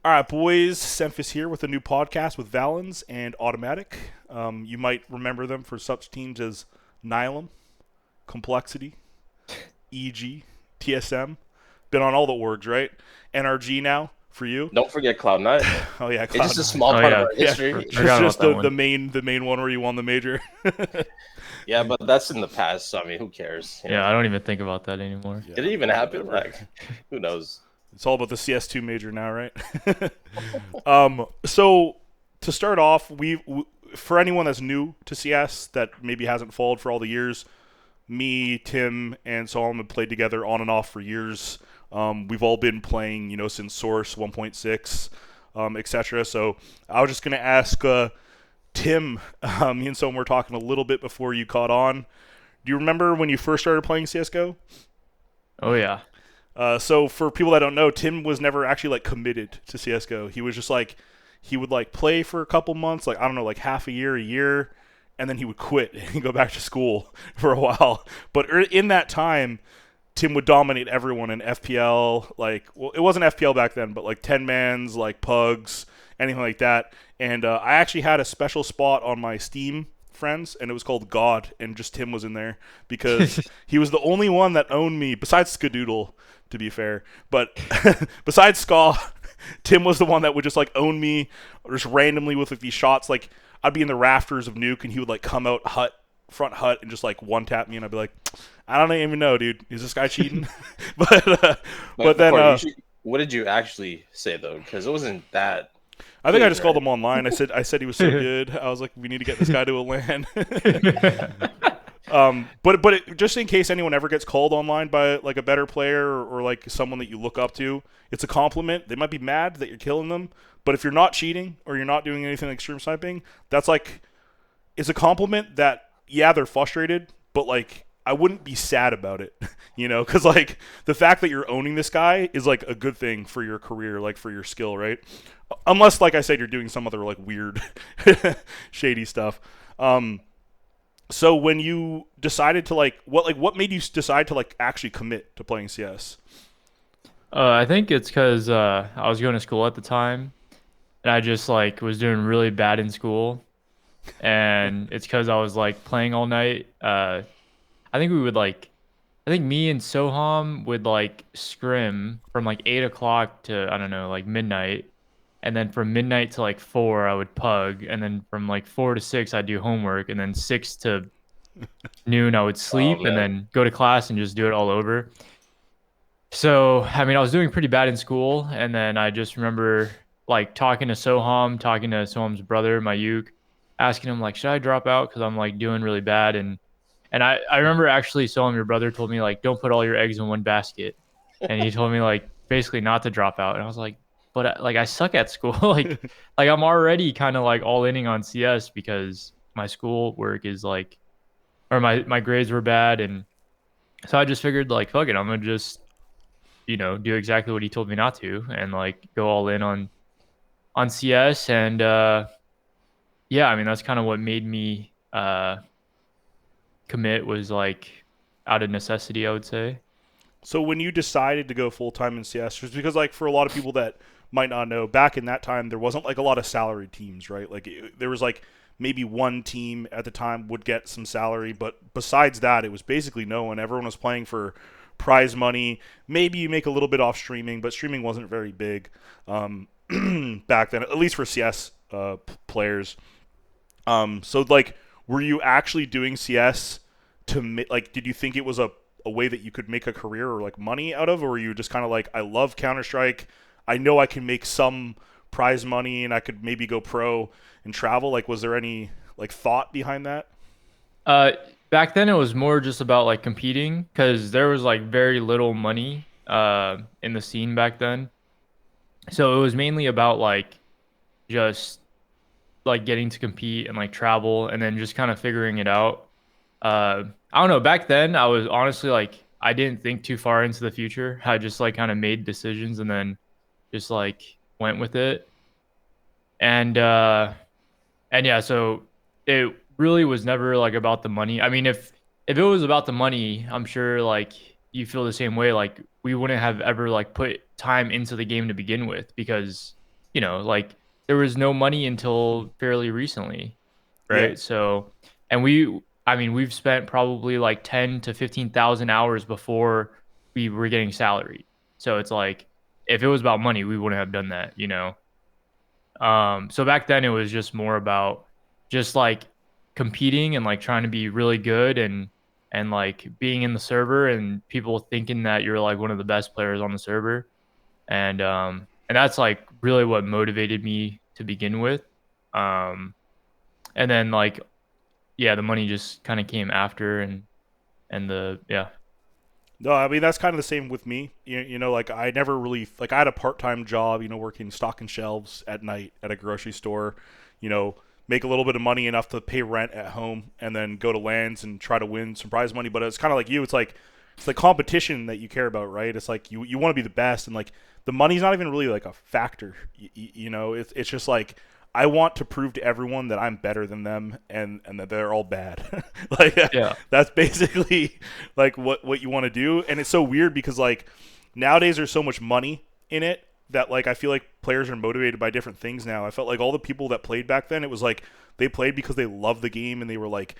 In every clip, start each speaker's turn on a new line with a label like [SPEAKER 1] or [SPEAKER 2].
[SPEAKER 1] All right, boys. Semphis here with a new podcast with Valens and Automatic. You might remember them for such teams as Nylum, Complexity, EG, TSM. Been on all the orgs, right? NRG now for you.
[SPEAKER 2] Don't forget Cloud9.
[SPEAKER 1] Oh yeah,
[SPEAKER 2] It's just a
[SPEAKER 1] Cloud9.
[SPEAKER 2] small
[SPEAKER 3] Oh
[SPEAKER 2] part of
[SPEAKER 3] yeah,
[SPEAKER 2] our
[SPEAKER 1] Yeah,
[SPEAKER 2] history.
[SPEAKER 1] it's
[SPEAKER 3] forgot about
[SPEAKER 1] just
[SPEAKER 3] that
[SPEAKER 1] the
[SPEAKER 3] one.
[SPEAKER 1] main one where you won the major.
[SPEAKER 2] Yeah, but that's in the past. So I mean, who cares?
[SPEAKER 3] Yeah, I don't even think about that anymore.
[SPEAKER 1] Yeah,
[SPEAKER 2] Did it even happen?
[SPEAKER 1] whatever.
[SPEAKER 2] Like, who knows?
[SPEAKER 1] It's all about the CS2 major now, right? So to start off, for anyone that's new to CS that maybe hasn't followed for all the years, me, Tim, and Solomon have played together on and off for years. We've all been playing, since Source 1.6, etc. So I was just gonna ask Tim. Me and Solomon were talking a little bit before you caught on. Do you remember when you first started playing CS:GO?
[SPEAKER 3] Oh yeah.
[SPEAKER 1] So for people that don't know, Tim was never actually like committed to CS:GO. He was just like he would like play for a couple months, like I don't know, like half a year, and then he would quit and go back to school for a while. But in that time, Tim would dominate everyone in FPL. Like, well, it wasn't FPL back then, but like 10 mans, like pugs, anything like that. And I actually had a special spot on my Steam friends, and it was called God, and just Tim was in there because he was the only one that owned me besides Skadoodle, to be fair. But besides Ska, Tim was the one that would just like own me just randomly with like these shots. Like I'd be in the rafters of Nuke, and he would like come out front hut, and just like one tap me, and I'd be like, I don't even know, dude. Is this guy cheating? But then
[SPEAKER 2] Corey, what did you actually say though? Because it wasn't that.
[SPEAKER 1] I think I
[SPEAKER 2] clean,
[SPEAKER 1] just called
[SPEAKER 2] right?
[SPEAKER 1] him online. I said he was so good. I was like, we need to get this guy to a LAN. But just in case anyone ever gets called online by like a better player or like someone that you look up to, it's a compliment. They might be mad that you're killing them, but if you're not cheating or you're not doing anything like stream sniping, that's like it's a compliment that yeah they're frustrated, but like I wouldn't be sad about it, because like the fact that you're owning this guy is like a good thing for your career, like for your skill, right? Unless, like I said, you're doing some other like weird, shady stuff. So when you decided to what made you decide to like actually commit to playing CS?
[SPEAKER 3] I think it's because I was going to school at the time, and I just like was doing really bad in school, and it's because I was like playing all night. I think we would like, I think me and Soham would like scrim from like 8 o'clock to I don't know like midnight, and then from midnight to like 4 I would pug, and then from like 4 to 6 I'd do homework, and then 6 to noon I would
[SPEAKER 2] Oh
[SPEAKER 3] sleep, and
[SPEAKER 2] man,
[SPEAKER 3] then go to class and just do it all over. So, I mean, I was doing pretty bad in school, and then I just remember like talking to Soham's brother, Mayuk, asking him like, should I drop out because I'm like doing really bad, and I remember actually Soham, your brother, told me like, don't put all your eggs in one basket, and he told me like basically not to drop out, and I was like, but like I suck at school, like I'm already kind of like all inning on CS because my school work is like, or my grades were bad, and so I just figured like, fuck it, I'm gonna just do exactly what he told me not to and like go all in on CS. And yeah, I mean that's kind of what made me commit, was like out of necessity, I would say.
[SPEAKER 1] So when you decided to go full time in CS, just because like for a lot of people that might not know, back in that time there wasn't like a lot of salary teams, right? Like there was like maybe one team at the time would get some salary, but besides that, it was basically no one. Everyone was playing for prize money. Maybe you make a little bit off streaming, but streaming wasn't very big back then, at least for CS players. So like, were you actually doing CS like? Did you think it was a way that you could make a career or like money out of, or were you just kind of like, I love Counter Strike, I know I can make some prize money and I could maybe go pro and travel? Like, was there any like thought behind that?
[SPEAKER 3] Uh, Back then it was more just about like competing because there was like very little money in the scene back then. So it was mainly about like just like getting to compete and like travel and then just kind of figuring it out. I don't know. Back then, I was honestly like, I didn't think too far into the future. I just like kind of made decisions and then just like went with it. And yeah, so it really was never like about the money. I mean, if it was about the money, I'm sure like you feel the same way. Like we wouldn't have ever like put time into the game to begin with because like there was no money until fairly recently,
[SPEAKER 1] Yeah.
[SPEAKER 3] right? So, and I mean, we've spent probably like 10 to 15,000 hours before we were getting salary. So it's like, if it was about money, we wouldn't have done that. So back then it was just more about just like competing and like trying to be really good and like being in the server and people thinking that you're like one of the best players on the server. And that's like really what motivated me to begin with. Um and then like yeah, the money just kind of came after and the yeah.
[SPEAKER 1] No, I mean that's kind of the same with me. Like I never really like I had a part-time job, working stocking shelves at night at a grocery store, make a little bit of money enough to pay rent at home and then go to lands and try to win some prize money. But it's kind of like you, it's the competition that you care about, right? It's like you want to be the best, and like the money's not even really like a factor. It's just like I want to prove to everyone that I'm better than them and that they're all bad. Like
[SPEAKER 3] Yeah.
[SPEAKER 1] that's basically like what you want to do. And it's so weird because like nowadays there's so much money in it that like I feel like players are motivated by different things now. I felt like all the people that played back then, it was like they played because they loved the game and they were like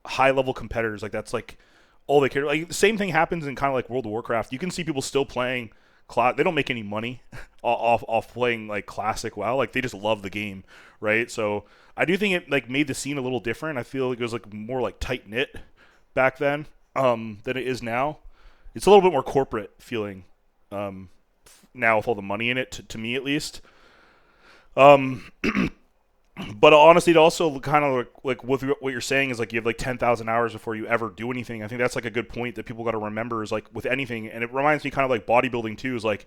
[SPEAKER 1] high level competitors. Like that's like all they care. Like the same thing happens in kind of like World of Warcraft. You can see people still playing they don't make any money off playing like classic WoW. Like they just love the game, right? So I do think it like made the scene a little different. I feel like it was like more like tight knit back then than it is now. It's a little bit more corporate feeling now with all the money in it, to me at least. Um, but honestly, it also kind of like with what you're saying is like you have like 10,000 hours before you ever do anything. I think that's like a good point that people got to remember is like with anything, and it reminds me kind of like bodybuilding too. Is like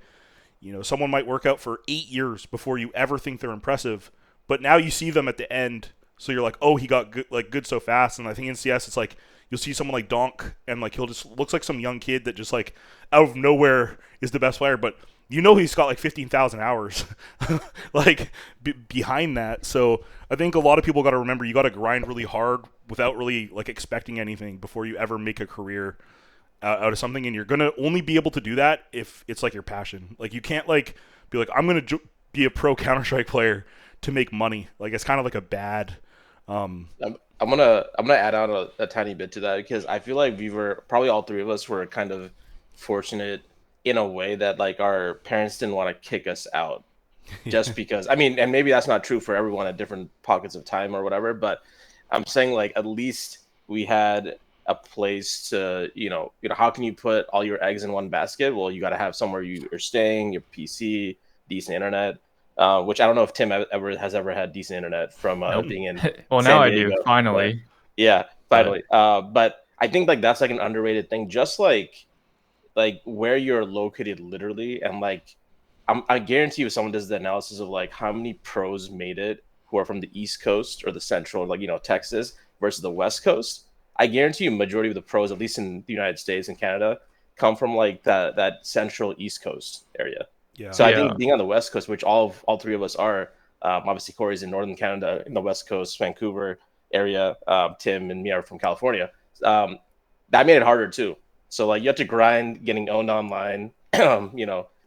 [SPEAKER 1] someone might work out for 8 years before you ever think they're impressive, but now you see them at the end, so you're like, oh, he got good so fast. And I think in CS it's like you'll see someone like Donk, and like he'll just looks like some young kid that just like out of nowhere is the best player, but he's got like 15,000 hours like behind that. So I think a lot of people got to remember you got to grind really hard without really like expecting anything before you ever make a career out of something, and you're gonna only be able to do that if it's like your passion. Like you can't like be like I'm gonna be a pro Counter-Strike player to make money. Like it's kind of like a bad
[SPEAKER 2] I'm gonna add on a tiny bit to that because I feel like we were probably all three of us were kind of fortunate in a way that like our parents didn't want to kick us out just because I mean, and maybe that's not true for everyone at different pockets of time or whatever, but I'm saying like at least we had a place to, how can you put all your eggs in one basket? Well, you got to have somewhere you're staying, your PC, decent internet, which I don't know if Tim has ever had decent internet from
[SPEAKER 1] Nope.
[SPEAKER 2] being in
[SPEAKER 3] Well,
[SPEAKER 2] San
[SPEAKER 3] now I
[SPEAKER 2] Diego.
[SPEAKER 3] do
[SPEAKER 2] But
[SPEAKER 3] finally.
[SPEAKER 2] yeah,
[SPEAKER 3] But
[SPEAKER 2] finally. But I think like that's like an underrated thing, just like where you're located literally, and like I guarantee you, if someone does the analysis of like how many pros made it who are from the East Coast or the Central, like Texas versus the West Coast, I guarantee you, majority of the pros, at least in the United States and Canada, come from like that Central East Coast area.
[SPEAKER 1] Yeah.
[SPEAKER 2] So I
[SPEAKER 3] yeah.
[SPEAKER 2] think being on the West Coast, which all three of us are, obviously Corey's in Northern Canada, in the West Coast, Vancouver area. Tim and me are from California. That made it harder too. So like you have to grind getting owned online.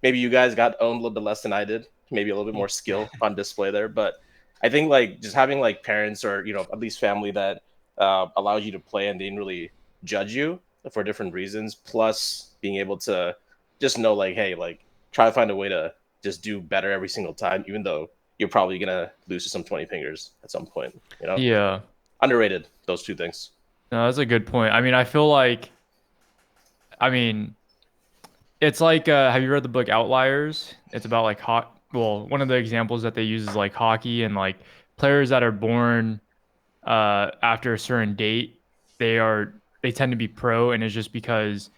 [SPEAKER 2] Maybe you guys got owned a little bit less than I did. Maybe a little bit more skill on display there. But I think like just having like parents or at least family that allows you to play and they didn't really judge you for different reasons. Plus being able to just know like, hey, like try to find a way to just do better every single time, even though you're probably gonna lose to some 20 fingers at some point.
[SPEAKER 3] Yeah.
[SPEAKER 2] Underrated those two things.
[SPEAKER 3] No, that's a good point. I mean, I mean, it's like, have you read the book Outliers? It's about like well, one of the examples that they use is like hockey and like players that are born after a certain date, they tend to be pro, and it's just because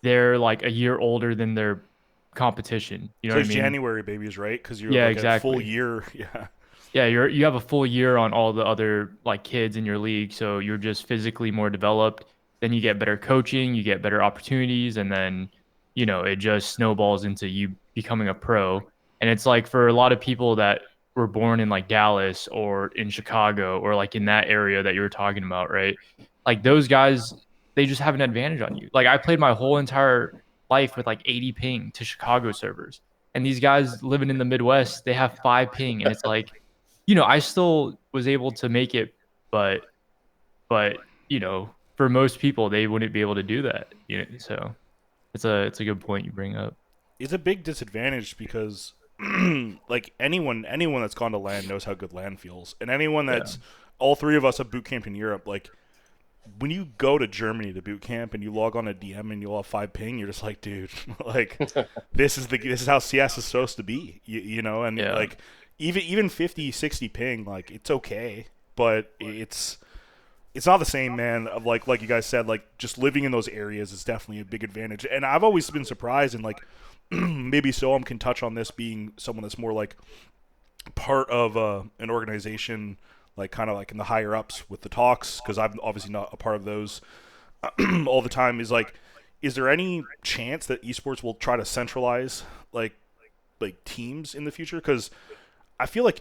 [SPEAKER 3] they're like a year older than their competition. You know
[SPEAKER 1] So
[SPEAKER 3] what I
[SPEAKER 1] it's
[SPEAKER 3] mean?
[SPEAKER 1] January babies, right? Because you have
[SPEAKER 3] Yeah,
[SPEAKER 1] like a full
[SPEAKER 3] exactly.
[SPEAKER 1] year. Yeah.
[SPEAKER 3] Yeah, you have a full year on all the other like kids in your league, so you're just physically more developed. Then you get better coaching, you get better opportunities, and then it just snowballs into you becoming a pro. And it's like for a lot of people that were born in like Dallas or in Chicago or like in that area that you were talking about, right? Like those guys, they just have an advantage on you. Like I played my whole entire life with like 80 ping to Chicago servers. And these guys living in the Midwest, they have 5 ping, and it's like, I still was able to make it, but for most people, they wouldn't be able to do that. So it's a good point you bring up.
[SPEAKER 1] It's a big disadvantage because like anyone that's gone to LAN knows how good LAN feels, and anyone
[SPEAKER 3] Yeah.
[SPEAKER 1] that's all three of us have boot camped in Europe. Like when you go to Germany to boot camp and you log on a DM and you'll have 5 ping, you're just like, dude, like this is how CS is supposed to be, and
[SPEAKER 3] Yeah.
[SPEAKER 1] like even 50, 60 ping, like it's okay, but it's not the same, man. Of like you guys said, like just living in those areas is definitely a big advantage. And I've always been surprised, and like maybe Soam can touch on this, being someone that's more like part of an organization, like kind of like in the higher ups with the talks, because I'm obviously not a part of those all the time. Is there any chance that esports will try to centralize like teams in the future? Because I feel like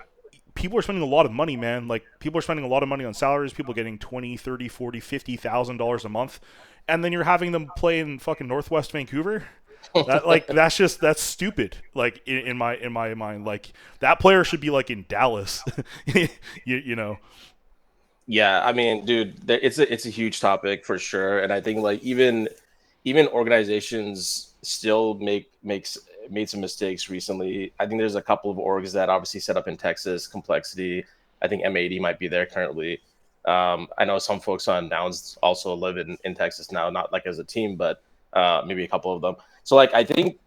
[SPEAKER 1] people are spending a lot of money, man. Like people are spending a lot of money on salaries. People getting 20, 30, 40, $50,000 a month, and then you're having them play in fucking Northwest Vancouver. That's stupid. Like in my mind, like that player should be like in Dallas. you know.
[SPEAKER 2] Yeah, I mean, dude, it's a huge topic for sure, and I think like even organizations still made some mistakes recently. I think there's a couple of orgs that obviously set up in Texas, Complexity. I think M80 might be there currently. I know some folks on Downs also live in Texas now, not like as a team, but maybe a couple of them. So like I think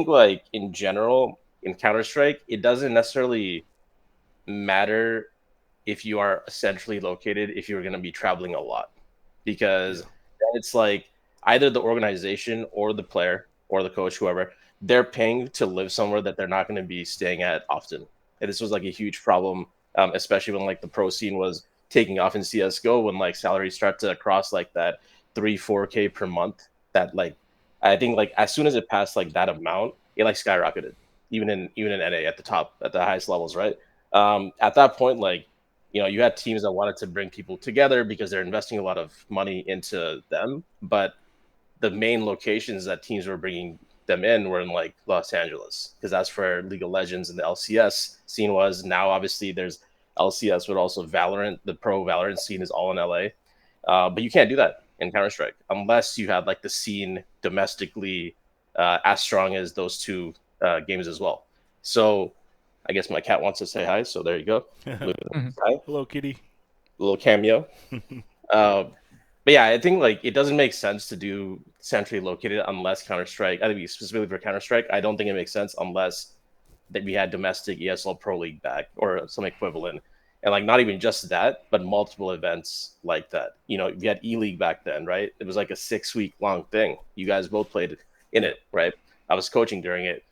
[SPEAKER 2] like in general in Counter Strike, it doesn't necessarily matter if you are centrally located if you're going to be traveling a lot, because then it's like either the organization or the player or the coach, whoever, they're paying to live somewhere that they're not going to be staying at often. And this was like a huge problem, especially when like the pro scene was taking off in CS:GO, when like salaries start to cross like that 3-4K per month. That like I think like as soon as it passed like that amount, it like skyrocketed, even in NA at the top at the highest levels, right? At that point, like you had teams that wanted to bring people together because they're investing a lot of money into them, but the main locations that teams were bringing them in were in like Los Angeles, because that's where League of Legends and the LCS scene was. Now, obviously, there's LCS, but also Valorant. The pro Valorant scene is all in LA, but you can't do that in Counter Strike unless you have like the scene domestically as strong as those two games as well. So I guess my cat wants to say hi, so there you go. Hi,
[SPEAKER 1] Hello, kitty.
[SPEAKER 2] little cameo. But yeah, I think like it doesn't make sense to do centrally located unless Counter Strike. I think specifically for Counter Strike, I don't think it makes sense unless that we had domestic ESL Pro League back or some equivalent, and like not even just that, but multiple events like that. We had E League back then, right? It was like a 6-week long thing. You guys both played in it, right? I was coaching during it.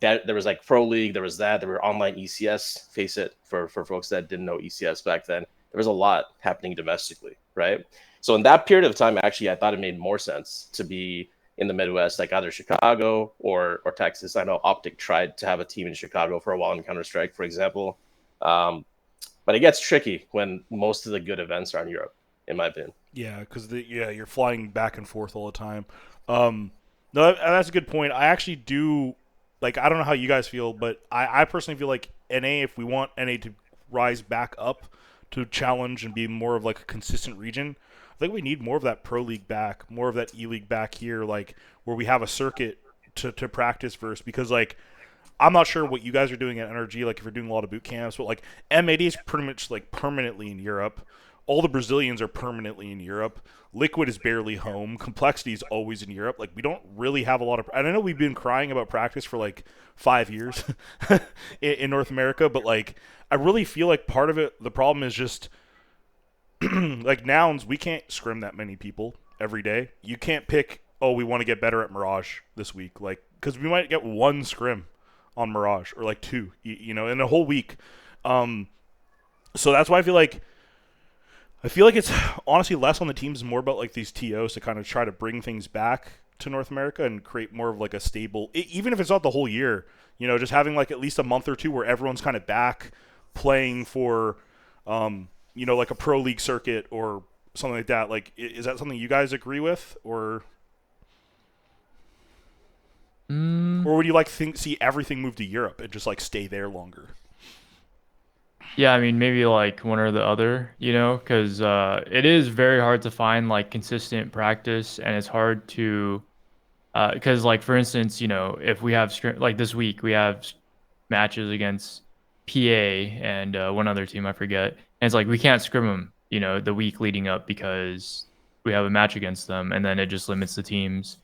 [SPEAKER 2] That there was like Pro League, there was that, there were online ECS. Face it, for folks that didn't know ECS back then, there was a lot happening domestically, right? So in that period of time, actually, I thought it made more sense to be in the Midwest, like either Chicago or Texas. I know Optic tried to have a team in Chicago for a while in Counter Strike, for example, but it gets tricky when most of the good events are in Europe, in my opinion.
[SPEAKER 1] Yeah, because you're flying back and forth all the time. No, that's a good point. I actually do like. I don't know how you guys feel, but I personally feel like NA. If we want NA to rise back up to challenge and be more of like a consistent region, I think we need more of that Pro League back, more of that E League back here, like where we have a circuit to practice first. Because like I'm not sure what you guys are doing at NRG, like if you're doing a lot of boot camps, but like M80 is pretty much like permanently in Europe. All the Brazilians are permanently in Europe. Liquid is barely home. Complexity is always in Europe. Like we don't really have a lot of. And I know we've been crying about practice for like 5 years in North America, but like I really feel like part of it, the problem is just like Nouns. We can't scrim that many people every day. You can't pick. Oh, we want to get better at Mirage this week, like because we might get one scrim on Mirage or like two, in a whole week. So that's why I feel like it's honestly less on the teams, more about like these TOs to kind of try to bring things back to North America and create more of like a stable, even if it's not the whole year, just having like at least a month or two where everyone's kind of back playing for, like a pro league circuit or something like that. Like, is that something you guys agree with or?
[SPEAKER 3] Mm,
[SPEAKER 1] Or would you like see everything move to Europe and just like stay there longer?
[SPEAKER 3] yeah, I mean, maybe like one or the other, because it is very hard to find like consistent practice, and it's hard to, because like for instance, if we have like this week we have matches against PA and one other team I forget, and it's like we can't scrim them, the week leading up because we have a match against them, and then it just limits the teams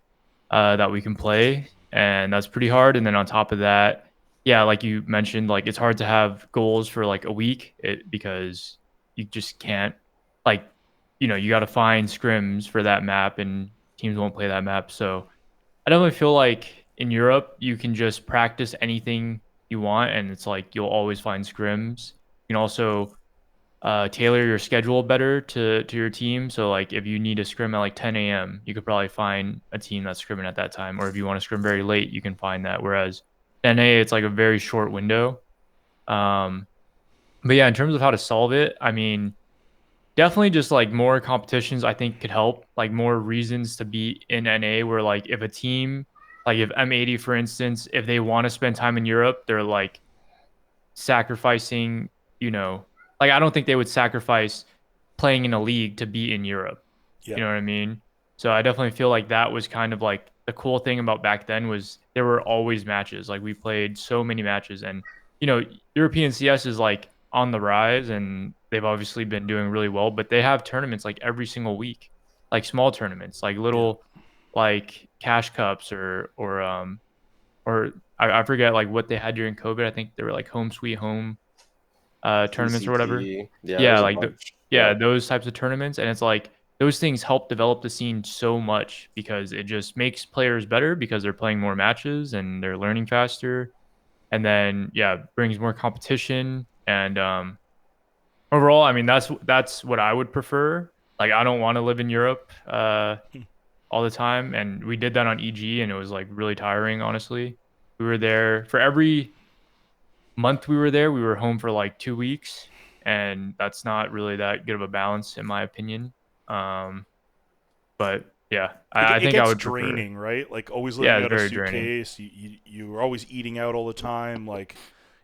[SPEAKER 3] that we can play, and that's pretty hard. And then on top of that, yeah, like you mentioned, like it's hard to have goals for like a week because you just can't, like, you got to find scrims for that map, and teams won't play that map. So I definitely feel like in Europe you can just practice anything you want, and it's like you'll always find scrims. You can also tailor your schedule better to your team. So like if you need to scrim at like 10 a.m., you could probably find a team that's scrimming at that time. Or if you want to scrim very late, you can find that. Whereas NA, it's like a very short window. Um, but yeah, in terms of how to solve it, I mean, definitely just like more competitions I think could help. Like more reasons to be in NA where like if a team, like if M80 for instance, if they want to spend time in Europe, they're like sacrificing, you know, like I don't think they would sacrifice playing in a league to be in Europe.
[SPEAKER 1] Yeah.
[SPEAKER 3] You know what I mean? So I definitely feel like that was kind of like the cool thing about back then was there were always matches. Like we played so many matches, and European CS is like on the rise, and they've obviously been doing really well, but they have tournaments like every single week. Like small tournaments, like
[SPEAKER 1] Yeah.
[SPEAKER 3] little like cash cups or I forget like what they had during COVID. I think they were like home sweet home tournaments or whatever.
[SPEAKER 2] VCT. Yeah,
[SPEAKER 3] Yeah,
[SPEAKER 2] there's a
[SPEAKER 3] like
[SPEAKER 2] bunch.
[SPEAKER 3] yeah,
[SPEAKER 2] Yeah.
[SPEAKER 3] those types of tournaments, and it's like those things help develop the scene so much because it just makes players better because they're playing more matches and they're learning faster, and then yeah, brings more competition and overall, I mean that's what I would prefer. Like I don't want to live in Europe all the time, and we did that on EG, and it was like really tiring, honestly. We were there for every month we were there, we were home for like 2 weeks, and that's not really that good of a balance in my opinion. Um, but yeah, I
[SPEAKER 1] It
[SPEAKER 3] think I
[SPEAKER 1] gets
[SPEAKER 3] would prefer.
[SPEAKER 1] draining, right? Like always
[SPEAKER 3] Yeah,
[SPEAKER 1] living
[SPEAKER 3] it's
[SPEAKER 1] out a
[SPEAKER 3] very draining.
[SPEAKER 1] suitcase. You're always eating out all the time. Like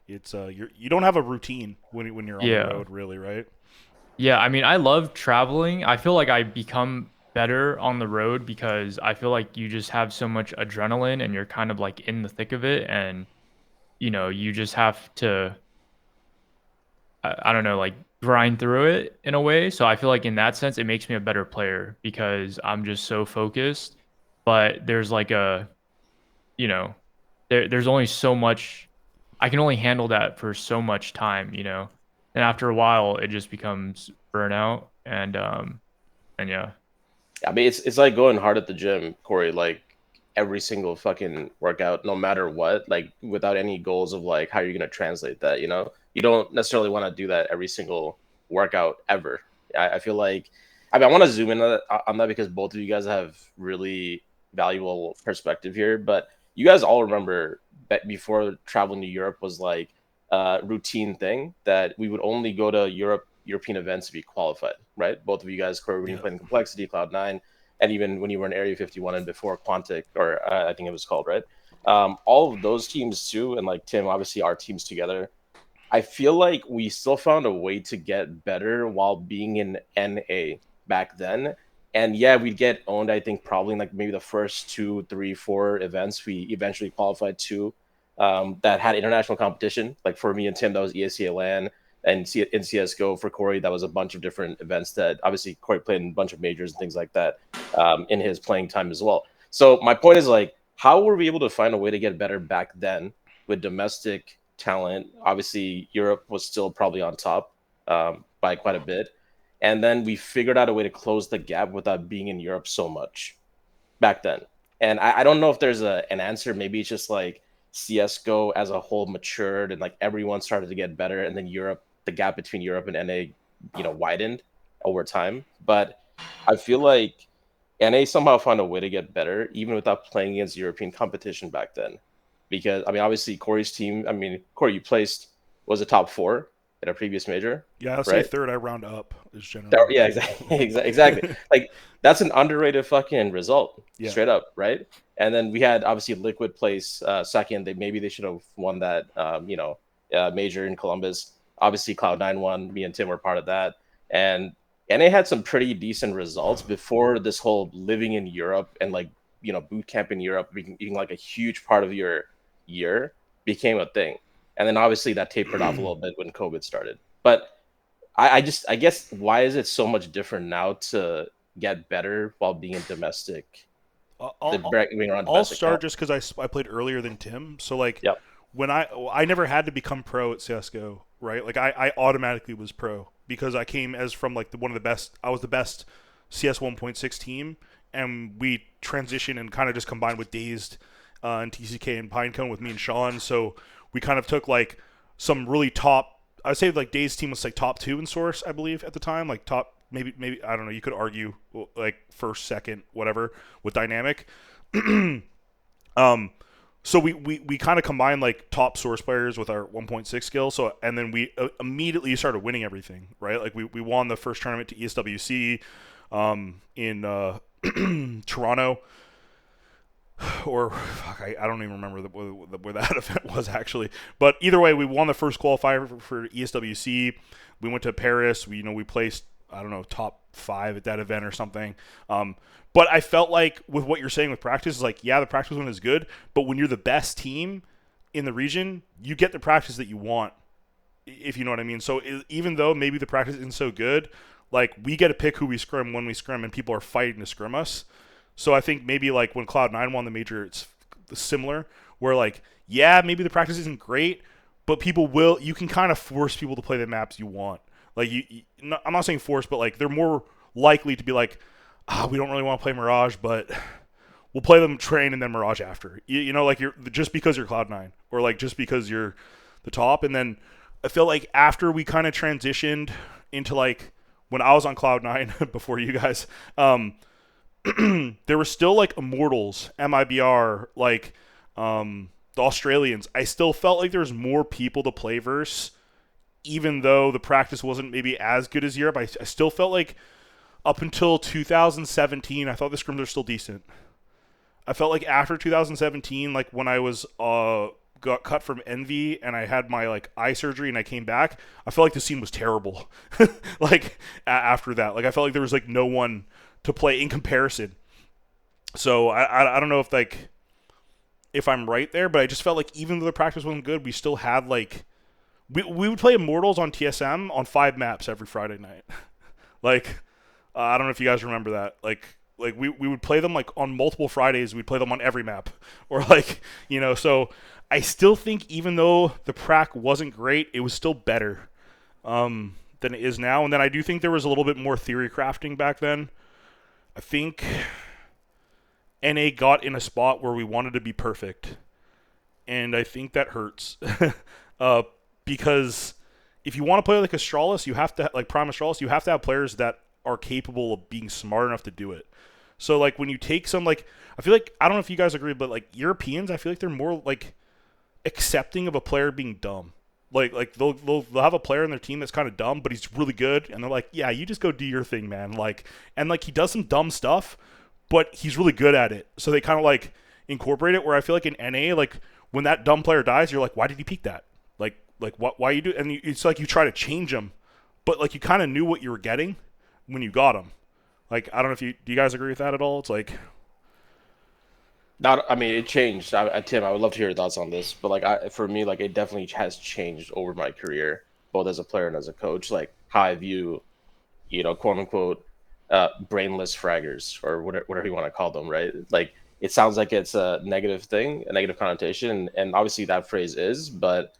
[SPEAKER 1] it's you don't have a routine when you're on the
[SPEAKER 3] Yeah,
[SPEAKER 1] road, really, right?
[SPEAKER 3] yeah. I mean, I love traveling. I feel like I become better on the road because I feel like you just have so much adrenaline and you're kind of like in the thick of it, and you just have to I don't know, like grind through it in a way. So I feel like in that sense, it makes me a better player because I'm just so focused. But there's like you know, there's only so much I can only handle that for so much time. And after a while, it just becomes burnout and yeah,
[SPEAKER 2] I mean, it's like going hard at the gym, Corey. Like every single fucking workout, no matter what, like without any goals of like how you're gonna translate that. You don't necessarily want to do that every single workout ever. I feel like, I mean, I want to zoom in on that because both of you guys have really valuable perspective here. But you guys all remember that before traveling to Europe was like a routine thing that we would only go to European events to be qualified, right? Both of you guys, Corey, when you
[SPEAKER 1] Yeah.
[SPEAKER 2] played in Complexity, Cloud9, and even when you were in Area 51 and before Quantic, or I think it was called, right? All of those teams too, and like Tim, obviously our teams together. I feel like we still found a way to get better while being in NA back then. And yeah, we'd get owned, I think, probably in like maybe the first two, three, four events we eventually qualified to that had international competition. Like for me and Tim, that was ESEA LAN, and in CSGO for Corey, that was a bunch of different events that obviously Corey played in a bunch of majors and things like that in his playing time as well. So my point is like, how were we able to find a way to get better back then with domestic talent? Obviously, Europe was still probably on top by quite a bit. And then we figured out a way to close the gap without being in Europe so much back then. And I don't know if there's an answer. Maybe it's just like CSGO as a whole matured and like everyone started to get better. And then Europe, the gap between Europe and NA, widened over time. But I feel like NA somehow found a way to get better, even without playing against European competition back then. Because I mean, obviously Corey's team. I mean, Corey, you placed was a top four. in a previous major,
[SPEAKER 1] Yeah, I'll say
[SPEAKER 2] right?
[SPEAKER 1] third. I round up is generally.
[SPEAKER 2] Yeah, exactly, exactly. Like that's an underrated fucking result,
[SPEAKER 1] Yeah.
[SPEAKER 2] straight up, right? And then we had obviously Liquid place second. Maybe they should have won that, major in Columbus. Obviously, Cloud9 won. Me and Tim were part of that, and NA had some pretty decent results before this whole living in Europe and like boot camp in Europe being like a huge part of your year became a thing. And then obviously that tapered off a little bit when COVID started, but I guess why is it so much different now to get better while being a domestic,
[SPEAKER 1] I'll,
[SPEAKER 2] being around
[SPEAKER 1] I'll
[SPEAKER 2] domestic
[SPEAKER 1] start
[SPEAKER 2] talent?
[SPEAKER 1] just because I played earlier than Tim. So like
[SPEAKER 2] Yep.
[SPEAKER 1] when I never had to become pro at CS:GO, right? Like I automatically was pro because I came as from like one of the best. I was the best CS 1.6 team, and we transitioned and kind of just combined with Dazed and TCK and Pinecone with me and Sean. So we kind of took like some really top. I'd say like Dazed team was like top 2 in source, I believe at the time, like top maybe I don't know. You could argue like first, second, whatever with dynamic. um, so we kind of combined like top source players with our 1.6 skill. So and then we immediately started winning everything, right? Like we won the first tournament to ESWC in Toronto, or fuck, I don't even remember where that event was actually. But either way, we won the first qualifier for ESWC. We went to Paris. We placed, I don't know, top 5 at that event or something. But I felt like with what you're saying with practice, is like, yeah, the practice one is good, but when you're the best team in the region, you get the practice that you want, if you know what I mean. So even though maybe the practice isn't so good, like we get to pick who we scrim when we scrim, and people are fighting to scrim us. So I think maybe like when Cloud9 won the major, it's similar, where like, yeah, maybe the practice isn't great, but you can kind of force people to play the maps you want. Like I'm not saying force, but like they're more likely to be like, we don't really want to play Mirage, but we'll play them train and then Mirage after. Like you're just because you're Cloud9 or like just because you're the top. And then I feel like after we kind of transitioned into like when I was on Cloud9 before you guys, there were still like Immortals, MIBR, like the Australians. I still felt like there was more people to play versus, even though the practice wasn't maybe as good as Europe. I still felt like up until 2017, I thought the scrims were still decent. I felt like after 2017, like when I was got cut from Envy and I had my like eye surgery and I came back, I felt like the scene was terrible. Like after that, like I felt like there was like no one to play in comparison. So I don't know if I'm right there, but I just felt like even though the practice wasn't good, we still had like we would play Immortals on TSM on 5 maps every Friday night. Like I don't know if you guys remember that. Like we would play them like on multiple Fridays. We'd play them on every map, or like So I still think even though the prac wasn't great, it was still better than it is now. And then I do think there was a little bit more theory crafting back then. I think NA got in a spot where we wanted to be perfect, and I think that hurts. Because if you want to play like Astralis, you have to like Prime Astralis, you have to have players that are capable of being smart enough to do it. So like when you take some like I feel like I don't know if you guys agree, but like Europeans, I feel like they're more like accepting of a player being dumb. Like they'll have a player in their team that's kind of dumb, but he's really good, and they're like, yeah, you just go do your thing, man. Like and like he does some dumb stuff, but he's really good at it. So they kind of like incorporate it. Where I feel like in NA, like when that dumb player dies, you're like, why did he peek that? Like what? Why you do? And it's like you try to change him, but like you kind of knew what you were getting when you got him. Like I don't know if do you guys agree with that at all? It's like
[SPEAKER 2] Not, I mean, it changed. Tim, I would love to hear your thoughts on this, but like, for me, like, it definitely has changed over my career, both as a player and as a coach. Like how I view, quote unquote, brainless fraggers or whatever you want to call them, right? Like, it sounds like it's a negative thing, a negative connotation, and obviously that phrase is, but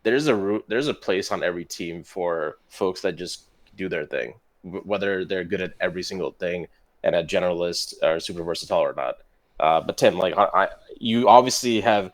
[SPEAKER 2] there's a place on every team for folks that just do their thing, whether they're good at every single thing and a generalist or super versatile or not. But Tim, like you obviously have.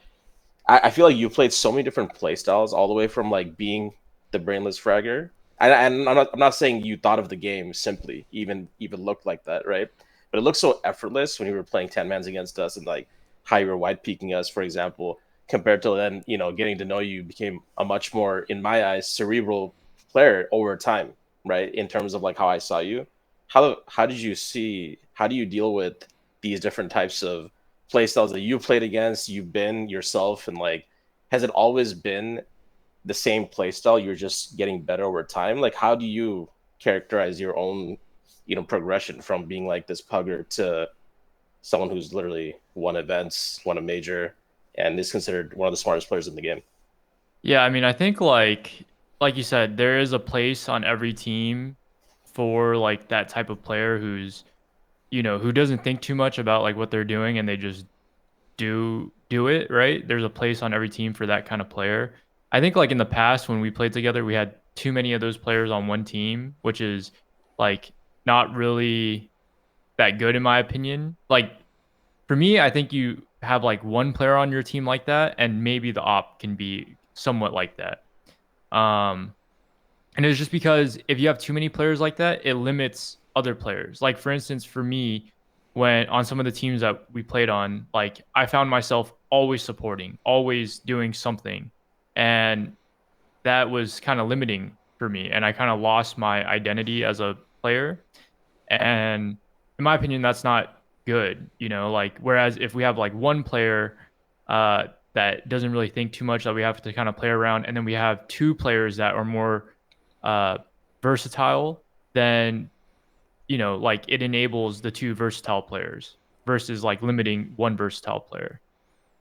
[SPEAKER 2] I feel like you played so many different play styles, all the way from like being the brainless fragger. And I'm not saying you thought of the game simply, even looked like that, right? But it looked so effortless when you were playing 10 mans against us and like how you were white peeking us, for example, compared to then, getting to know you became a much more, in my eyes, cerebral player over time, right? In terms of like how I saw you, how do you deal with these different types of play styles that you've played against, you've been yourself, and like has it always been the same play style? You're just getting better over time. Like how do you characterize your own, progression from being like this pugger to someone who's literally won events, won a major, and is considered one of the smartest players in the game?
[SPEAKER 3] Yeah, I mean, I think like you said, there is a place on every team for like that type of player who's, who doesn't think too much about like what they're doing and they just do it, right? There's a place on every team for that kind of player. I think like in the past when we played together, we had too many of those players on one team, which is like not really that good in my opinion. Like for me, I think you have like one player on your team like that, and maybe the op can be somewhat like that. Um, and it's just because if you have too many players like that, it limits other players. Like for instance, for me, when on some of the teams that we played on, like I found myself always supporting, always doing something. And that was kind of limiting for me. And I kind of lost my identity as a player. And in my opinion, that's not good, like whereas if we have like one player that doesn't really think too much that we have to kind of play around, and then we have two players that are more uh, versatile, then like it enables the two versatile players versus like limiting one versatile player.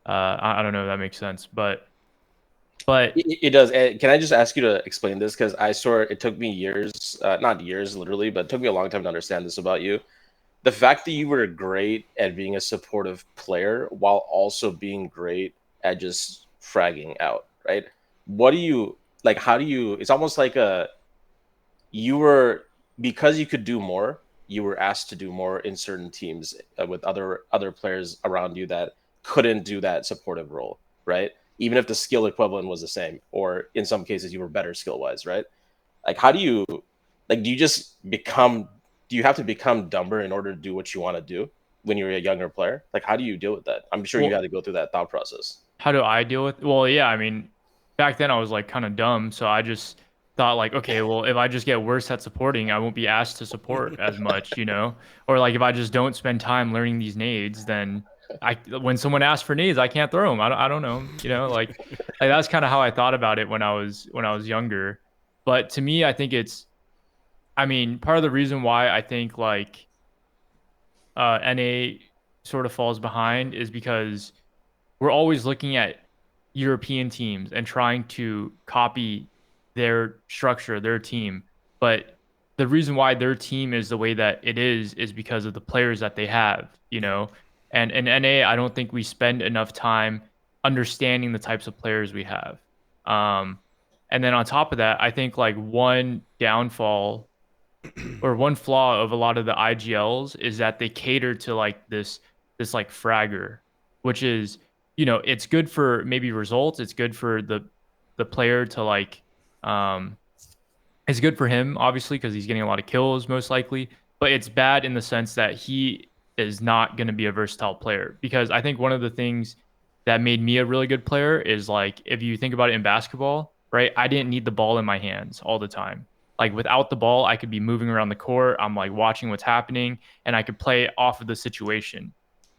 [SPEAKER 3] I don't know if that makes sense, but
[SPEAKER 2] It does. And can I just ask you to explain this? Because it took me years, not years literally, but it took me a long time to understand this about you. The fact that you were great at being a supportive player while also being great at just fragging out, right? What do you like? How do you? It's almost like you were, because you could do more, you were asked to do more in certain teams with other players around you that couldn't do that supportive role, right? Even if the skill equivalent was the same, or in some cases you were better skill wise, right? Like how do you, like do you just become, do you have to become dumber in order to do what you want to do when you're a younger player? Like how do you deal with that? I'm sure you
[SPEAKER 3] well,
[SPEAKER 2] had to go through that thought process.
[SPEAKER 3] how do I deal with? Well, yeah, I mean, back then I was like kind of dumb, so I just thought like, okay, well, if I just get worse at supporting, I won't be asked to support as much, Or like if I just don't spend time learning these nades, then when someone asks for nades, I can't throw them. I don't know, like that's kind of how I thought about it when I was younger. But to me, I think I mean, part of the reason why I think like NA sort of falls behind is because we're always looking at European teams and trying to copy their structure, their team. But the reason why their team is the way that it is because of the players that they have, And in NA, I don't think we spend enough time understanding the types of players we have. Um, and then on top of that, I think like one downfall or one flaw of a lot of the IGLs is that they cater to like this like fragger, which is, it's good for maybe results. It's good for the player to like um it's good for him obviously because he's getting a lot of kills most likely, but it's bad in the sense that he is not going to be a versatile player because I think one of the things that made me a really good player is like if you think about it in basketball, right? I didn't need the ball in my hands all the time. Like without the ball, I could be moving around the court. I'm like watching what's happening and I could play off of the situation.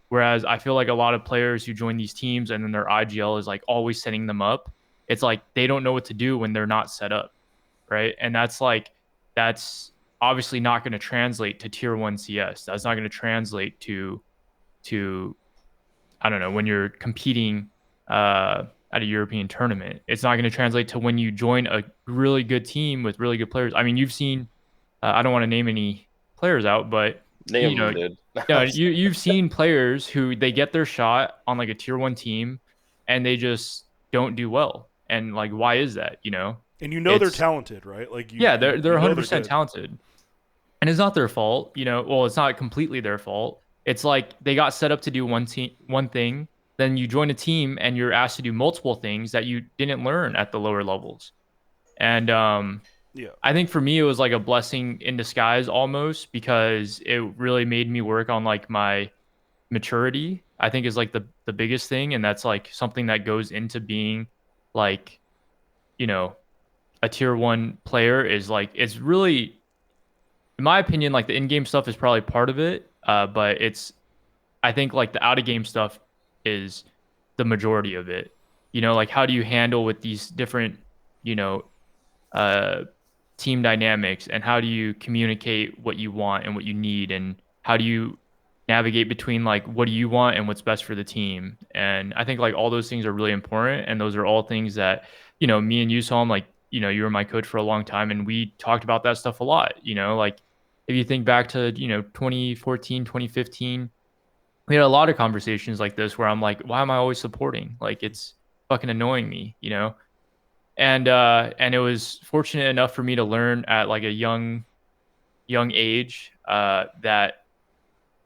[SPEAKER 3] Whereas I feel like a lot of players who join these teams and then their IGL is like always setting them up. It's like they don't know what to do when they're not set up, right? And that's obviously not going to translate to tier 1 CS. That's not going to translate to I don't know, when you're competing at a European tournament. It's not going to translate to when you join a really good team with really good players. I mean, you've seen I don't want to name any players out, but you
[SPEAKER 2] Name
[SPEAKER 3] know,
[SPEAKER 2] them, dude.
[SPEAKER 3] yeah, you've seen players who they get their shot on like a tier 1 team and they just don't do well. And like why is that,
[SPEAKER 1] And they're
[SPEAKER 3] It's
[SPEAKER 1] talented, right? Like
[SPEAKER 3] yeah, they're
[SPEAKER 1] you know they're
[SPEAKER 3] 100%
[SPEAKER 1] good.
[SPEAKER 3] talented. And it's not their fault, well, it's not completely their fault. It's like they got set up to do one thing, then you join a team and you're asked to do multiple things that you didn't learn at the lower levels. And
[SPEAKER 1] Yeah.
[SPEAKER 3] I think for me it was like a blessing in disguise almost because it really made me work on like my maturity. I think is like the biggest thing, and that's like something that goes into being like, you know, a tier 1 player is like it's really, in my opinion, like the in-game stuff is probably part of it, but it's I think like the out of game stuff is the majority of it. Like how do you handle with these different, you know, uh, team dynamics, and how do you communicate what you want and what you need, and how do you navigate between like what do you want and what's best for the team. And I think like all those things are really important, and those are all things that me and you saw him, like you were my coach for a long time, and we talked about that stuff a lot. Like if you think back to 2014, 2015, we had a lot of conversations like this where I'm like, why am I always supporting? Like it's fucking annoying me. And it was fortunate enough for me to learn at like a young age, that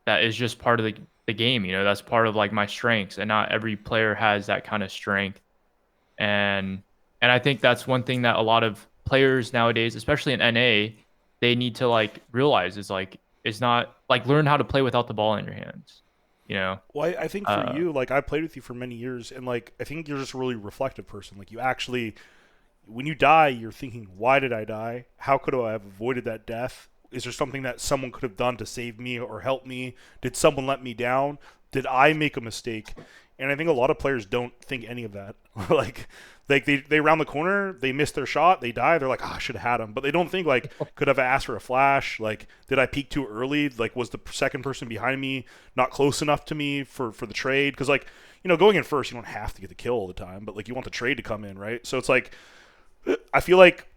[SPEAKER 3] is just part of the game. That's part of like my strengths, and not every player has that kind of strength. And I think that's one thing that a lot of players nowadays, especially in NA, they need to like realize is like it's not like learn how to play without the ball in your hands. you know
[SPEAKER 1] Well, I think for
[SPEAKER 3] uh
[SPEAKER 1] you, like I played with you for many years, and like I think you're just a really reflective person. Like you actually, when you die, you're thinking, why did I die? How could I have avoided that death? Is there something that someone could have done to save me or help me? Did someone let me down? Did I make a mistake? And I think a lot of players don't think any of that. like they round the corner, they miss their shot, they die. They're like, I should have had him. But they don't think like, could have asked for a flash? Like, did I peek too early? Like, was the second person behind me not close enough to me for the trade? Because like, going in first, you don't have to get the kill all the time, but like you want the trade to come in, right? So it's like, I feel like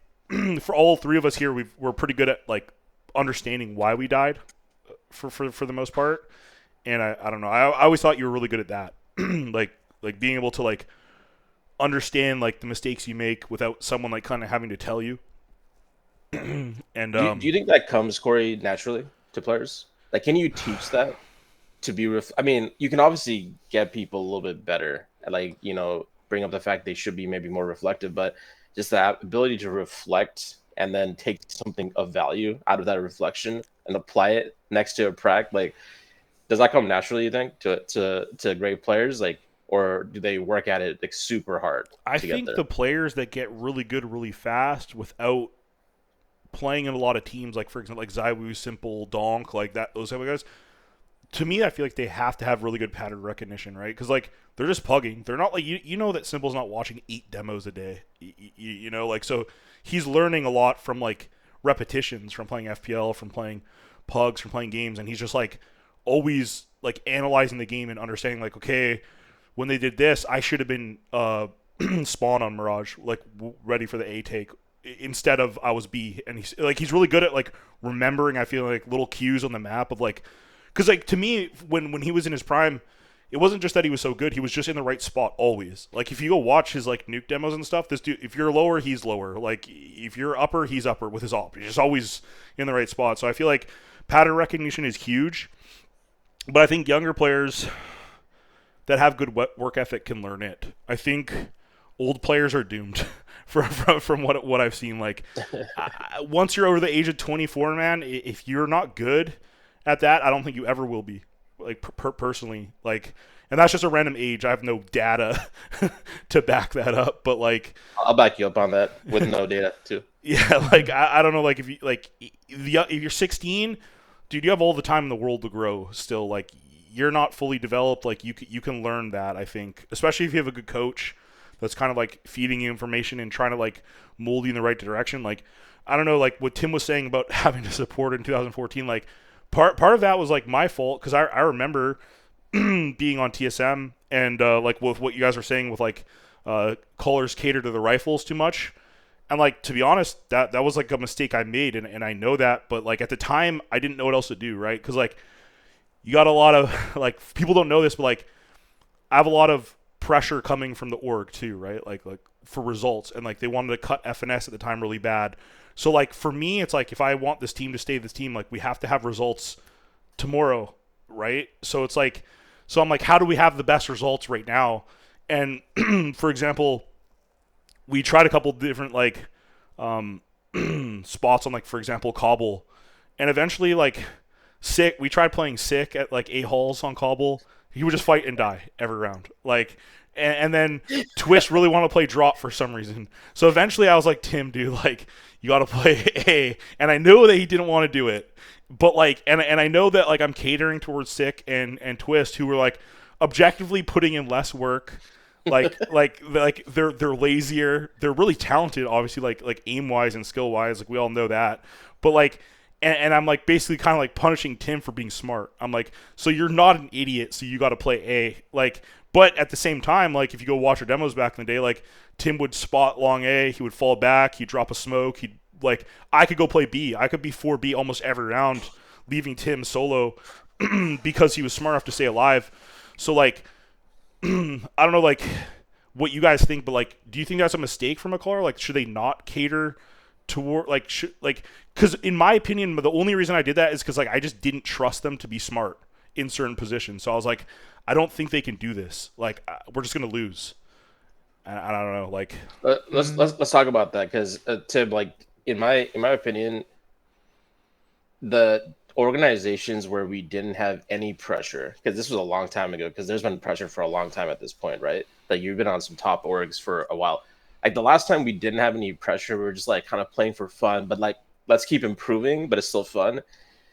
[SPEAKER 1] for all three of us here, we're pretty good at like understanding why we died for the most part. And I don't know. I always thought you were really good at that. like being able to like understand like the mistakes you make without someone like kind of having to tell you. And
[SPEAKER 2] Do you think that comes, Corey, naturally to players? Like, can you teach that to be? I mean, you can obviously get people a little bit better at like bring up the fact they should be maybe more reflective, but just that ability to reflect and then take something of value out of that reflection and apply it next to a prac, like does that come naturally, you think, to great players, like, or do they work at it like super hard
[SPEAKER 1] I
[SPEAKER 2] to get
[SPEAKER 1] think
[SPEAKER 2] there?
[SPEAKER 1] the players that get really good really fast without playing in a lot of teams, like for example like Zywoo, Simple, Donk, like that, those type of guys, to me, I feel like they have to have really good pattern recognition, right? Because like they're just pugging. They're not like you know that Simple's not watching 8 demos a day. Like so he's learning a lot from like repetitions, from playing FPL, from playing pugs, from playing games, and he's just like always like analyzing the game and understanding like, okay, when they did this, I should have been spawn on Mirage, like ready for the A take instead of I was B. And he's really good at like remembering. I feel like little cues on the map of like. Because, like, to me, when he was in his prime, it wasn't just that he was so good. He was just in the right spot always. Like, if you go watch his, like, nuke demos and stuff, this dude, if you're lower, he's lower. Like, if you're upper, he's upper with his op. He's just always in the right spot. So I feel like pattern recognition is huge. But I think younger players that have good work ethic can learn it. I think old players are doomed from what I've seen. Like, once you're over the age of 24, man, if you're not good at that, I don't think you ever will be, like personally, like, and that's just a random age. I have no data to back that up, but like,
[SPEAKER 2] I'll back you up on that with no data too.
[SPEAKER 1] yeah, like I don't know, like if you like if you're 16, dude, you have all the time in the world to grow still. Like you're not fully developed. Like you can learn that, I think, especially if you have a good coach that's kind of like feeding you information and trying to like mold you in the right direction. Like I don't know, like what Tim was saying about having to support in 2014, like. Part of that was like my fault because I remember being on TSM and like with what you guys were saying with like callers cater to the rifles too much, and like to be honest, that was like a mistake I made, and I know that, but like at the time I didn't know what else to do, right? Because like you got a lot of like people don't know this, but like I have a lot of pressure coming from the org too, right? Like for results, and like they wanted to cut FNS at the time really bad. So like for me, it's like if I want this team to stay this team, like we have to have results tomorrow, right? So it's like, so I'm like, how do we have the best results right now? And for example, we tried a couple different like spots on like for example Cobble, and eventually like we tried playing Sick at like A halls on Cobble. He would just fight and die every round, like. and then Twist really wanted to play drop for some reason. So eventually I was like, Tim, dude, like you got to play A, and I know that he didn't want to do it, but like, and I know that like I'm catering towards Sick and Twist, who were like objectively putting in less work. Like they're lazier. They're really talented, obviously, like aim wise and skill wise. Like we all know that. But like, and I'm like basically kind of like punishing Tim for being smart. I'm like, so you're not an idiot, so you got to play A. Like, but at the same time, like if you go watch our demos back in the day, like Tim would spot long A, he would fall back, he'd drop a smoke, he'd like I could go play B. I could be 4B almost every round, leaving Tim solo because he was smart enough to stay alive. So like I don't know, like what you guys think, but like, do you think that's a mistake from McCullough? Like, should they not cater toward because in my opinion, the only reason I did that is because like I just didn't trust them to be smart in certain positions. So I was like, I don't think they can do this. Like, we're just gonna lose. I don't know. Like,
[SPEAKER 2] let's talk about that because Tim, like in my opinion, the organizations where we didn't have any pressure, because this was a long time ago, because there's been pressure for a long time at this point, right? Like you've been on some top orgs for a while. Like the last time we didn't have any pressure, we were just like kind of playing for fun, but like let's keep improving, but it's still fun.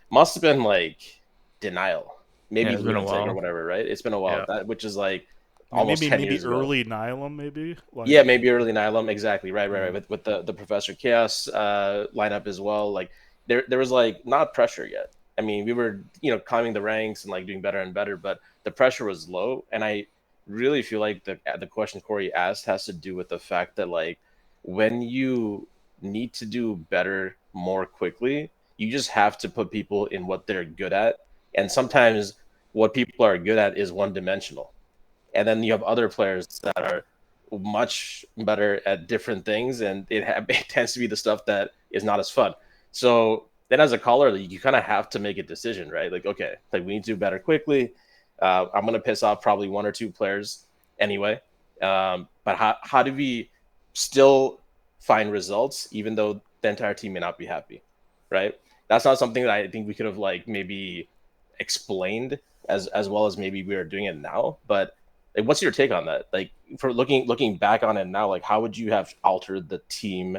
[SPEAKER 2] Must have been like denial, maybe
[SPEAKER 3] it's been a while
[SPEAKER 2] or whatever, right? It's been a while,
[SPEAKER 3] Yeah.
[SPEAKER 2] that which is like almost 10 years ago.
[SPEAKER 1] early Nihilum, maybe. Like,
[SPEAKER 2] Yeah, maybe early Nihilum, exactly, right. With the Professor Chaos lineup as well. Like there was like not pressure yet. I mean, we were climbing the ranks and like doing better and better, but the pressure was low. And I really feel like the question Corey asked has to do with the fact that like when you need to do better more quickly, you just have to put people in what they're good at. And sometimes what people are good at is one dimensional. And then you have other players that are much better at different things, and it tends to be the stuff that is not as fun. So then as a caller, you kind of have to make a decision, right? Like, okay, like we need to do better quickly. I'm going to piss off probably one or two players anyway. But how do we still find results even though the entire team may not be happy, right? That's not something that I think we could have like maybe explained as well as maybe we are doing it now. But like, what's your take on that? Like for looking back on it now, like how would you have altered the team?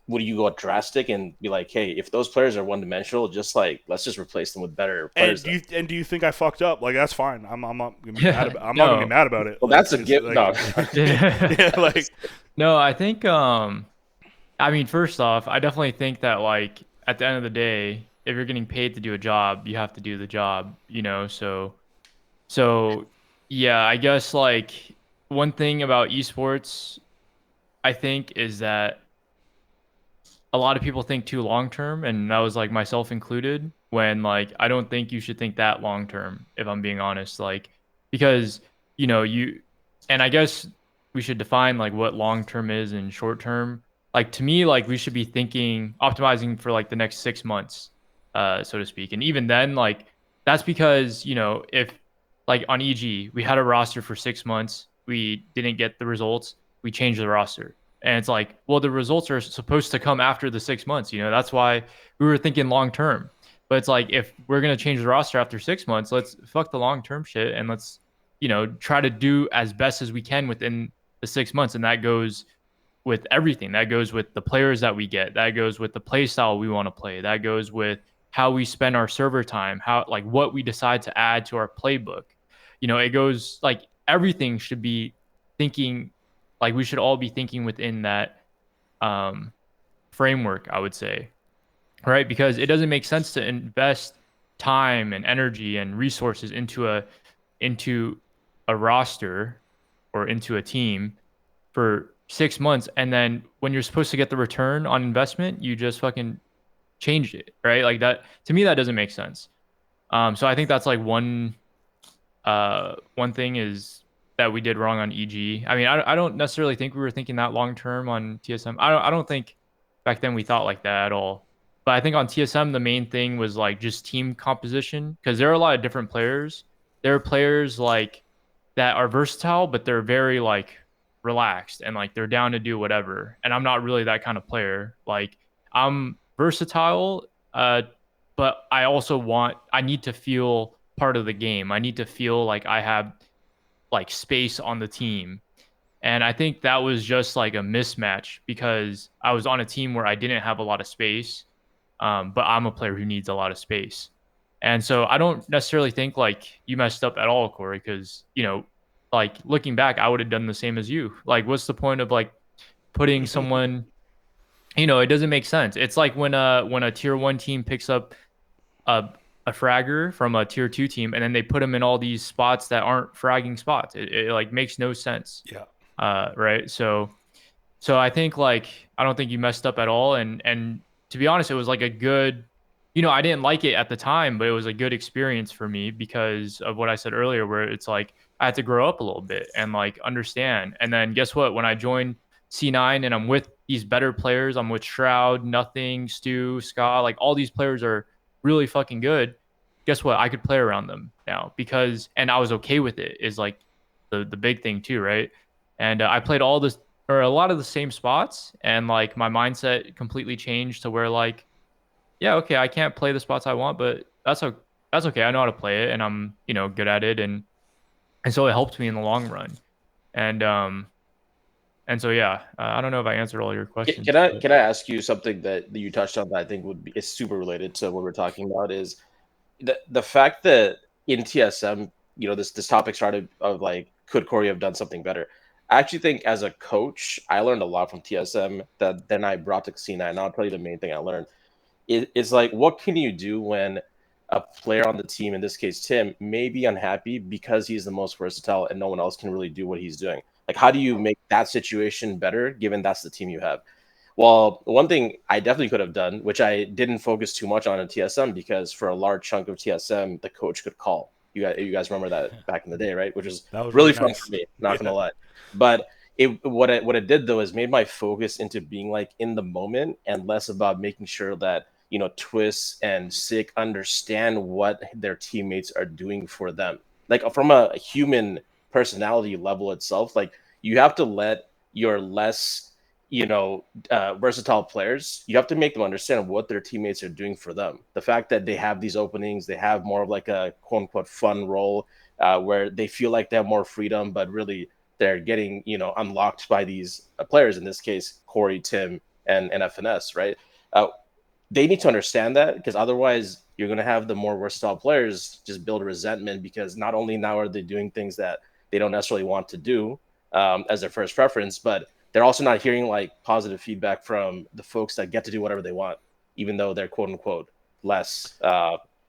[SPEAKER 2] Would you go drastic and be like, hey, if those players are one dimensional, just like let's just replace them with better players?
[SPEAKER 1] And do you think I fucked up? Like that's fine. I'm not gonna be mad about. I'm not gonna be mad about it.
[SPEAKER 2] Well,
[SPEAKER 1] like,
[SPEAKER 2] that's a gift.
[SPEAKER 1] Like,
[SPEAKER 2] No,
[SPEAKER 1] yeah, like
[SPEAKER 3] No, I think I mean, first off, I definitely think that like at the end of the day, if you're getting paid to do a job, you have to do the job, so yeah, I guess like one thing about esports I think is that a lot of people think too long term, and that was like myself included, when like I don't think you should think that long term, if I'm being honest. Like because you and I guess we should define like what long term is and short term. Like to me, like we should be thinking optimizing for like the next 6 months, so to speak. And even then, like that's because if like on EG we had a roster for 6 months, we didn't get the results, we changed the roster. And it's like, well, the results are supposed to come after the 6 months. That's why we were thinking long term. But it's like, if we're going to change the roster after 6 months, let's fuck the long term shit and let's, try to do as best as we can within the 6 months. And that goes with everything. That goes with the players that we get. That goes with the play style we want to play. That goes with how we spend our server time, how like what we decide to add to our playbook. It goes like everything should be thinking, like we should all be thinking within that framework, I would say, right? Because it doesn't make sense to invest time and energy and resources into a roster or into a team for 6 months, and then when you're supposed to get the return on investment, you just fucking changed it, right? Like that, to me, that doesn't make sense. So I think that's like one thing is that we did wrong on EG. I mean, I don't necessarily think we were thinking that long term on TSM. I don't think back then we thought like that at all. But I think on TSM the main thing was like just team composition, because there are a lot of different players. There are players like that are versatile, but they're very like relaxed and like they're down to do whatever. And I'm not really that kind of player. Like I'm versatile, but I need to feel part of the game. I need to feel like I have like space on the team. And I think that was just like a mismatch because I was on a team where I didn't have a lot of space, but I'm a player who needs a lot of space. And so I don't necessarily think like you messed up at all, Corey, because, like looking back, I would have done the same as you. Like, what's the point of like putting someone, it doesn't make sense. It's like when a tier one team picks up a a fragger from a tier two team and then they put him in all these spots that aren't fragging spots. It like makes no sense.
[SPEAKER 1] Yeah.
[SPEAKER 3] Right. So I think like I don't think you messed up at all. And to be honest, it was like a good, I didn't like it at the time, but it was a good experience for me because of what I said earlier, where it's like I had to grow up a little bit and like understand. And then guess what? When I joined C9 and I'm with these better players, I'm with Shroud, Nothing, Stu, Ska, like all these players are really fucking good. Guess what? I could play around them now because, and I was okay with it, is like the big thing too, right? And I played all this or a lot of the same spots, and like my mindset completely changed to where like, yeah, okay, I can't play the spots I want, but that's okay. I know how to play it, and I'm good at it, and so it helped me in the long run. And and so yeah, I don't know if I answered all your questions.
[SPEAKER 2] Can I
[SPEAKER 3] But
[SPEAKER 2] can I ask you something that you touched on that I think is super related to what we're talking about is the fact that in TSM, this topic started of like, could Corey have done something better? I actually think as a coach, I learned a lot from TSM that then I brought to C9. And I'll tell you the main thing I learned. It's like, what can you do when a player on the team, in this case Tim, may be unhappy because he's the most versatile and no one else can really do what he's doing? Like, how do you make that situation better given that's the team you have? Well, one thing I definitely could have done, which I didn't focus too much on in TSM, because for a large chunk of TSM, the coach could call. You guys remember that back in the day, right? Which was
[SPEAKER 1] That was
[SPEAKER 2] really
[SPEAKER 1] really
[SPEAKER 2] fun
[SPEAKER 1] nice.
[SPEAKER 2] for me, not
[SPEAKER 1] Yeah.
[SPEAKER 2] gonna lie. But what it did though is made my focus into being like in the moment and less about making sure that Twist and Sick understand what their teammates are doing for them. Like from a human personality level itself, like you have to let your less versatile players, you have to make them understand what their teammates are doing for them. The fact that they have these openings, they have more of like a quote unquote fun role, where they feel like they have more freedom, but really they're getting unlocked by these players. In this case, Corey, Tim, and FNS, right? They need to understand that, because otherwise you're going to have the more versatile players just build resentment, because not only now are they doing things that they don't necessarily want to do as their first preference, but they're also not hearing like positive feedback from the folks that get to do whatever they want, even though they're quote unquote less,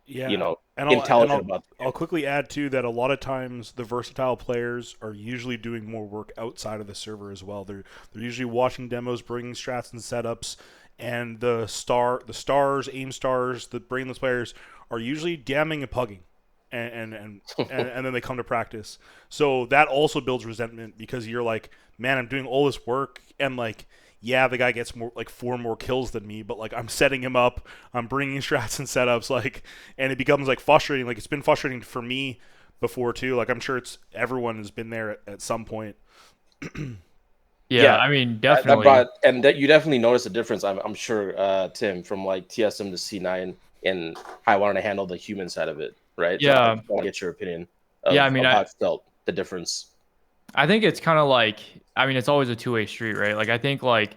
[SPEAKER 1] Yeah, and
[SPEAKER 2] intelligent about the
[SPEAKER 1] I'll
[SPEAKER 2] game.
[SPEAKER 1] quickly add too that a lot of times the versatile players are usually doing more work outside of the server as well. They're usually watching demos, bringing strats and setups, and the stars, aim stars, the brainless players are usually damming and pugging, and then they come to practice. So that also builds resentment because you're like, man, I'm doing all this work and like, yeah, the guy gets more like 4 more kills than me, but like I'm setting him up, I'm bringing strats and setups, like, and it becomes like frustrating. Like it's been frustrating for me before too. Like I'm sure it's everyone has been there at some point.
[SPEAKER 3] yeah,
[SPEAKER 2] Yeah,
[SPEAKER 3] I mean,
[SPEAKER 2] that
[SPEAKER 3] definitely.
[SPEAKER 2] brought, and that you definitely noticed a difference. I'm sure, Tim, from like TSM to C9, and how I wanted to handle the human side of it, right? So I
[SPEAKER 3] Yeah,
[SPEAKER 2] want to get your opinion
[SPEAKER 3] yeah. I
[SPEAKER 2] of
[SPEAKER 3] mean,
[SPEAKER 2] how I felt the difference.
[SPEAKER 3] I think it's kind of like, I mean, it's always a two-way street, right? Like I think like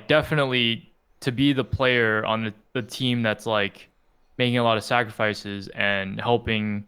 [SPEAKER 3] definitely to be the player on the team that's like making a lot of sacrifices and helping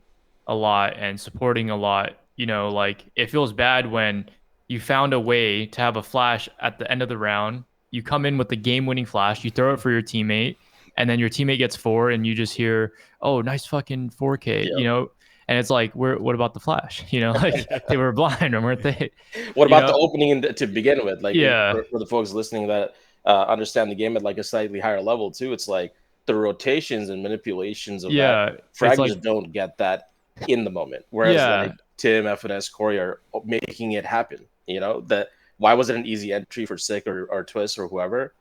[SPEAKER 3] a lot and supporting a lot, like it feels bad when you found a way to have a flash at the end of the round. You come in with the game-winning flash, you throw it for your teammate, and then your teammate gets 4 and you just hear, "Oh, nice fucking 4K,"
[SPEAKER 2] Yeah.
[SPEAKER 3] And it's like, what about the flash? Like they were blind, weren't they?
[SPEAKER 2] What
[SPEAKER 3] You
[SPEAKER 2] about the
[SPEAKER 3] know?
[SPEAKER 2] opening to begin with? Like,
[SPEAKER 3] Yeah.
[SPEAKER 2] for the folks listening that understand the game at like a slightly higher level too, it's like the rotations and manipulations of that.
[SPEAKER 3] Yeah. It's like,
[SPEAKER 2] Fraggers don't get that in the moment, whereas like
[SPEAKER 3] yeah.
[SPEAKER 2] Tim, FNS, Corey are making it happen. That why was it an easy entry for Sick or Twist or whoever?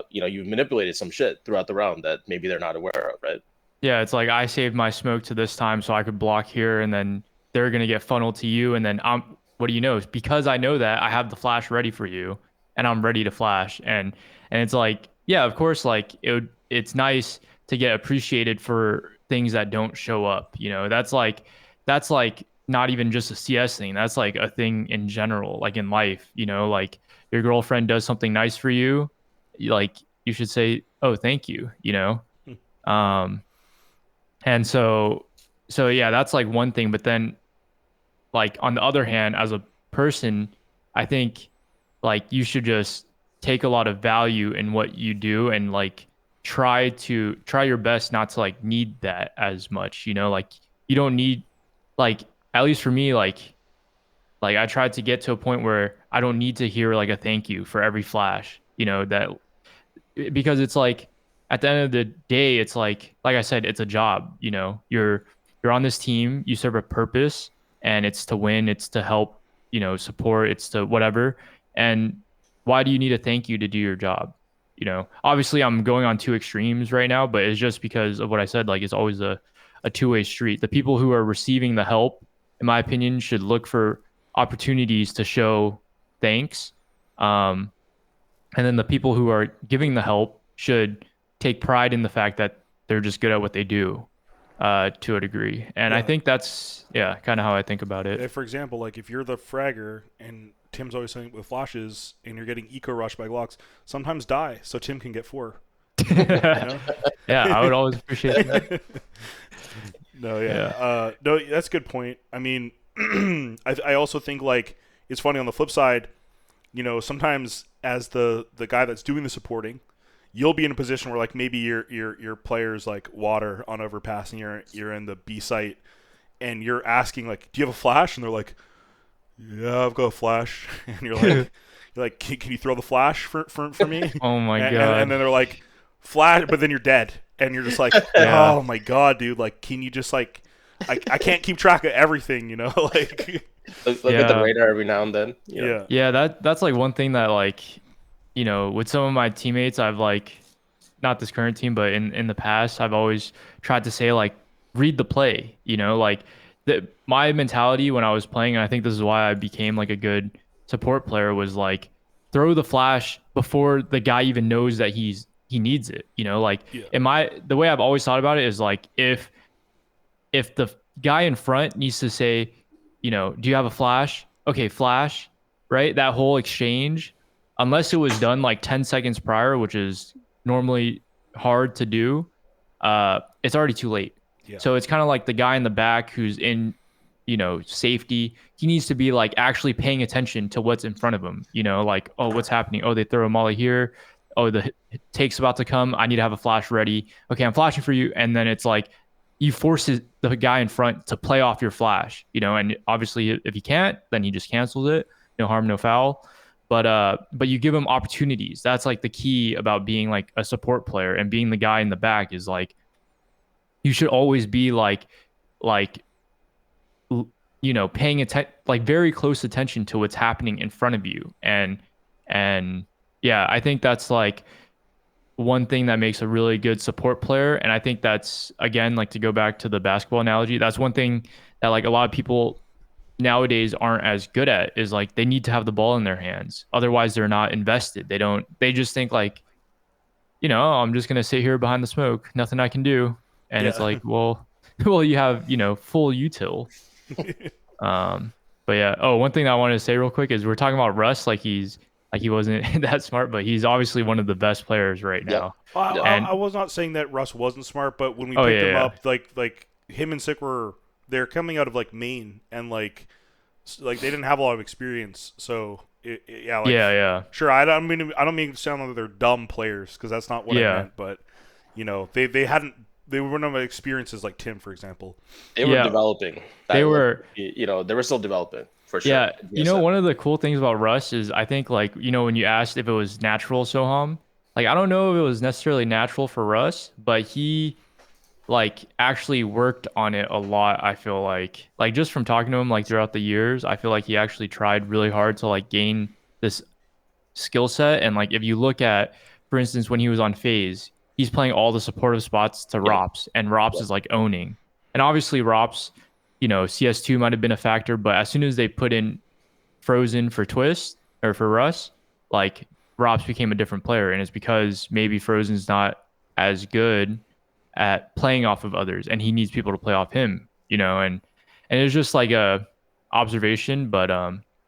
[SPEAKER 2] You manipulated some shit throughout the round that maybe they're not aware of, right?
[SPEAKER 3] Yeah, it's like I saved my smoke to this time so I could block here, and then they're gonna get funneled to you, and then what do you know? Because I know that I have the flash ready for you, and I'm ready to flash, and it's like, yeah, of course, like it's nice to get appreciated for things that don't show up. That's like not even just a CS thing. That's like a thing in general, like in life, you know, like your girlfriend does something nice for you, like you should say, "Oh, thank you," you know? Um, and so yeah, that's like one thing, but then like on the other hand, as a person, I think like you should just take a lot of value in what you do and like try your best not to like need that as much, you know, like you don't need like at least for me like I tried to get to a point where I don't need to hear like a thank you for every flash, you know, that because it's like at the end of the day, it's like I said, it's a job, you know. You're on this team, you serve a purpose and it's to win, it's to help, you know, support, it's to whatever. And why do you need a thank you to do your job? You know, obviously I'm going on two extremes right now, but it's just because of what I said, like it's always a two-way street. The people who are receiving the help, in my opinion, should look for opportunities to show thanks. Um, and then the people who are giving the help should take pride in the fact that they're just good at what they do, to a degree. And I
[SPEAKER 1] Yeah.
[SPEAKER 3] think that's, yeah, kind of how I think about it.
[SPEAKER 1] If, for example, like if you're the fragger and Tim's always saying with flashes and you're getting eco rushed by Glocks, sometimes die so Tim can get 4. You know?
[SPEAKER 3] Yeah, I would always appreciate that.
[SPEAKER 1] No, yeah.
[SPEAKER 3] Yeah.
[SPEAKER 1] No, that's a good point. I mean, I also think like it's funny on the flip side, you know, sometimes as the guy that's doing the supporting, you'll be in a position where like maybe your player's like water on overpass and you're in the B site and you're asking like, do you have a flash? And they're like, yeah, I've got a flash. And you're like, can you throw the flash for me?
[SPEAKER 3] Oh my
[SPEAKER 1] and,
[SPEAKER 3] God.
[SPEAKER 1] and then they're like, flash, but then you're dead, and you're just like,
[SPEAKER 3] Yeah.
[SPEAKER 1] oh my God, dude, like, can you just like, I can't keep track of everything, you know, like,
[SPEAKER 2] Look at the radar every now and then. You know?
[SPEAKER 1] yeah,
[SPEAKER 3] Yeah, that's like one thing that like, you know, with some of my teammates, I've like, not this current team, but in the past, I've always tried to say like, read the play, you know, like my mentality when I was playing, and I think this is why I became like a good support player, was like throw the flash before the guy even knows that he needs it, you know, like
[SPEAKER 1] yeah,
[SPEAKER 3] the way I've always thought about it is like if the guy in front needs to say, you know, do you have a flash? Okay, flash, right? That whole exchange, unless it was done like 10 seconds prior, which is normally hard to do, it's already too late.
[SPEAKER 1] yeah,
[SPEAKER 3] So it's kind of like the guy in the back who's in, you know, safety. He needs to be like actually paying attention to what's in front of him, you know, like, oh, what's happening? Oh, they throw a molly here. Oh, the take's about to come. I need to have a flash ready. Okay, I'm flashing for you. And then it's like, you force the guy in front to play off your flash, you know, and obviously if he can't, then he just cancels it. No harm, no foul. But you give him opportunities. That's like the key about being like a support player and being the guy in the back is like you should always be like you know, paying attention, like very close attention to what's happening in front of you. And yeah, I think that's like one thing that makes a really good support player. And I think that's, again, like to go back to the basketball analogy, that's one thing that like a lot of people nowadays aren't as good at, is like they need to have the ball in their hands. Otherwise they're not invested. They just think like, you know, I'm just going to sit here behind the smoke, nothing I can do. And it's
[SPEAKER 1] yeah.
[SPEAKER 3] like, well, well, you have, you know, full util. Um, but yeah. Oh, one thing that I wanted to say real quick is we're talking about Russ like he wasn't that smart, but he's obviously one of the best players right
[SPEAKER 2] Yep.
[SPEAKER 3] now.
[SPEAKER 1] I,
[SPEAKER 2] Yep.
[SPEAKER 1] I,
[SPEAKER 3] And
[SPEAKER 1] I was not saying that Russ wasn't smart, but when we
[SPEAKER 3] oh
[SPEAKER 1] picked
[SPEAKER 3] yeah,
[SPEAKER 1] him
[SPEAKER 3] yeah,
[SPEAKER 1] up, like him and Sick they're coming out of like Maine, and like they didn't have a lot of experience, so yeah, like
[SPEAKER 3] yeah, yeah,
[SPEAKER 1] sure, I don't mean to sound like they're dumb players because that's not what I
[SPEAKER 3] yeah,
[SPEAKER 1] meant, but you know, they wouldn't have experiences like Tim, for example.
[SPEAKER 2] They were
[SPEAKER 3] yeah.
[SPEAKER 2] developing.
[SPEAKER 3] They were.
[SPEAKER 2] You know, they were still developing for sure.
[SPEAKER 3] Yeah, you know, one of the cool things about Russ is I think like, you know, when you asked if it was natural Soham, like I don't know if it was necessarily natural for Russ, but he like actually worked on it a lot. I feel like just from talking to him like throughout the years, I feel like he actually tried really hard to like gain this skill set. And like if you look at, for instance, when he was on phase, he's playing all the supportive spots to
[SPEAKER 2] Yeah.
[SPEAKER 3] Rops, and Rops
[SPEAKER 2] Yeah.
[SPEAKER 3] is like owning. And obviously Rops, you know, CS2 might have been a factor, but as soon as they put in Frozen for Twist or for Russ, like Rops became a different player. And it's because maybe Frozen's not as good at playing off of others and he needs people to play off him, you know, And it's just like a observation, but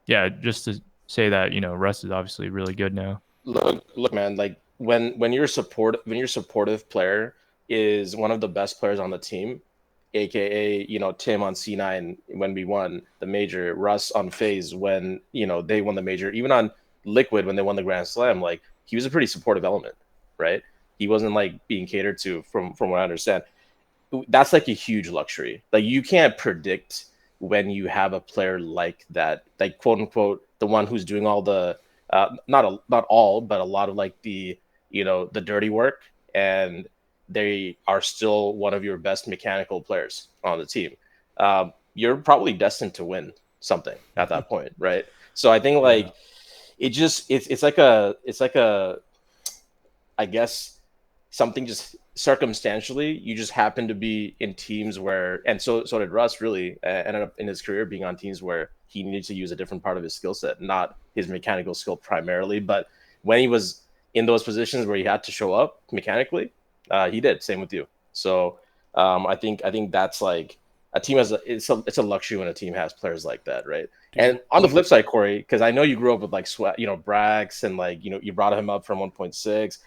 [SPEAKER 3] yeah, just to say that, you know, Russ is obviously really good now.
[SPEAKER 2] Look, man. Like when you're supportive player is one of the best players on the team, aka Tim on C9 when we won the major, Russ on FaZe when they won the major, even on Liquid when they won the Grand Slam. Like he was a pretty supportive element, right? He wasn't like being catered to from what I understand. That's like a huge luxury. Like you can't predict when you have a player like that, like quote unquote, the one who's doing all the not all, but a lot of like the dirty work, and they are still one of your best mechanical players on the team. You're probably destined to win something at that point, right? So I think
[SPEAKER 1] Yeah.
[SPEAKER 2] like it's like a I guess something just circumstantially, you just happen to be in teams where, and so did Russ. Really ended up in his career being on teams where he needed to use a different part of his skill set, not his mechanical skill primarily, but when he was in those positions where he had to show up mechanically, he did. Same with you. So I think that's like a team has it's a luxury when a team has players like that, right?
[SPEAKER 1] Dude,
[SPEAKER 2] And on the flip side, Corey, because I know you grew up with like sweat, Brax, and like you brought him up from 1.6.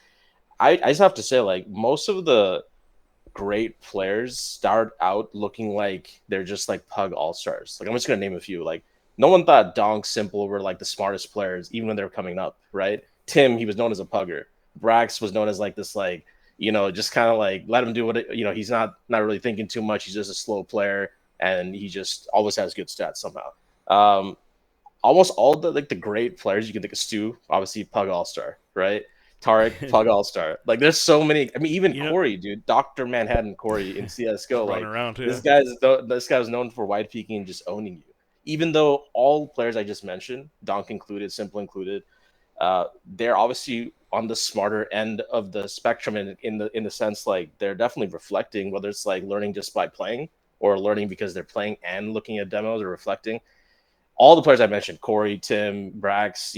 [SPEAKER 2] I just have to say, like, most of the great players start out looking like they're just like pug all stars. Like, I'm just gonna name a few. Like, no one thought Donk, Simple were like the smartest players, even when they were coming up, right? Tim, he was known as a pugger. Brax was known as like this, like, just kind of like let him do he's not really thinking too much. He's just a slow player, and he just always has good stats somehow. Um, Almost all the great players you can think of. Stu, obviously Pug All Star, right? Tarek, Pug All Star. Like there's so many. I mean, even
[SPEAKER 1] you know,
[SPEAKER 2] Corey, dude, Doctor Manhattan Corey in CS:GO.
[SPEAKER 1] running
[SPEAKER 2] Like
[SPEAKER 1] around,
[SPEAKER 2] this
[SPEAKER 1] yeah.
[SPEAKER 2] guy was known for wide peeking and just owning you. Even though all players I just mentioned, Donk included, Simple included, they're obviously on the smarter end of the spectrum in the sense like they're definitely reflecting, whether it's like learning just by playing or learning because they're playing and looking at demos or reflecting. All the players I mentioned, Corey, Tim, Brax,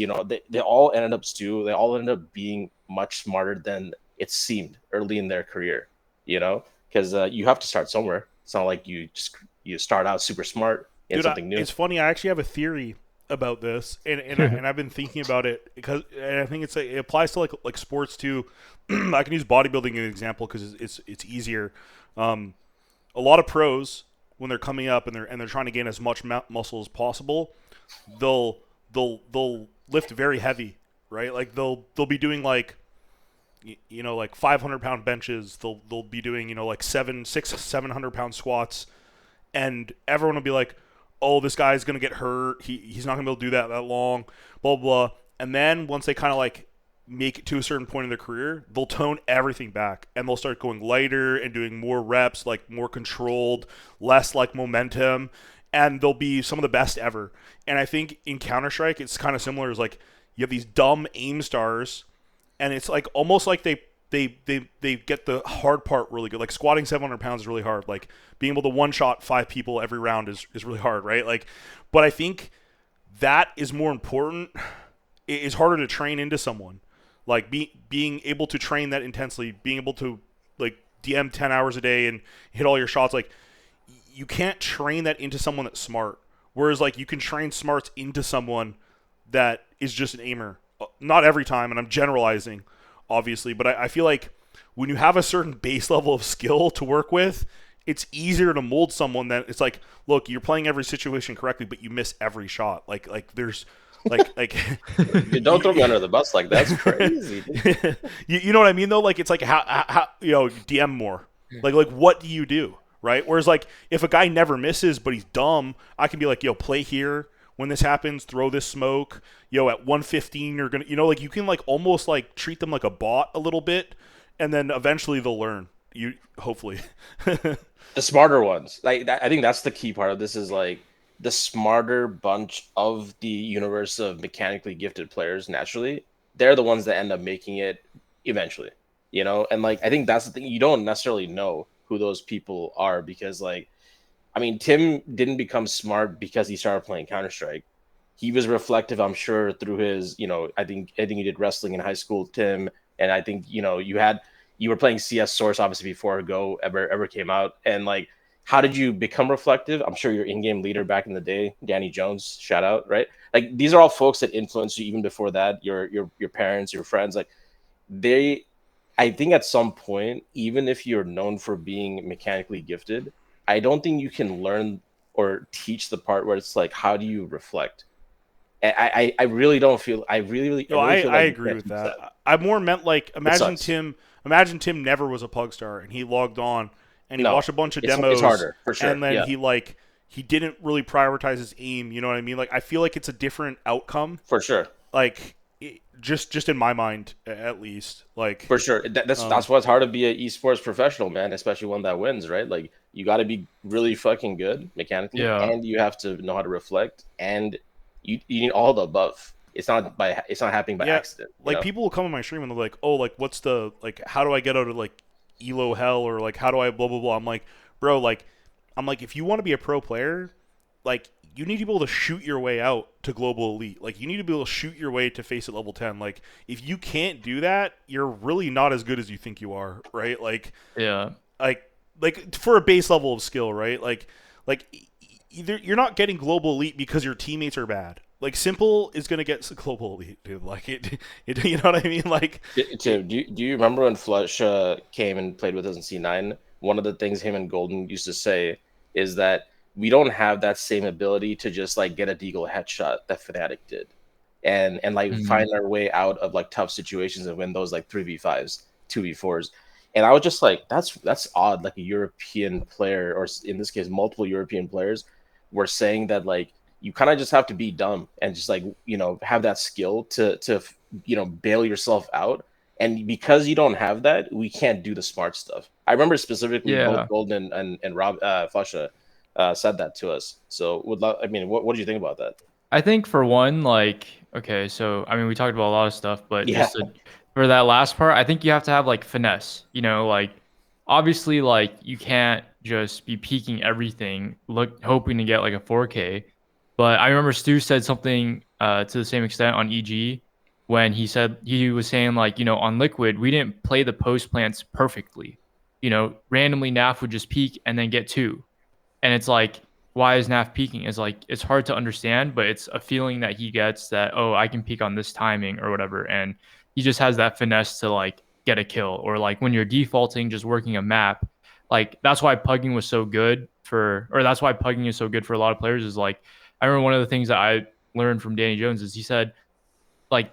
[SPEAKER 2] they all ended up they all ended up being much smarter than it seemed early in their career, because you have to start somewhere. It's not like you start out super smart in
[SPEAKER 1] Dude,
[SPEAKER 2] something new.
[SPEAKER 1] it's funny. I actually have a theory about this, and I've been thinking about it because and I think it applies to like sports too. I can use bodybuilding as an example because it's easier. Um, a lot of pros when they're coming up and they're trying to gain as much muscle as possible, they'll they'll lift very heavy, right? Like they'll be doing like like 500-pound benches. They'll be doing like 700 pound squats, and everyone will be like, "Oh, this guy's gonna get hurt. He's not gonna be able to do that long." Blah blah. And then once they kind of like make it to a certain point in their career, they'll tone everything back and they'll start going lighter and doing more reps, like more controlled, less like momentum, and they'll be some of the best ever. And I think in Counter Strike, it's kind of similar. It's like you have these dumb aim stars, and it's like almost like they get the hard part really good. Like squatting 700 pounds is really hard. Like being able to one shot 5 people every round is really hard, right? Like, but I think that is more important. It is harder to train into someone. Like being able to train that intensely, being able to like DM 10 hours a day and hit all your shots. Like you can't train that into someone that's smart. Whereas like you can train smarts into someone that is just an aimer. Not every time, and I'm generalizing, obviously, but I feel like when you have a certain base level of skill to work with, it's easier to mold someone that it's like, look, you're playing every situation correctly, but you miss every shot. Like there's like
[SPEAKER 2] Dude, don't throw me under the bus like that's crazy.
[SPEAKER 1] you know what I mean though? Like it's like how DM more. Like what do you do? Right? Whereas like if a guy never misses but he's dumb, I can be like, play here when this happens, throw this smoke. At 115 you're gonna like you can like almost like treat them like a bot a little bit, and then eventually they'll learn. You hopefully.
[SPEAKER 2] The smarter ones, like that, I think that's the key part of this is like the smarter bunch of the universe of mechanically gifted players naturally, they're the ones that end up making it eventually, and like I think that's the thing, you don't necessarily know who those people are because like I mean Tim didn't become smart because he started playing Counter-Strike. He was reflective, I'm sure, through his I think he did wrestling in high school, Tim, and I think you were playing CS Source obviously before Go ever came out, and like how did you become reflective? I'm sure your in-game leader back in the day, Danny Jones, shout out, right? Like these are all folks that influenced you even before that. Your parents, your friends, like they. I think at some point, even if you're known for being mechanically gifted, I don't think you can learn or teach the part where it's like, how do you reflect? I really don't feel. I
[SPEAKER 1] No,
[SPEAKER 2] really feel
[SPEAKER 1] I
[SPEAKER 2] like you
[SPEAKER 1] agree
[SPEAKER 2] can't
[SPEAKER 1] with
[SPEAKER 2] teach that.
[SPEAKER 1] that. I more meant like
[SPEAKER 2] It sucks.
[SPEAKER 1] imagine Tim never was a pug star and he logged on and he
[SPEAKER 2] No,
[SPEAKER 1] watched a bunch of
[SPEAKER 2] it's
[SPEAKER 1] demos
[SPEAKER 2] harder for sure.
[SPEAKER 1] and then
[SPEAKER 2] Yeah,
[SPEAKER 1] he didn't really prioritize his aim, you know what I mean? Like I feel like it's a different outcome.
[SPEAKER 2] for sure.
[SPEAKER 1] Like just in my mind at least. Like
[SPEAKER 2] For sure. That's
[SPEAKER 1] um
[SPEAKER 2] why it's hard to be an esports professional, man, especially one that wins, right? Like you got to be really fucking good mechanically,
[SPEAKER 3] Yeah.
[SPEAKER 2] and you have to know how to reflect, and you need all the above. It's not happening by
[SPEAKER 1] yeah,
[SPEAKER 2] accident, you
[SPEAKER 1] like
[SPEAKER 2] know?
[SPEAKER 1] people will come on my stream and they're like, "Oh, like what's the like how do I get out of like elo hell or like how do I blah blah blah." I'm like, "Bro, like I'm like if you want to be a pro player, like you need to be able to shoot your way out to global elite. Like you need to be able to shoot your way to face at level 10. Like if you can't do that, you're really not as good as you think you are, right?
[SPEAKER 3] Yeah.
[SPEAKER 1] Like like for a base level of skill, right? Like either you're not getting global elite because your teammates are bad. Like simple is gonna get global elite, dude. Like it you know what I mean? Like it,
[SPEAKER 2] Do you remember when Flush came and played with us in C9? One of the things him and Golden used to say is that we don't have that same ability to just like get a deagle headshot that Fnatic did, and like
[SPEAKER 3] Mhm.
[SPEAKER 2] find our way out of like tough situations and win those like 3v5s, 2v4s. And I was just like, that's odd. Like a European player, or in this case, multiple European players, were saying that like you kind of just have to be dumb and just like have that skill to bail yourself out. And because you don't have that, we can't do the smart stuff. I remember specifically both
[SPEAKER 3] Yeah.
[SPEAKER 2] Golden and Rob Fasha said that to us. So would love. I mean, what do you think about that?
[SPEAKER 3] I think for one, like, okay, so I mean, we talked about a lot of stuff, but
[SPEAKER 2] Yeah,
[SPEAKER 3] for that last part, I think you have to have like finesse, like obviously, like you can't just be peeking everything, hoping to get like a 4K. But I remember Stu said something to the same extent on EG when he was saying like, on Liquid, we didn't play the post plants perfectly. Randomly NAF would just peek and then get two. And it's like, why is NAF peaking? It's like it's hard to understand, but it's a feeling that he gets that, oh, I can peak on this timing or whatever. And he just has that finesse to like get a kill. Or like when you're defaulting, just working a map, like that's why pugging was so good that's why pugging is so good for a lot of players, is like I remember one of the things that I learned from Danny Jones is he said like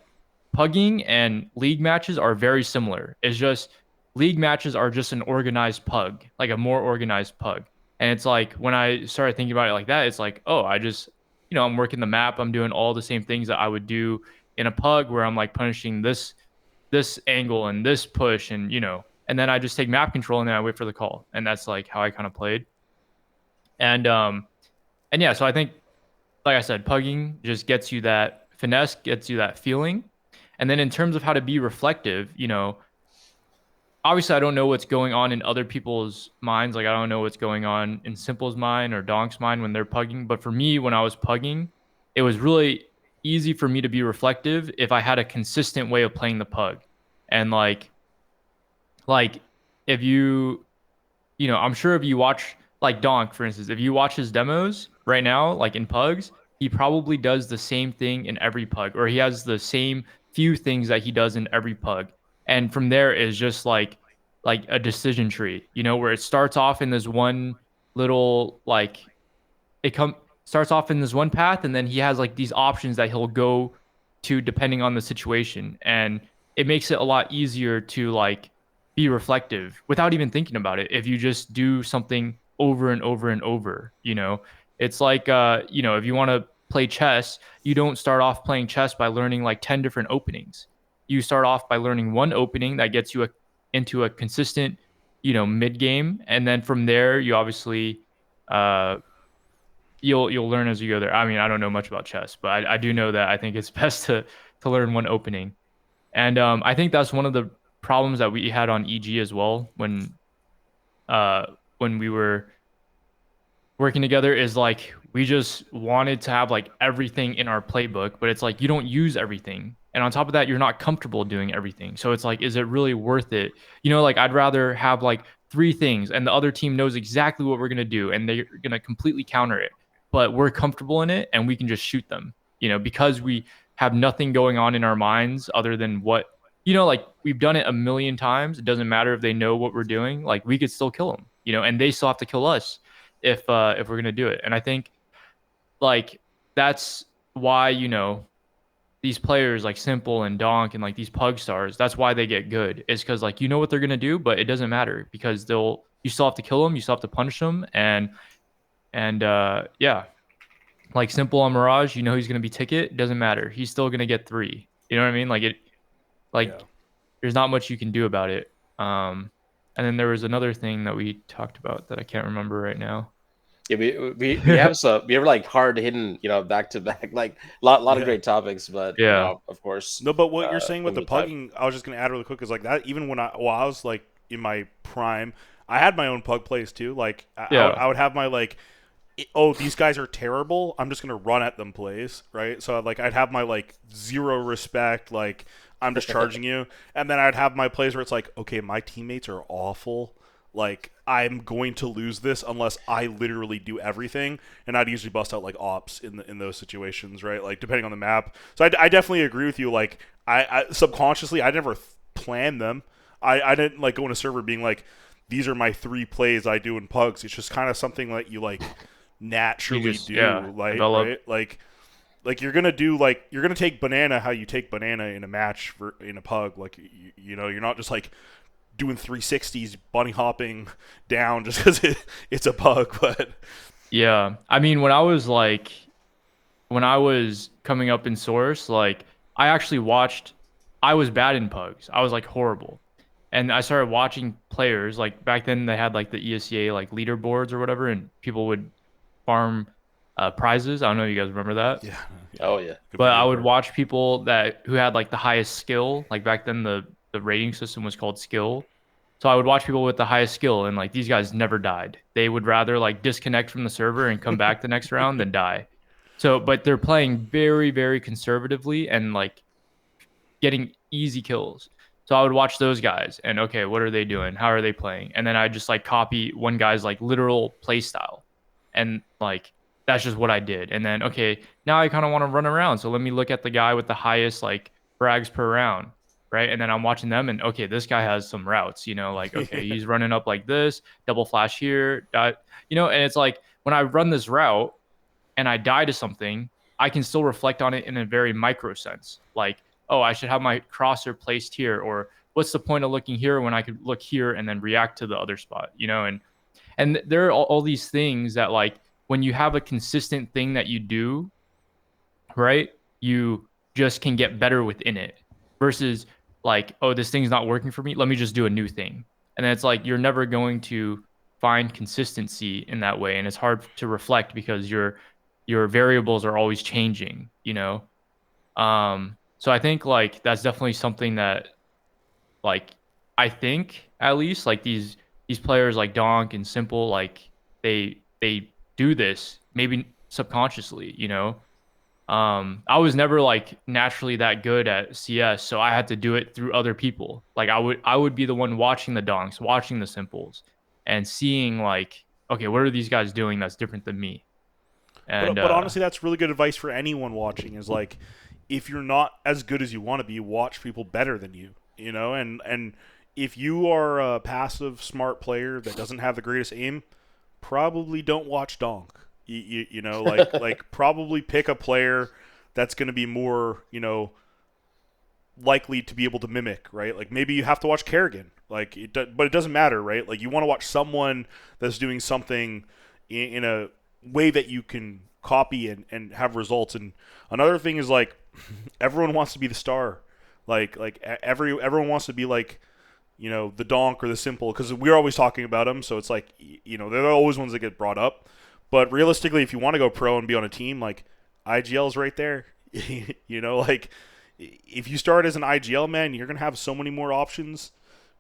[SPEAKER 3] pugging and league matches are very similar. It's just league matches are just an organized pug, like a more organized pug. And it's like when I started thinking about it like that, it's like, oh, I just, I'm working the map. I'm doing all the same things that I would do in a pug where I'm like punishing this angle and this push and then I just take map control and then I wait for the call. And that's like how I kind of played. And yeah, so I think like I said, pugging just gets you that finesse, gets you that feeling. And then in terms of how to be reflective, obviously I don't know what's going on in other people's minds. Like I don't know what's going on in Simple's mind or Donk's mind when they're pugging. But for me, when I was pugging, it was really easy for me to be reflective if I had a consistent way of playing the pug. And like if I'm sure if you watch like Donk, for instance, if you watch his demos right now, like in pugs, he probably does the same thing in every pug, or he has the same few things that he does in every pug. And from there is just like a decision tree, where it starts off in this one little like it come starts off in this one path, and then he has like these options that he'll go to depending on the situation, and it makes it a lot easier to like be reflective without even thinking about it if you just do something over and over and over. It's like if you want to play chess, you don't start off playing chess by learning like 10 different openings. You start off by learning one opening that gets you into a consistent mid game, and then from there you obviously uh you'll learn as you go there. I mean, I don't know much about chess, but I do know that I think it's best to learn one opening. And I think that's one of the problems that we had on EG as well when we were working together, is like we just wanted to have like everything in our playbook, but it's like you don't use everything. And on top of that, you're not comfortable doing everything. So it's like, is it really worth it? Like I'd rather have like three things, and the other team knows exactly what we're gonna do, and they're gonna completely counter it. But we're comfortable in it, and we can just shoot them, because we have nothing going on in our minds other than what, like we've done it a million times. It doesn't matter if they know what we're doing. Like we could still kill them, and they still have to kill us if we're gonna do it. And I think like that's why these players like Simple and Donk and like these pug stars, that's why they get good. Is because like what they're gonna do, but it doesn't matter because you still have to kill them, you still have to punish them, and yeah, like Simple on Mirage, he's gonna be ticket. It doesn't matter, he's still gonna get three. You know what I mean?
[SPEAKER 1] Yeah.
[SPEAKER 3] There's not much you can do about it. And then there was another thing that we talked about that I can't remember right now.
[SPEAKER 2] Yeah, we have we have like hard hitting, back to back, like lot of great topics, but
[SPEAKER 3] Yeah.
[SPEAKER 2] of course.
[SPEAKER 1] No, but what you're saying with the
[SPEAKER 2] limited time.
[SPEAKER 1] pugging, I was just gonna add really quick is like that. Even when I was like in my prime, I had my own pug plays too. Like I would have my like, oh, these guys are terrible, I'm just gonna run at them plays, right? So like I'd have my like zero respect, like I'm just charging you, and then I'd have my plays where it's like, okay, my teammates are awful. Like I'm going to lose this unless I literally do everything, and I'd usually bust out like ops in those situations, right? Like depending on the map. So I definitely agree with you. Like I subconsciously I never planned them. I didn't like go in a server being like, these are my 3 plays I do in pugs. It's just kind of something that you like naturally do, like
[SPEAKER 3] develop.
[SPEAKER 1] right, like you're gonna take banana how you take banana in a match in a pug. Like you're not just like doing 360s bunny hopping down just because it's a bug. But
[SPEAKER 3] yeah, I mean when I was coming up in Source, like I was bad in pugs. I was like horrible, and I started watching players. Like back then they had like the ESEA like leaderboards or whatever, and people would farm prizes. I don't know if you guys remember that.
[SPEAKER 1] yeah.
[SPEAKER 2] Oh yeah.
[SPEAKER 3] But I would watch people who had like the highest skill. Like back then the rating system was called skill. So I would watch people with the highest skill, and like these guys never died. They would rather like disconnect from the server and come back the next round than die. So but they're playing very, very conservatively and like getting easy kills. So I would watch those guys and okay, what are they doing? How are they playing? And then I just like copy one guy's like literal play style. And like that's just what I did. And then okay, now I kind of want to run around. So let me look at the guy with the highest like frags per round, right? And then I'm watching them and okay, this guy has some routes, like okay, he's running up like this, double flash here, and it's like when I run this route and I die to something, I can still reflect on it in a very micro sense. Like, oh, I should have my crosser placed here, or what's the point of looking here when I could look here and then react to the other spot, and there are all these things that like when you have a consistent thing that you do, right, you just can get better within it versus like, oh, this thing's not working for me, let me just do a new thing. And then it's like you're never going to find consistency in that way, and it's hard to reflect because your variables are always changing. So I think like that's definitely something that like I think at least like these players like Donk and Simple, like they do this maybe subconsciously. I was never like naturally that good at CS, so I had to do it through other people. Like I would be the one watching the Donks, watching the Simples, and seeing like, okay, what are these guys doing that's different than me? And
[SPEAKER 1] but honestly, that's really good advice for anyone watching. Is like, if you're not as good as you want to be, watch people better than you. And if you are a passive, smart player that doesn't have the greatest aim, probably don't watch Donk. Like probably pick a player that's going to be more, likely to be able to mimic, right? Like maybe you have to watch Kerrigan, but it doesn't matter, right? Like you want to watch someone that's doing something in a way that you can copy and have results. And another thing is like everyone wants to be the star, like everyone wants to be like, the Donk or the Simple, because we're always talking about them. So it's like, they're always ones that get brought up. But realistically, if you want to go pro and be on a team, like IGL's right there. Like if you start as an IGL, man, you're gonna have so many more options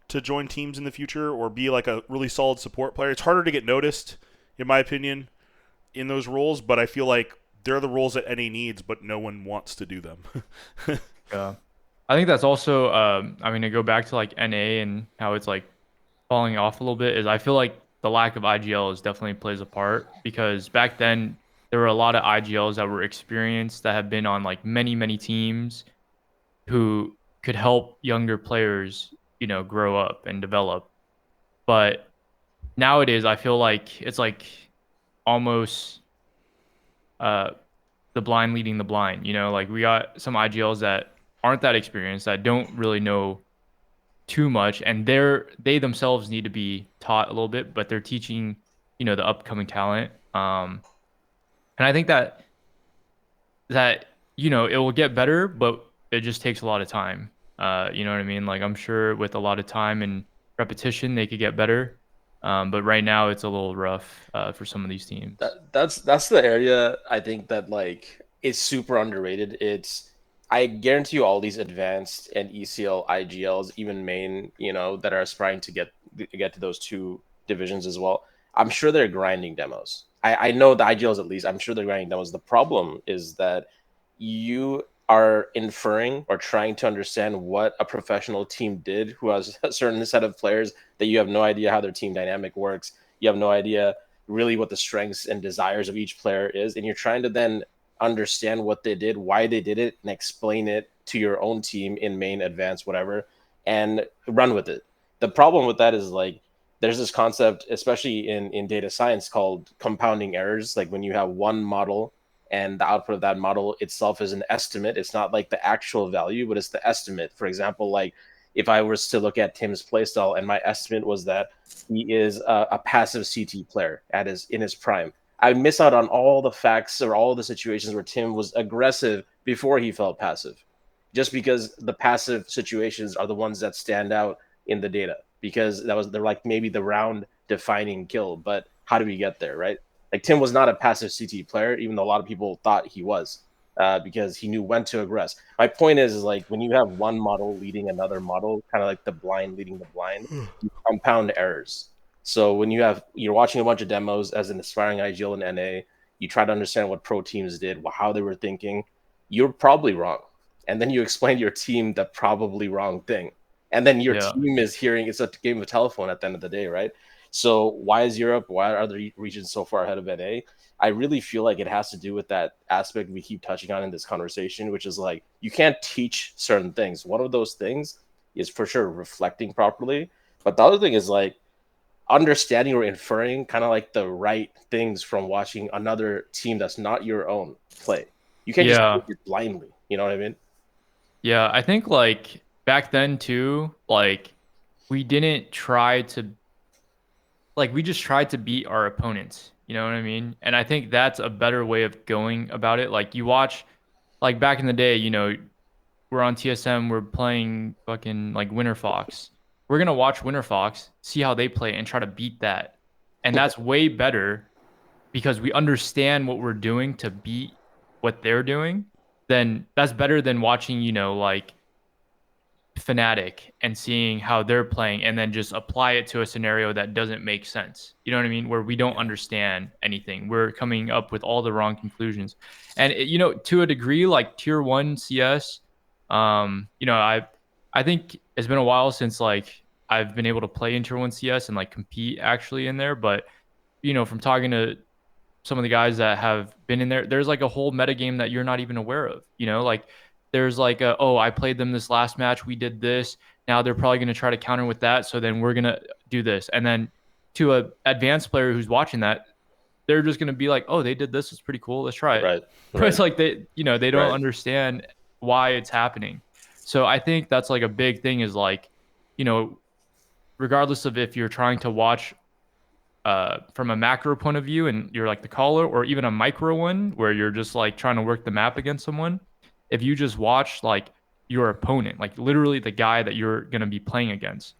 [SPEAKER 1] to join teams in the future or be like a really solid support player. It's harder to get noticed, in my opinion, in those roles. But I feel like they're the roles that NA needs, but no one wants to do them.
[SPEAKER 3] Yeah. I think that's also, I mean, to go back to like NA and how it's like falling off a little bit is I feel like the lack of IGLs definitely plays a part, because back then there were a lot of IGLs that were experienced, that have been on like many teams, who could help younger players, grow up and develop. But nowadays I feel like it's like almost uh the blind leading the blind. Like we got some IGLs that aren't that experienced, that don't really know too much, and they themselves need to be taught a little bit, but they're teaching, the upcoming talent. And I think that it will get better, but it just takes a lot of time. You know what I mean? Like I'm sure with a lot of time and repetition, they could get better. But right now it's a little rough for some of these teams.
[SPEAKER 2] That's the area I think that like is super underrated. It's I guarantee you all these advanced and ECL IGLs, even main, that are aspiring to get to those two divisions as well. I'm sure they're grinding demos. I know the IGLs at least. I'm sure they're grinding demos. The problem is that you are inferring or trying to understand what a professional team did who has a certain set of players that you have no idea how their team dynamic works. You have no idea really what the strengths and desires of each player is, and you're trying to then understand what they did, why they did it, and explain it to your own team in main, advanced, whatever, and run with it. The problem with that is like there's this concept, especially in data science, called compounding errors. Like when you have one model and the output of that model itself is an estimate, it's not like the actual value, but it's the estimate. For example, like if I was to look at Tim's playstyle and my estimate was that he is a passive CT player in his prime, I miss out on all the facts or all the situations where Tim was aggressive before he felt passive, just because the passive situations are the ones that stand out in the data, because they're like maybe the round defining kill. But how do we get there, right? Like Tim was not a passive CT player, even though a lot of people thought he was, because he knew when to aggress. My point is like when you have one model leading another model, kind of like the blind leading the blind, you compound errors. So when you're watching a bunch of demos as an aspiring IGL in NA, you try to understand what pro teams did, how they were thinking. You're probably wrong, and then you explain to your team the probably wrong thing, and then your
[SPEAKER 3] Yeah.
[SPEAKER 2] team is hearing it's a game of telephone at the end of the day, right? So why is Europe, why are the regions so far ahead of NA? I really feel like it has to do with that aspect we keep touching on in this conversation, which is like you can't teach certain things. One of those things is for sure reflecting properly, but the other thing is like understanding or inferring kind of like the right things from watching another team that's not your own play. You can't just do
[SPEAKER 3] Yeah.
[SPEAKER 2] it blindly. You know what I mean?
[SPEAKER 3] Yeah. I think like back then too, like we didn't try to, like we just tried to beat our opponents. You know what I mean? And I think that's a better way of going about it. Like you watch, like back in the day, we're on TSM, we're playing fucking like Winter Fox. We're gonna watch Winter Fox, see how they play, and try to beat that. And that's way better, because we understand what we're doing to beat what they're doing. Then that's better than watching, like Fnatic and seeing how they're playing and then just apply it to a scenario that doesn't make sense. You know what I mean? Where we don't understand anything. We're coming up with all the wrong conclusions. And to a degree, like tier 1 CS, I think it's been a while since like I've been able to play in tier 1 CS and like compete actually in there, but from talking to some of the guys that have been in there, there's like a whole meta game that you're not even aware of. Like there's like oh, I played them this last match, we did this. Now they're probably going to try to counter with that, so then we're going to do this. And then to a advanced player who's watching that, they're just going to be like, oh, they did this, it's pretty cool, let's try it.
[SPEAKER 2] Right.
[SPEAKER 3] But it's
[SPEAKER 2] Right.
[SPEAKER 3] like they don't
[SPEAKER 2] Right.
[SPEAKER 3] understand why it's happening. So I think that's like a big thing, is like, regardless of if you're trying to watch from a macro point of view and you're like the caller, or even a micro one where you're just like trying to work the map against someone, if you just watch like your opponent, like literally the guy that you're going to be playing against,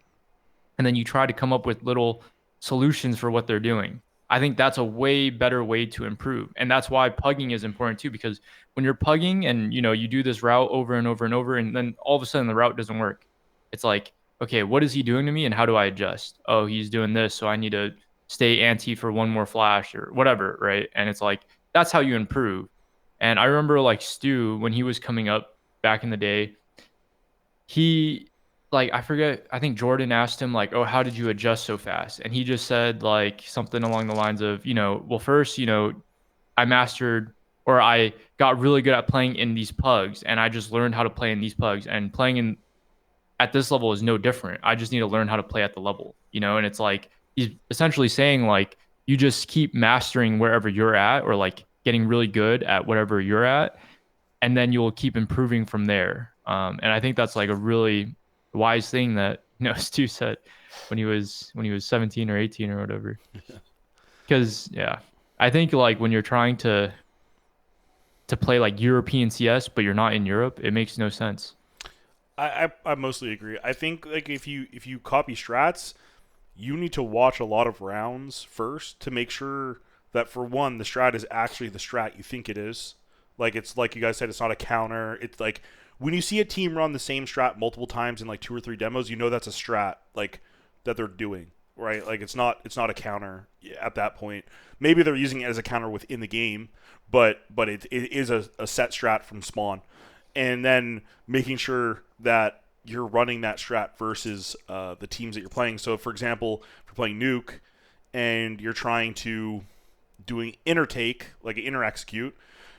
[SPEAKER 3] and then you try to come up with little solutions for what they're doing, I think that's a way better way to improve. And that's why pugging is important too, because when you're pugging and you do this route over and over and over, and then all of a sudden the route doesn't work, it's like, okay, what is he doing to me and how do I adjust? Oh, he's doing this, so I need to stay anti for one more flash or whatever, right? And it's like that's how you improve. And I remember like Stu, when he was coming up back in the day, he like I forget, I think Jordan asked him like, "Oh, how did you adjust so fast?" And he just said like something along the lines of, well, first, I mastered or I got really good at playing in these pugs and I just learned how to play in these pugs and playing in at this level is no different. I just need to learn how to play at the level, and it's like he's essentially saying like you just keep mastering wherever you're at or like getting really good at whatever you're at and then you'll keep improving from there. And I think that's like a really wise thing that Stu said when he was 17 or 18 or whatever. Because yeah, I think like when you're trying to play like European CS, but you're not in Europe, it makes no sense.
[SPEAKER 1] I mostly agree. I think like if you copy strats, you need to watch a lot of rounds first to make sure that for one the strat is actually the strat you think it is. Like it's like you guys said, it's not a counter. It's like when you see a team run the same strat multiple times in like 2 or 3 demos, you know that's a strat like that they're doing, right? Like it's not a counter at that point. Maybe they're using it as a counter within the game, but it is a set strat from spawn, and then making sure that you're running that strat versus the teams that you're playing. So, for example, if you're playing Nuke and you're trying to doing inner take, like an inner execute,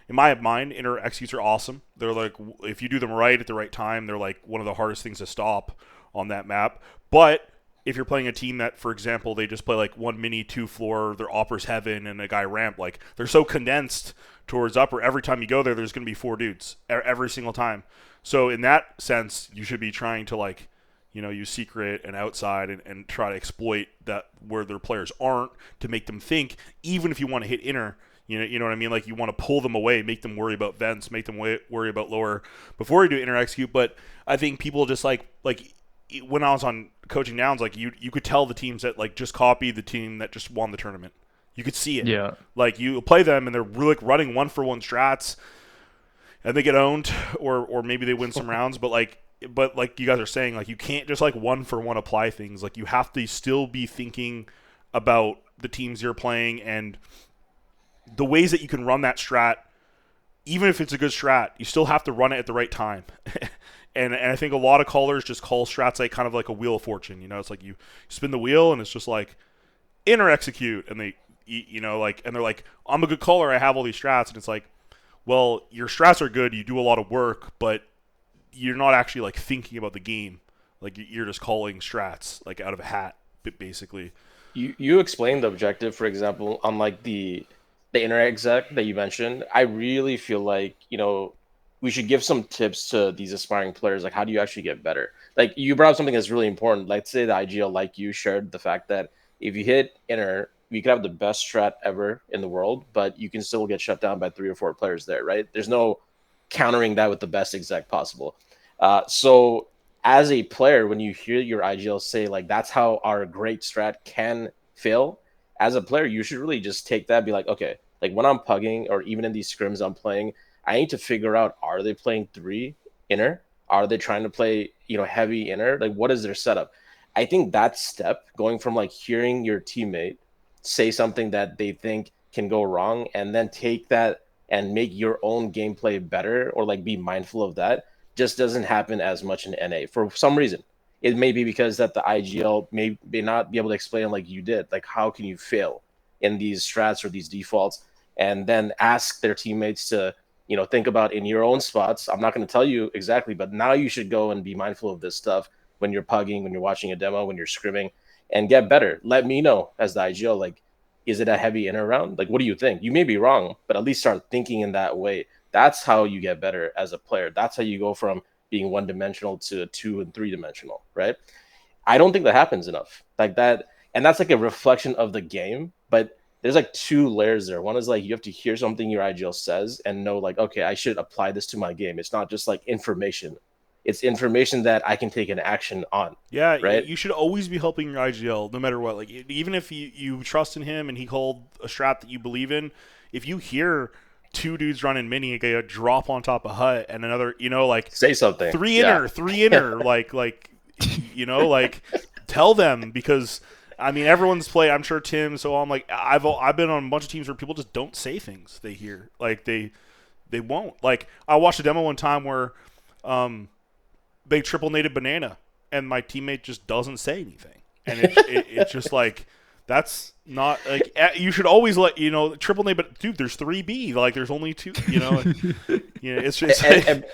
[SPEAKER 1] in my mind, inner executes are awesome. They're like, if you do them right at the right time, they're like one of the hardest things to stop on that map. But if you're playing a team that, for example, they just play like one mini, two floor, they're uppers heaven and a guy ramp, like they're so condensed towards upper. Every time you go there, there's going to be 4 dudes every single time. So in that sense, you should be trying to like, use secret and outside and try to exploit that where their players aren't to make them think, even if you want to hit inner, you know what I mean? Like you want to pull them away, make them worry about vents, make them worry about lower before you do inner execute. But I think people just like when I was on coaching downs, like you could tell the teams that like just copied the team that just won the tournament. You could see it.
[SPEAKER 3] Yeah.
[SPEAKER 1] Like you play them and they're really like running 1-for-1 strats and they get owned or maybe they win some rounds, but like you guys are saying, like you can't just like 1-for-1 apply things. Like you have to still be thinking about the teams you're playing and the ways that you can run that strat. Even if it's a good strat, you still have to run it at the right time. And I think a lot of callers just call strats like kind of like a wheel of fortune. It's like you spin the wheel and it's just like inner execute, and they like, and they're like, I'm a good caller, I have all these strats, and it's like, well, your strats are good, you do a lot of work, but you're not actually like thinking about the game. Like you're just calling strats like out of a hat, basically.
[SPEAKER 2] You explained the objective, for example, on like the inner exec that you mentioned. I really feel like we should give some tips to these aspiring players. Like, how do you actually get better? Like, you brought up something that's really important. Let's say the IGL, like you, shared the fact that if you hit inner, you could have the best strat ever in the world, but you can still get shut down by 3 or 4 players there, right? There's no countering that with the best exec possible. So as a player, when you hear your IGL say, like, that's how our great strat can fail, as a player, you should really just take that and be like, okay, like when I'm pugging or even in these scrims I'm playing, I need to figure out, are they playing 3 inner? Are they trying to play, heavy inner? Like, what is their setup? I think that step, going from like hearing your teammate say something that they think can go wrong and then take that and make your own gameplay better or like be mindful of that, just doesn't happen as much in NA for some reason. It may be because that the IGL may not be able to explain like you did. Like, how can you fail in these strats or these defaults? And then ask their teammates to think about in your own spots. I'm not going to tell you exactly, but now you should go and be mindful of this stuff when you're pugging, when you're watching a demo, when you're scrimming, and get better. Let me know as the IGL, like, is it a heavy inner round? Like, what do you think? You may be wrong, but at least start thinking in that way. That's how you get better as a player. That's how you go from being 1-dimensional to 2 and 3-dimensional, right? I don't think that happens enough like that. And that's like a reflection of the game, but there's like 2 layers there. One is like you have to hear something your IGL says and know like, okay, I should apply this to my game. It's not just like information. It's information that I can take an action on.
[SPEAKER 1] Yeah,
[SPEAKER 2] right?
[SPEAKER 1] You should always be helping your IGL no matter what. Like even if you trust in him and he called a strat that you believe in, if you hear 2 dudes running mini, get a drop on top of hut and another, like
[SPEAKER 2] say something.
[SPEAKER 1] 3 inner, 3 inner, like like tell them, because I mean, everyone's played. I'm sure Tim. So I'm like, I've been on a bunch of teams where people just don't say things they hear. Like they won't. Like I watched a demo one time where they triple nated banana, and my teammate just doesn't say anything, and it's just like that's not like you should always let triple A, but dude, there's 3B, like there's only 2, it's just
[SPEAKER 2] and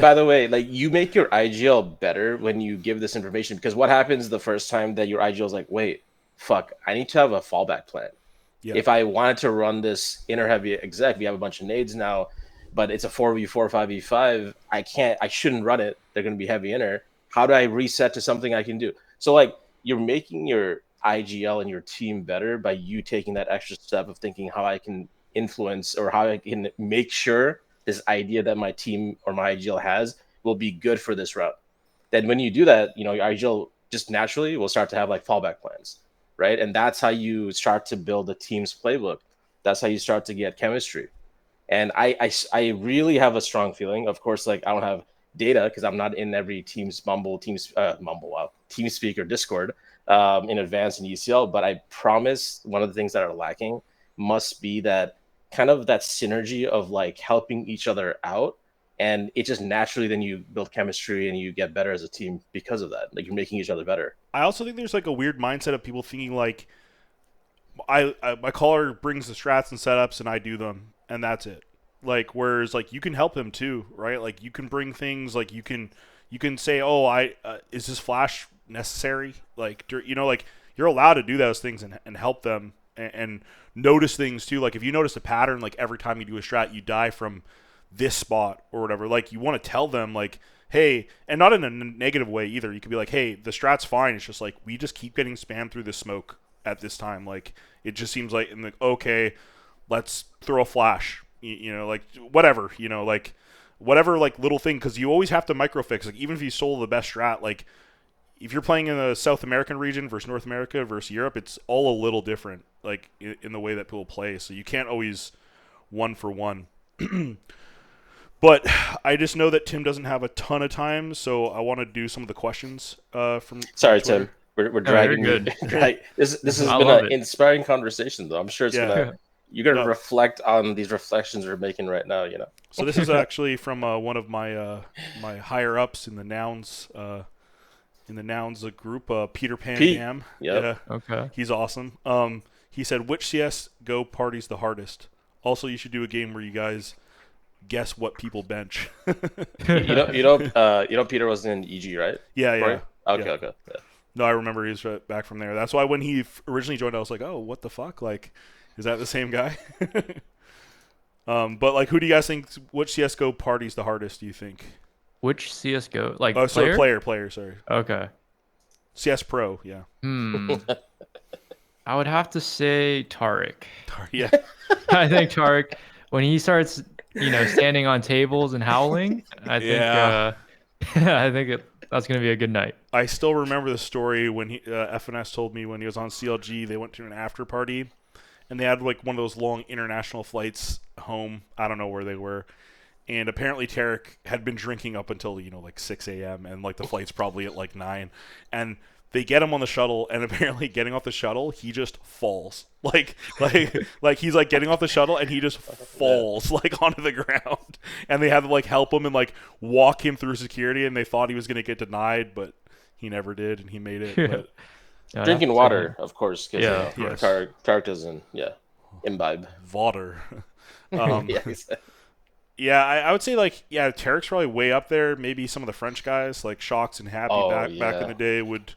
[SPEAKER 2] by the way, like you make your IGL better when you give this information, because what happens the first time that your IGL is like, wait, fuck, I need to have a fallback plan.
[SPEAKER 1] Yeah.
[SPEAKER 2] If I wanted to run this inner heavy exec, we have a bunch of nades now, but it's a 4v4, 5v5. I shouldn't run it. They're going to be heavy inner. How do I reset to something I can do? So like you're making your IGL and your team better by you taking that extra step of thinking how I can influence or how I can make sure this idea that my team or my IGL has will be good for this route. Then when you do that, your IGL just naturally will start to have like fallback plans, right? And that's how you start to build a team's playbook. That's how you start to get chemistry. And I really have a strong feeling. Of course, like I don't have data because I'm not in every team's TeamSpeak or Discord in advance in ECL. But I promise one of the things that are lacking must be that kind of that synergy of like helping each other out. And it just naturally then you build chemistry and you get better as a team because of that. Like you're making each other better.
[SPEAKER 1] I also think there's like a weird mindset of people thinking like my caller brings the strats and setups and I do them and that's it. Like whereas like you can help him too, right? Like you can bring things, like you can say, oh, is this flash necessary? Like like you're allowed to do those things and help them and notice things too. Like if you notice a pattern, like every time you do a strat, you die from this spot or whatever. Like you want to tell them like, hey, and not in a negative way either. You could be like, hey, the strat's fine. It's just like we just keep getting spammed through the smoke at this time. Like it just seems like, and like, okay, let's throw a flash. Like whatever. Like whatever, like little thing, because you always have to microfix. Like even if you solo the best strat, like if you're playing in the South American region versus North America versus Europe, it's all a little different, like in the way that people play. So you can't always one for one. But I just know that Tim doesn't have a ton of time, so I want to do some of the questions from
[SPEAKER 2] Sorry,
[SPEAKER 1] Twitter.
[SPEAKER 2] Tim. We're dragging you. This has been an inspiring conversation, though. I'm sure it's you're gonna reflect on these reflections we're making right now.
[SPEAKER 1] So this is actually from one of my my higher ups in the nouns group, Peter Pan Jam.
[SPEAKER 2] Yep.
[SPEAKER 1] Yeah. Okay. He's awesome. He said, which CS:GO party's the hardest? Also, you should do a game where you guys guess what people bench.
[SPEAKER 2] Peter was in EG, right?
[SPEAKER 1] Yeah.
[SPEAKER 2] Okay. Yeah.
[SPEAKER 1] No, I remember he was back from there. That's why when he originally joined, I was like, oh, what the fuck? Like, is that the same guy? But like, who do you guys think? Which CS:GO party's the hardest? Do you think?
[SPEAKER 3] Which CS:GO? Like
[SPEAKER 1] player?
[SPEAKER 3] Sorry,
[SPEAKER 1] player. Sorry.
[SPEAKER 3] Okay.
[SPEAKER 1] CS Pro, yeah.
[SPEAKER 3] I would have to say Tariq.
[SPEAKER 1] Yeah.
[SPEAKER 3] I think Tariq, when he starts, standing on tables and howling, I think that's gonna be a good night.
[SPEAKER 1] I still remember the story when FNS told me when he was on CLG, they went to an after party, and they had like one of those long international flights home. I don't know where they were. And apparently Tarek had been drinking up until, like 6 a.m. and like the flight's probably at like 9. And they get him on the shuttle, and apparently getting off the shuttle, he just falls. Like he's like getting off the shuttle and he just falls like onto the ground. And they had to like help him and like walk him through security, and they thought he was going to get denied, but he never did, and he made it. But
[SPEAKER 2] drinking water, of course, because
[SPEAKER 1] yes.
[SPEAKER 2] Tarek doesn't imbibe.
[SPEAKER 1] Water. Yeah, I would say like Tarek's probably way up there. Maybe some of the French guys like Shocks and Happy back in the day would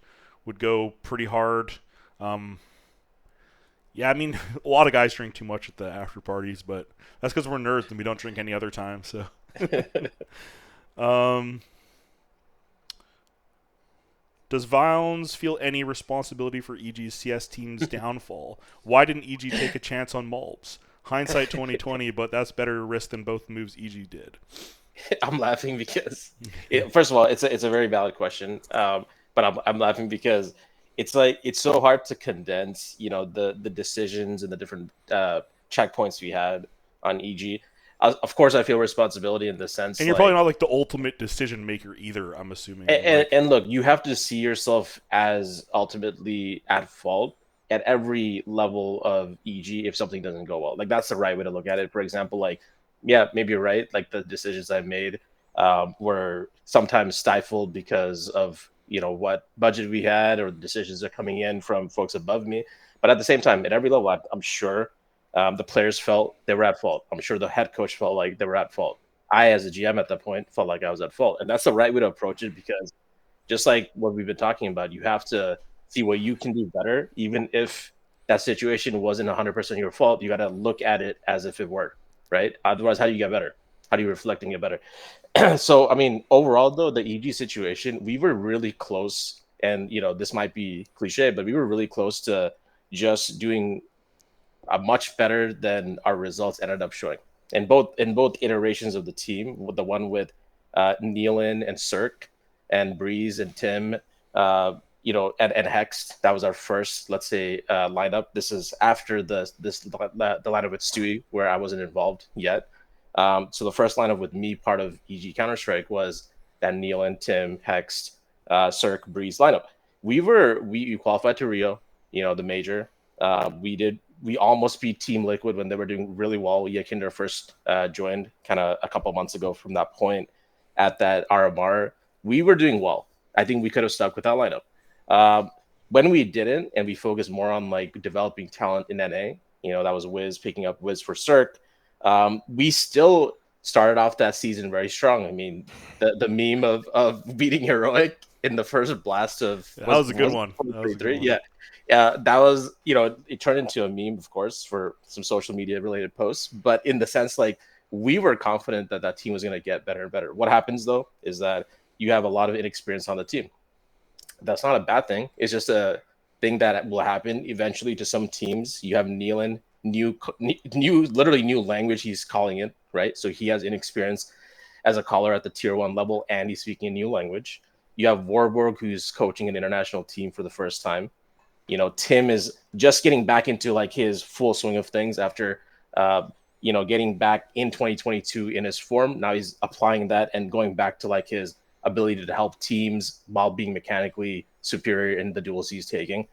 [SPEAKER 1] go pretty hard. I mean a lot of guys drink too much at the after parties, but that's because we're nerds and we don't drink any other time. So, does Violence feel any responsibility for EG's CS team's downfall? Why didn't EG take a chance on Mulbs? Hindsight 2020, but that's better risk than both moves EG did.
[SPEAKER 2] I'm laughing because, first of all, it's a very valid question. But I'm laughing because it's like it's so hard to condense, the decisions and the different checkpoints we had on EG. Of course, I feel responsibility in the sense,
[SPEAKER 1] and you're probably not like the ultimate decision maker either. I'm assuming.
[SPEAKER 2] And look, you have to see yourself as ultimately at fault at every level of EG if something doesn't go well. Like that's the right way to look at it. For example, like maybe you're right. Like the decisions I've made were sometimes stifled because of what budget we had or the decisions are coming in from folks above me. But at the same time, at every level, I'm sure the players felt they were at fault. I'm sure the head coach felt like they were at fault. I, as a GM at that point, felt like I was at fault. And that's the right way to approach it, because just like what we've been talking about, you have to see what you can do better, even if that situation wasn't 100% your fault. You got to look at it as if it were, right? Otherwise, how do you get better? How do you reflect and get better? So, I mean, overall, though, the EG situation, we were really close. And, this might be cliche, but we were really close to just doing much better than our results ended up showing. In both iterations of the team, with the one with Nealon and Cirque and Breeze and Tim, and Hex. That was our first, let's say, lineup. This is after the lineup with Stewie, where I wasn't involved yet. So the first lineup with me, part of EG Counter Strike, was that Nealon, Tim, Hex, Cirque, Breeze lineup. We qualified to Rio, the major. We almost beat Team Liquid when they were doing really well. Yakinder first joined kind of a couple months ago from that point at that RMR. We were doing well. I think we could have stuck with that lineup. When we didn't, and we focused more on like developing talent in NA, that was Wiz picking up Wiz for Cirque. We still started off that season very strong. I mean, the meme of beating Heroic in the first blast of
[SPEAKER 1] that was a good one.
[SPEAKER 2] Yeah. That was, it turned into a meme, of course, for some social media related posts. But in the sense, like, we were confident that team was going to get better and better. What happens, though, is that you have a lot of inexperience on the team. That's not a bad thing. It's just a thing that will happen eventually to some teams. You have Nealon, literally new language he's calling it, right? So he has inexperience as a caller at the tier 1 level, and he's speaking a new language. You have Warburg, who's coaching an international team for the first time. Tim is just getting back into like his full swing of things after, getting back in 2022 in his form. Now he's applying that and going back to like his ability to help teams while being mechanically superior in the duels he's taking.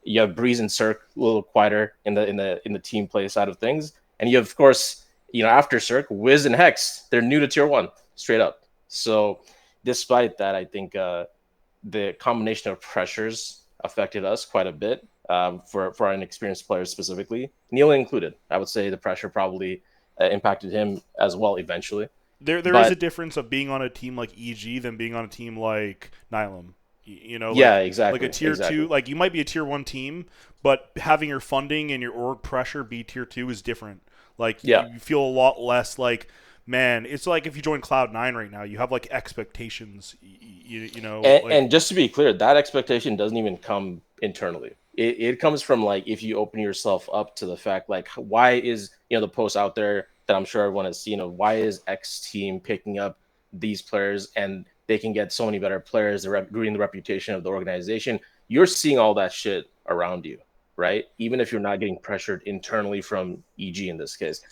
[SPEAKER 2] You have Breeze and Cirque a little quieter in the team play side of things, and you have, of course, after Cirque, Wiz and Hex. They're new to tier 1, straight up. So, despite that, I think the combination of pressures affected us quite a bit for our inexperienced players specifically, Neil included. I would say the pressure probably impacted him as well eventually.
[SPEAKER 1] There is a difference of being on a team like EG than being on a team like Nylum.
[SPEAKER 2] Yeah, exactly.
[SPEAKER 1] Like a tier 2, like you might be a tier 1 team, but having your funding and your org pressure be tier 2 is different. Like you feel a lot less like, man, it's like if you join Cloud9 right now, you have like expectations,
[SPEAKER 2] And just to be clear, that expectation doesn't even come internally. It comes from like if you open yourself up to the fact like, why is the post out there that I'm sure everyone has seen of why is X team picking up these players and they can get so many better players, ruining the reputation of the organization. You're seeing all that shit around you, right? Even if you're not getting pressured internally from EG in this case.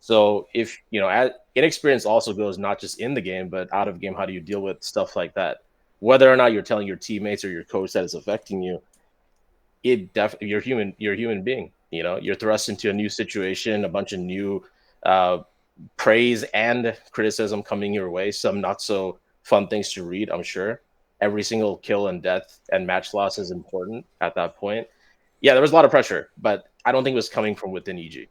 [SPEAKER 2] So if, inexperience also goes not just in the game, but out of game, how do you deal with stuff like that? Whether or not you're telling your teammates or your coach that it's affecting you, you're a human being, you're thrust into a new situation, a bunch of new praise and criticism coming your way, some not so fun things to read, I'm sure. Every single kill and death and match loss is important at that point. Yeah, there was a lot of pressure, but I don't think it was coming from within EG.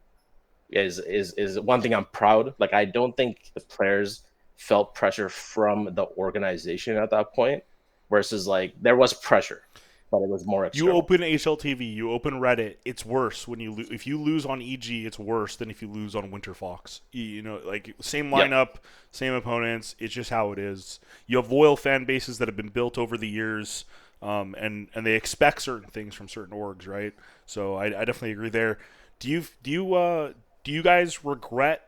[SPEAKER 2] Is one thing I'm proud. Like, I don't think the players felt pressure from the organization at that point, versus like there was pressure, but it was more external.
[SPEAKER 1] You open HLTV, you open Reddit, it's worse when if you lose on EG, it's worse than if you lose on Winter Fox. Like same lineup, same opponents. It's just how it is. You have loyal fan bases that have been built over the years, and they expect certain things from certain orgs, right? So I definitely agree there. Do you guys regret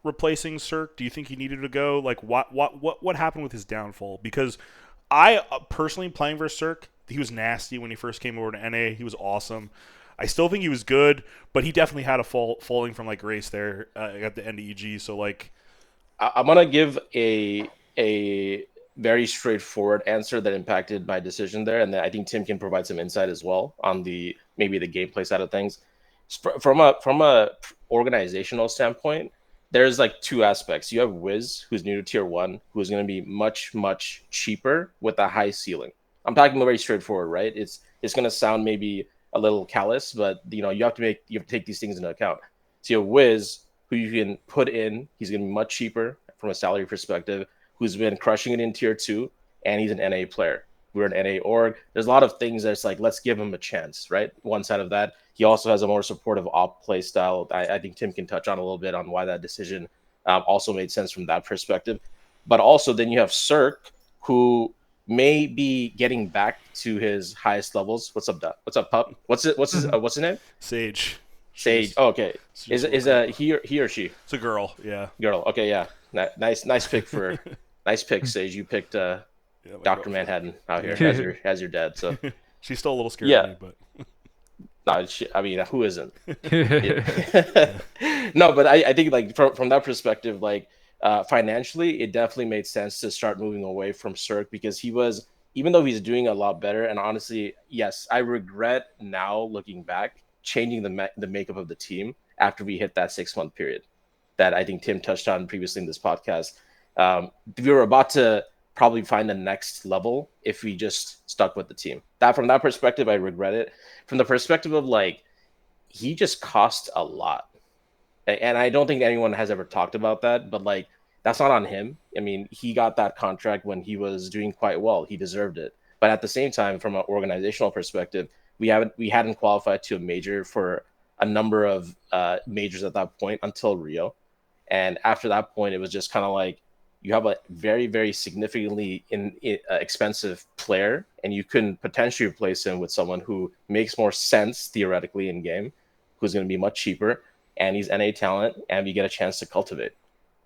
[SPEAKER 1] replacing Cirque? Do you think he needed to go? Like what happened with his downfall? Because I personally, playing versus Cirque, he was nasty when he first came over to NA. He was awesome. I still think he was good, but he definitely had a falling from like grace there at the end of EG. So like,
[SPEAKER 2] I'm gonna give a very straightforward answer that impacted my decision there, and then I think Tim can provide some insight as well on maybe the gameplay side of things. From a organizational standpoint, there's like two aspects. You have Wiz, who's new to tier 1, who's going to be much cheaper with a high ceiling. I'm talking very straightforward, right? It's gonna sound maybe a little callous, but you have to take these things into account. So you have Wiz, who you can put in. He's gonna be much cheaper from a salary perspective. Who's been crushing it in tier 2, and he's an NA player. We're an NA org. There's a lot of things that's like, let's give him a chance, right? One side of that, he also has a more supportive op play style. I think Tim can touch on a little bit on why that decision also made sense from that perspective. But also, then you have Cirque, who may be getting back to his highest levels. What's up, Dad? What's up, pup? What's his name?
[SPEAKER 1] Sage.
[SPEAKER 2] Sage. Oh, okay. Is he or she?
[SPEAKER 1] It's a girl. Yeah.
[SPEAKER 2] Girl. Okay. Yeah. Nice pick for nice pick, Sage. You picked Dr. Manhattan out here as your dad. So
[SPEAKER 1] she's still a little scared of me, but
[SPEAKER 2] no, I mean, who isn't? No, but I think like from that perspective, like financially, it definitely made sense to start moving away from Cirque, because even though he's doing a lot better, and honestly, yes, I regret now looking back changing the makeup of the team after we hit that 6-month period that I think Tim touched on previously in this podcast. We were about to probably find the next level if we just stuck with the team. From that perspective, I regret it. From the perspective of like, he just cost a lot. And I don't think anyone has ever talked about that, but like, that's not on him. I mean, he got that contract when he was doing quite well. He deserved it. But at the same time, from an organizational perspective, we hadn't qualified to a major for a number of majors at that point until Rio. And after that point, it was just kind of like, you have a very, very significantly expensive player, and you can potentially replace him with someone who makes more sense theoretically in game, who's going to be much cheaper, and he's NA talent, and we get a chance to cultivate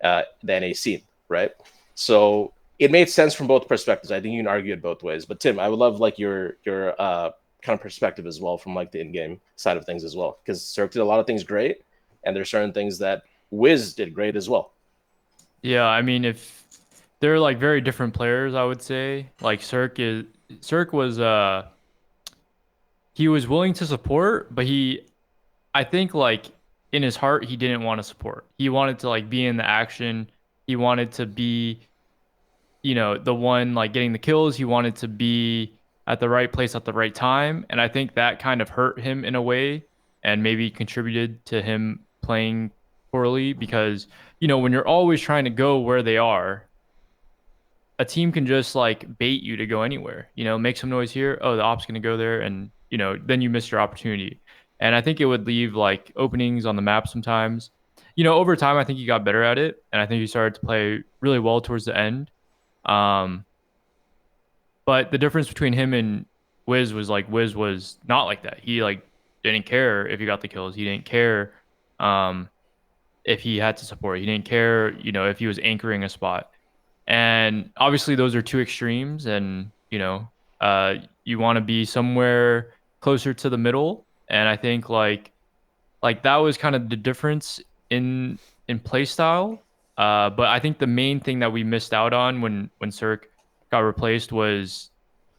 [SPEAKER 2] the NA scene, right? So it made sense from both perspectives. I think you can argue it both ways. But Tim, I would love like your kind of perspective as well from like the in-game side of things as well, because Cirque did a lot of things great, and there's certain things that Wiz did great as well.
[SPEAKER 3] Yeah, I mean, if they're like very different players, I would say. Like Cirque was he was willing to support, but I think like in his heart he didn't want to support. He wanted to like be in the action. He wanted to be, the one like getting the kills. He wanted to be at the right place at the right time, and I think that kind of hurt him in a way, and maybe contributed to him playing poorly, because when you're always trying to go where they are, a team can just like bait you to go anywhere, make some noise here. Oh, the op's going to go there. And, then you miss your opportunity. And I think it would leave like openings on the map sometimes. Over time, I think he got better at it. And I think he started to play really well towards the end. But the difference between him and Wiz was like, Wiz was not like that. He like didn't care if he got the kills. He didn't care if he had to support. He didn't care, if he was anchoring a spot. And obviously those are two extremes, and you want to be somewhere closer to the middle. And I think like that was kind of the difference in play style. But I think the main thing that we missed out on when Cirque got replaced was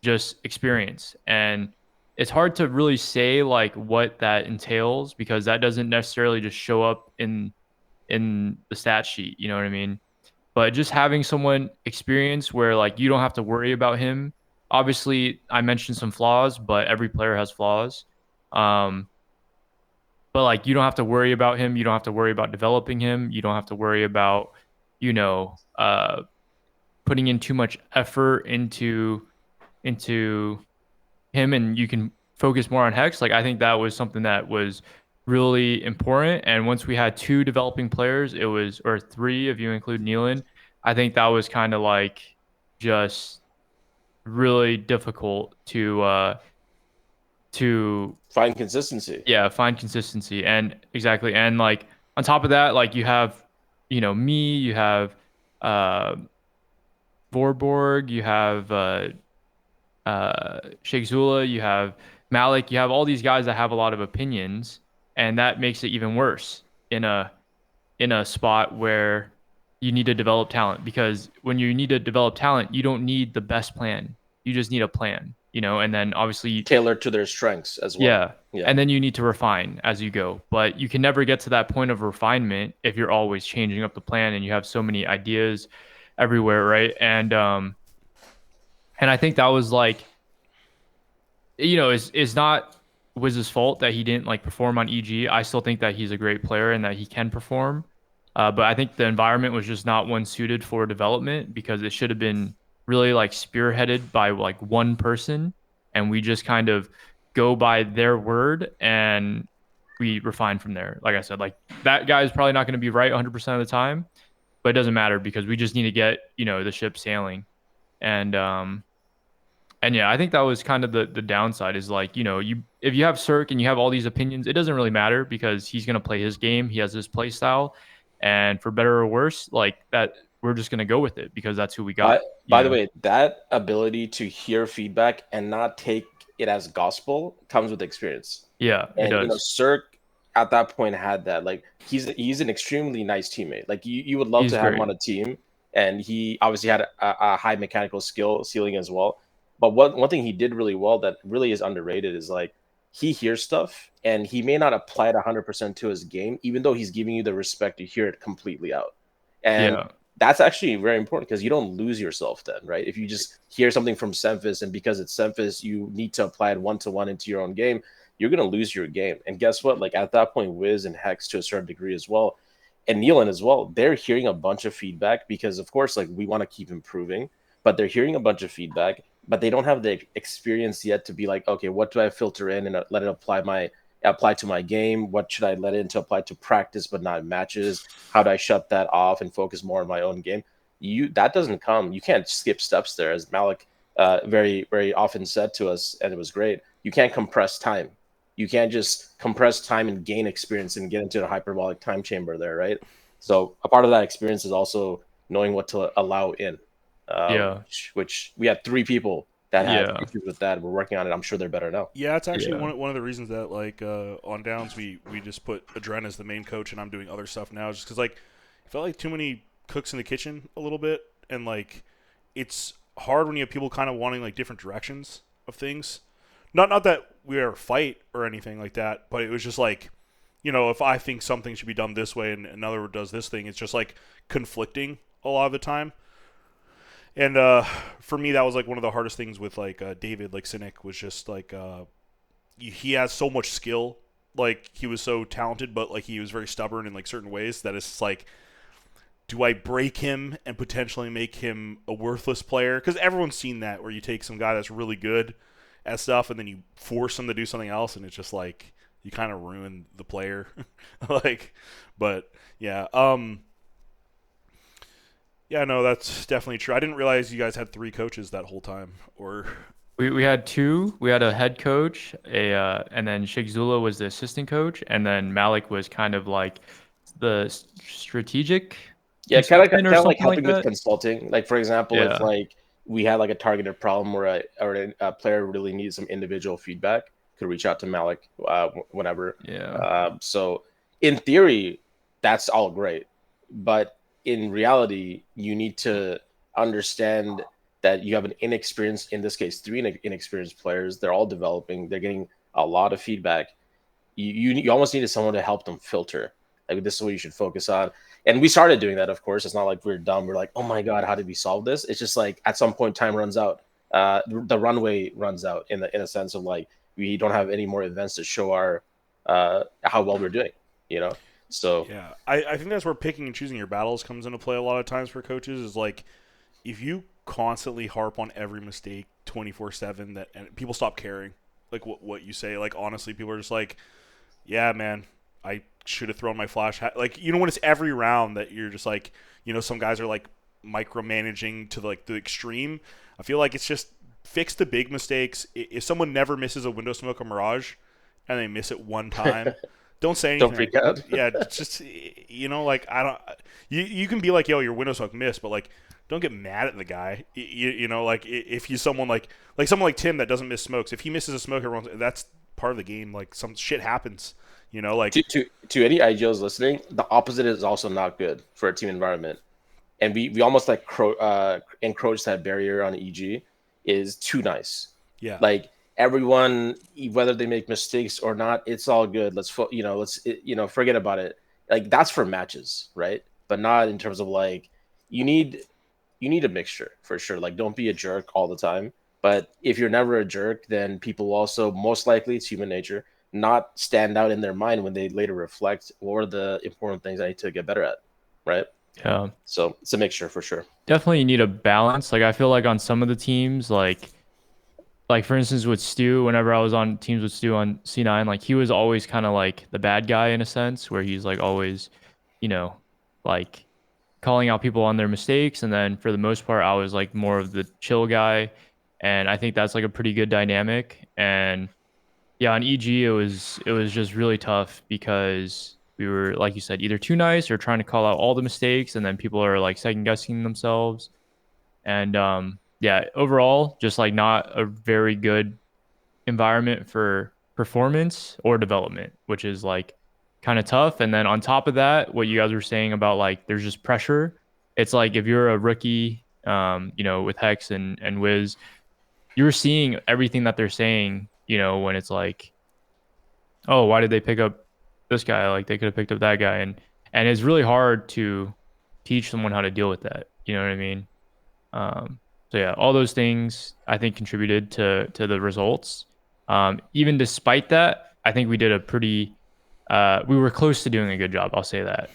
[SPEAKER 3] just experience. And it's hard to really say like what that entails, because that doesn't necessarily just show up in the stat sheet, you know what I mean? But just having someone experience where like you don't have to worry about him. Obviously, I mentioned some flaws, but every player has flaws. But like you don't have to worry about him. You don't have to worry about developing him. You don't have to worry about, putting in too much effort into him, and you can focus more on Hex. Like I think that was something that was really important. And once we had 2 developing players, or 3 if you include Nealon, I think that was kind of like just really difficult to
[SPEAKER 2] find consistency.
[SPEAKER 3] Yeah, find consistency. And exactly. And like on top of that, like you have, me, you have Vorborg, you have Sheikh Zula, you have Malik, you have all these guys that have a lot of opinions, and that makes it even worse in a spot where you need to develop talent. Because when you need to develop talent, you don't need the best plan. You just need a plan, and then obviously
[SPEAKER 2] tailored to their strengths as well.
[SPEAKER 3] Yeah. And then you need to refine as you go. But you can never get to that point of refinement if you're always changing up the plan and you have so many ideas everywhere, right? And I think that was like it's not Wiz's fault that he didn't like perform on EG. I still think that he's a great player and that he can perform. But I think the environment was just not one suited for development because it should have been really like spearheaded by like one person, and we just kind of go by their word and we refine from there. Like I said, like that guy is probably not going to be right 100% of the time, but it doesn't matter because we just need to get the ship sailing. And yeah, I think that was kind of the downside is like, you if you have Cirque and you have all these opinions, it doesn't really matter because he's gonna play his game, he has his play style, and for better or worse, like that we're just gonna go with it because that's who we got.
[SPEAKER 2] By the way, that ability to hear feedback and not take it as gospel comes with experience.
[SPEAKER 3] Yeah, it
[SPEAKER 2] And
[SPEAKER 3] does.
[SPEAKER 2] Cirque at that point had that. Like he's an extremely nice teammate. Like you would love
[SPEAKER 3] He's
[SPEAKER 2] to have him
[SPEAKER 3] great.
[SPEAKER 2] on a team, and he obviously had a high mechanical skill ceiling as well. But one thing he did really well that really is underrated is like he hears stuff and he may not apply it 100% to his game, even though he's giving you the respect to hear it completely out. And
[SPEAKER 3] Yeah,
[SPEAKER 2] that's actually very important because you don't lose yourself then, right? If you just hear something from Semphis and because it's Semphis, you need to apply it one to one into your own game, you're gonna lose your game. And guess what? Like at that point, Wiz and Hex to a certain degree as well, and Nealon as well, they're hearing a bunch of feedback because of course, like we want to keep improving, but they're hearing a bunch of feedback, but they don't have the experience yet to be like, okay, what do I filter in and let it apply to my game? What should I let in to apply to practice but not matches? How do I shut that off and focus more on my own game? That doesn't come. You can't skip steps there, as Malik very very often said to us, and it was great. You can't compress time. You can't just compress time and gain experience and get into a hyperbolic time chamber there, right? So a part of that experience is also knowing what to allow in.
[SPEAKER 3] yeah,
[SPEAKER 2] Which we had 3 people that had
[SPEAKER 3] yeah,
[SPEAKER 2] issues with that. We're working on it. I'm sure they're better now.
[SPEAKER 1] Yeah, it's actually
[SPEAKER 3] yeah.
[SPEAKER 1] one of the reasons that like on downs we just put Adren as the main coach and I'm doing other stuff now just because like I felt like too many cooks in the kitchen a little bit and like it's hard when you have people kind of wanting like different directions of things. Not that we are a fight or anything like that, but it was just like if I think something should be done this way and another does this thing, it's just like conflicting a lot of the time. And for me, that was like one of the hardest things with like David, like Cynic, was just like he has so much skill. Like he was so talented, but like he was very stubborn in like certain ways that it's like, do I break him and potentially make him a worthless player? Because everyone's seen that where you take some guy that's really good at stuff and then you force him to do something else, and it's just like you kind of ruin the player. like, but yeah, yeah, no, that's definitely true. I didn't realize you guys had 3 coaches that whole time, or
[SPEAKER 3] We had two. We had a head coach, and then Sheikh Zula was the assistant coach, and then Malik was kind of like the strategic
[SPEAKER 2] Yeah,
[SPEAKER 3] consultant or
[SPEAKER 2] kind of like
[SPEAKER 3] something like
[SPEAKER 2] helping with
[SPEAKER 3] that.
[SPEAKER 2] consulting. Like for example, if
[SPEAKER 3] Yeah,
[SPEAKER 2] like we had like a targeted problem where a player really needs some individual feedback, could reach out to Malik whenever.
[SPEAKER 3] yeah,
[SPEAKER 2] So in theory, that's all great, but in reality, you need to understand that you have an inexperienced, in this case, 3 inexperienced players. They're all developing. They're getting a lot of feedback. You almost needed someone to help them filter. Like this is what you should focus on. And we started doing that, of course. It's not like we're dumb. We're like, oh my god, how did we solve this? It's just like at some point time runs out. The runway runs out in a sense of like we don't have any more events to show our how well we're doing. You know, so
[SPEAKER 1] yeah, I think that's where picking and choosing your battles comes into play a lot of times for coaches. Is like if you constantly harp on every mistake 24/7, that and people stop caring like what you say. Like honestly, people are just like, yeah, man, I should have thrown my flash. Like when it's every round that you're just like, some guys are like micromanaging to like the extreme. I feel like it's just fix the big mistakes. If someone never misses a window smoke or mirage, and they miss it one time, don't say
[SPEAKER 2] don't
[SPEAKER 1] anything.
[SPEAKER 2] freak out.
[SPEAKER 1] Yeah, just like I don't. You can be like, yo, your window smoke missed, but like don't get mad at the guy. Like if you someone like someone like Tim that doesn't miss smokes, if he misses a smoke, that's part of the game. Like some shit happens. Like
[SPEAKER 2] To any IGLs listening, the opposite is also not good for a team environment. And we almost like encroach that barrier on EG is too nice.
[SPEAKER 1] yeah,
[SPEAKER 2] Like everyone, whether they make mistakes or not, it's all good. Forget about it. Like that's for matches, right? But not in terms of like you need a mixture for sure. Like don't be a jerk all the time, But if you're never a jerk, then people will also, most likely, it's human nature, not stand out in their mind when they later reflect what are the important things I need to get better at, right?
[SPEAKER 3] Yeah.
[SPEAKER 2] So it's a mixture for sure.
[SPEAKER 3] Definitely you need a balance. Like I feel like on some of the teams, like for instance with Stu, whenever I was on teams with Stu on C9, like he was always kind of like the bad guy in a sense, where he's like always, you know, like calling out people on their mistakes, and then for the most part, I was like more of the chill guy, and I think that's like a pretty good dynamic. And yeah, on EG it was just really tough because we were, like you said, either too nice or trying to call out all the mistakes, and then people are like second guessing themselves. And yeah, overall, just like not a very good environment for performance or development, which is like kind of tough. And then on top of that, what you guys were saying about like there's just pressure. It's like if you're a rookie, with Hex and Wiz, you're seeing everything that they're saying, when it's like, oh, why did they pick up this guy? Like they could have picked up that guy, and it's really hard to teach someone how to deal with that. You know what I mean? So yeah, all those things I think contributed to the results. Even despite that, I think we did a pretty we were close to doing a good job. I'll say that.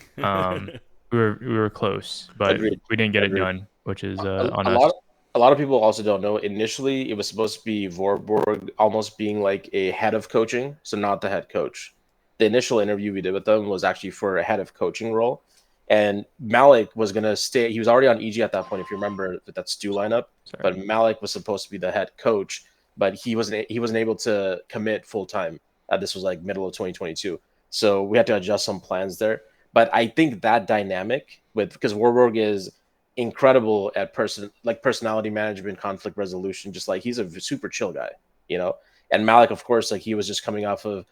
[SPEAKER 3] We were close, but
[SPEAKER 2] Agreed.
[SPEAKER 3] we didn't get it
[SPEAKER 2] Agreed.
[SPEAKER 3] done, which is
[SPEAKER 2] A,
[SPEAKER 3] on
[SPEAKER 2] a
[SPEAKER 3] us.
[SPEAKER 2] lot a lot of people also don't know. Initially, it was supposed to be Vorborg almost being like a head of coaching, so not the head coach. The initial interview we did with them was actually for a head of coaching role, and Malik was gonna stay. He was already on EG at that point, if you remember that Stu lineup.
[SPEAKER 3] Sorry.
[SPEAKER 2] But Malik was supposed to be the head coach, but he wasn't able to commit full time. This was like middle of 2022, so we had to adjust some plans there. But I think that dynamic with because Warburg is incredible at personality management, conflict resolution. Just like he's a super chill guy, you know. And Malik, of course, like he was just coming off of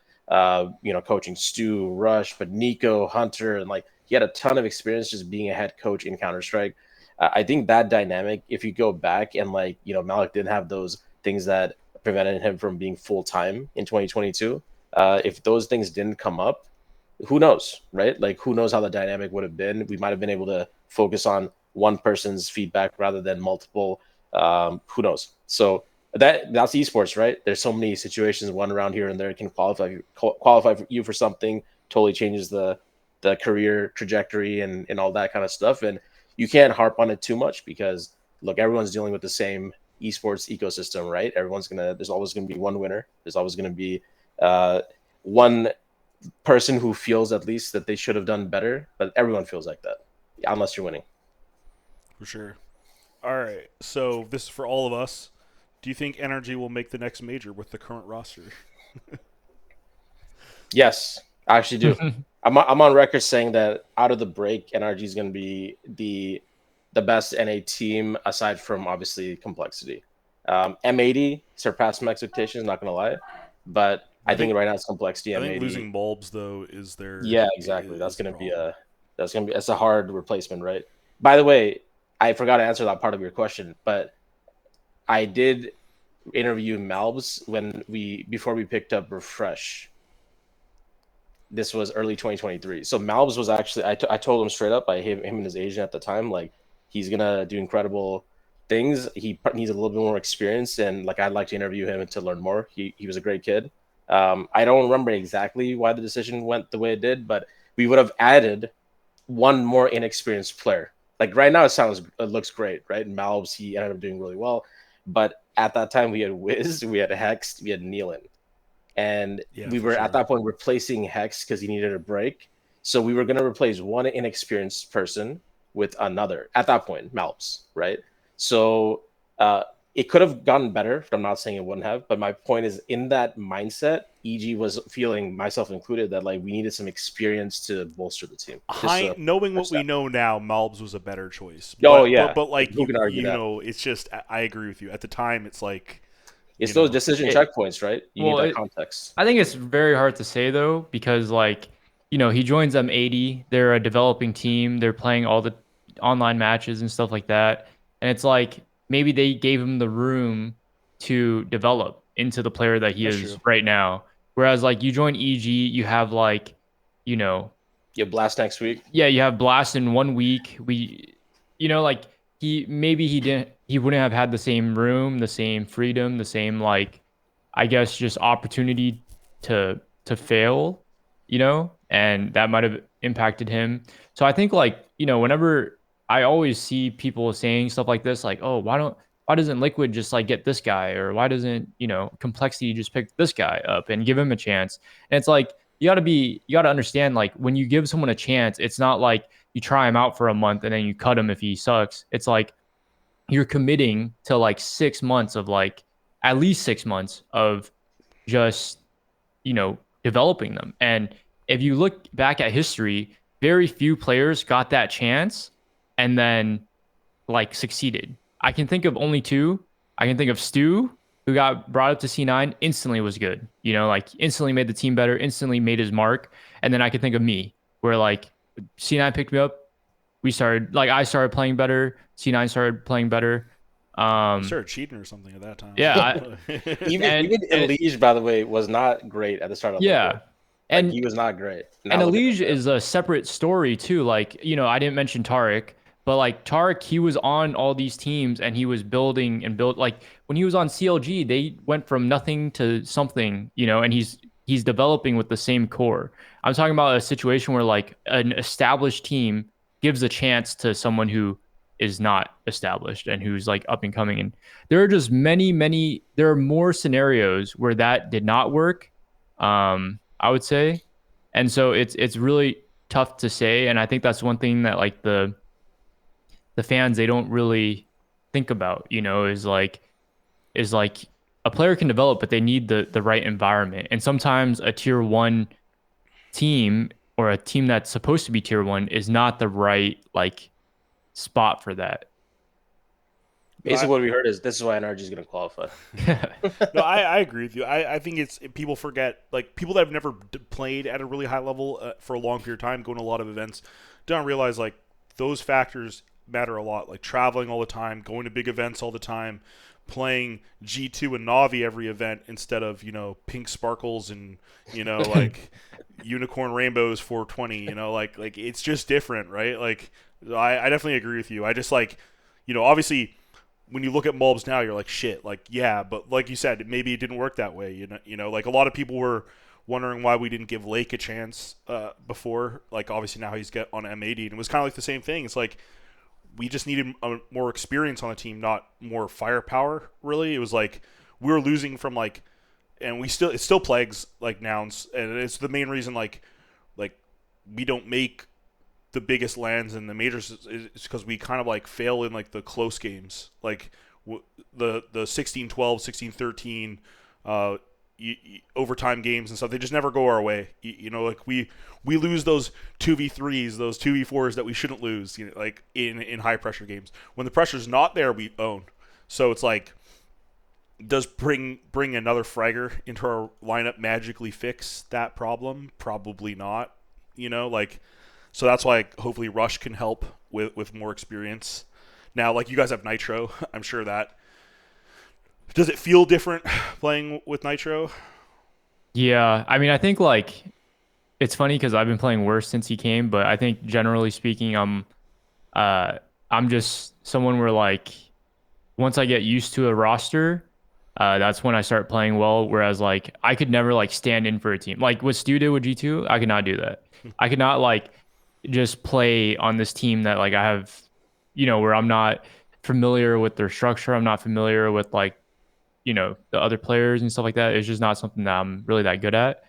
[SPEAKER 2] coaching Stu, Rush, but Nico, Hunter, and like he had a ton of experience just being a head coach in Counter Strike. I think that dynamic, if you go back and Malik didn't have those things that prevented him from being full time in 2022. If those things didn't come up, who knows, right? Like, who knows how the dynamic would have been? We might have been able to focus on one person's feedback rather than multiple. Who knows? So that's esports, right? There's so many situations, one around here and there can qualify you for something, totally changes the career trajectory and all that kind of stuff. And you can't harp on it too much because look, everyone's dealing with the same esports ecosystem, right? There's always gonna be one winner. There's always gonna be one person who feels at least that they should have done better, but everyone feels like that unless you're winning.
[SPEAKER 1] For sure. All right. So this is for all of us. Do you think NRG will make the next major with the current roster?
[SPEAKER 2] Yes, I actually do. I'm on record saying that out of the break, NRG is going to be the best NA team aside from obviously complexity. M80 surpassed my expectations, not going to lie, but I think right now it's complexity.
[SPEAKER 1] I
[SPEAKER 2] M80.
[SPEAKER 1] think losing bulbs though is their
[SPEAKER 2] Exactly. That's going to be it's a hard replacement, right? By the way, I forgot to answer that part of your question, but I did interview Malbs before we picked up Refresh. This was early 2023. So Malbs was actually I told him straight up, him and his agent at the time, like he's gonna do incredible things. He needs a little bit more experience, and like I'd like to interview him to learn more. He was a great kid. I don't remember exactly why the decision went the way it did, but we would have added one more inexperienced player. Like right now, it looks great, right? And Malbs, he ended up doing really well, but at that time we had Wiz, we had Hex, we had Nealon. And we were at that point replacing Hex because he needed a break. So we were going to replace one inexperienced person with another at that point, Malps, right? So it could have gotten better. I'm not saying it wouldn't have, but my point is in that mindset, EG was feeling, myself included, that like we needed some experience to bolster the team.
[SPEAKER 1] Knowing what we know now, Malbs was a better choice. But like
[SPEAKER 2] who can argue that?
[SPEAKER 1] It's just I agree with you. At the time, it's like
[SPEAKER 2] it's those decision checkpoints, right? You need that context.
[SPEAKER 3] I think it's very hard to say though, because like, he joins M80. They're a developing team. They're playing all the online matches and stuff like that. And it's like maybe they gave him the room to develop into the player that he is right now. Whereas like you join EG, you have like,
[SPEAKER 2] you have Blast next week.
[SPEAKER 3] Yeah, you have Blast in 1 week. Like he didn't he wouldn't have had the same room, the same freedom, the same like I guess just opportunity to fail, you know, and that might have impacted him. So I think like, you know, whenever I always see people saying stuff like this, like, oh, why doesn't Liquid just like get this guy? Or why doesn't, you know, Complexity just pick this guy up and give him a chance? And it's like you gotta understand like when you give someone a chance, it's not like you try him out for a month and then you cut him if he sucks. It's like you're committing to like 6 months of like at least 6 months of just, you know, developing them. And if you look back at history, very few players got that chance and then like succeeded. I can think of only two. I can think of Stu, who got brought up to C9, instantly was good. You know, like instantly made the team better, instantly made his mark. And then I can think of me, where like C9 picked me up. We started like I started playing better. C9 started playing better.
[SPEAKER 1] You started cheating or something at that time.
[SPEAKER 3] Yeah,
[SPEAKER 2] Even Elige, by the way, was not great at the start of
[SPEAKER 3] yeah.
[SPEAKER 2] Liquid. Like,
[SPEAKER 3] And
[SPEAKER 2] he was not great.
[SPEAKER 3] and Elige is a separate story too. Like, you know, I didn't mention Tarek, but like Tarek, he was on all these teams and he was building and built like when he was on CLG, they went from nothing to something, you know, and he's developing with the same core. I'm talking about a situation where like an established team gives a chance to someone who is not established and who's like up and coming. And there are just there are more scenarios where that did not work. I would say. And so it's really tough to say. And I think that's one thing that like the fans they don't really think about, you know, is like a player can develop, but they need the right environment. And sometimes a tier one team or a team that's supposed to be tier one is not the right like spot for that.
[SPEAKER 2] Basically, what we heard is this is why NRG is going to qualify.
[SPEAKER 1] No, I agree with you. I think it's people forget, like people that have never played at a really high level for a long period of time, going to a lot of events, don't realize like those factors matter a lot. Like traveling all the time, going to big events all the time, playing G2 and Navi every event instead of, you know, pink sparkles and, you know, like unicorn rainbows 420, you know, like it's just different, right? Like I definitely agree with you. I just like, you know, obviously when you look at Mulbs now, you're like, shit, like, yeah, but like you said, maybe it didn't work that way. You know, like a lot of people were wondering why we didn't give Lake a chance before. Like, obviously now he's got on M80, and it was kind of like the same thing. It's like we just needed more experience on the team, not more firepower. Really, it was like we were losing from like, and it still plagues like Nouns, and it's the main reason like we don't make the biggest lands in the majors is because we kind of like fail in like the close games, like the 16-12, 16-13 overtime games and stuff. They just never go our way. You know, like we lose those 2v3s, those 2v4s that we shouldn't lose, you know, like in high pressure games. When the pressure's not there, we own. So it's like, does bring another fragger into our lineup magically fix that problem? Probably not. You know, like, so that's why hopefully Rush can help with more experience. Now, like you guys have Nitro, I'm sure that. Does it feel different playing with Nitro?
[SPEAKER 3] Yeah, I mean, I think like it's funny because I've been playing worse since he came, but I think generally speaking, I'm just someone where like once I get used to a roster, that's when I start playing well. Whereas like I could never like stand in for a team. Like what Stu did with G2, I could not do that. I could not like just play on this team that like I have, you know, where I'm not familiar with their structure. I'm not familiar with like, you know, the other players and stuff like that. It's just not something that I'm really that good at.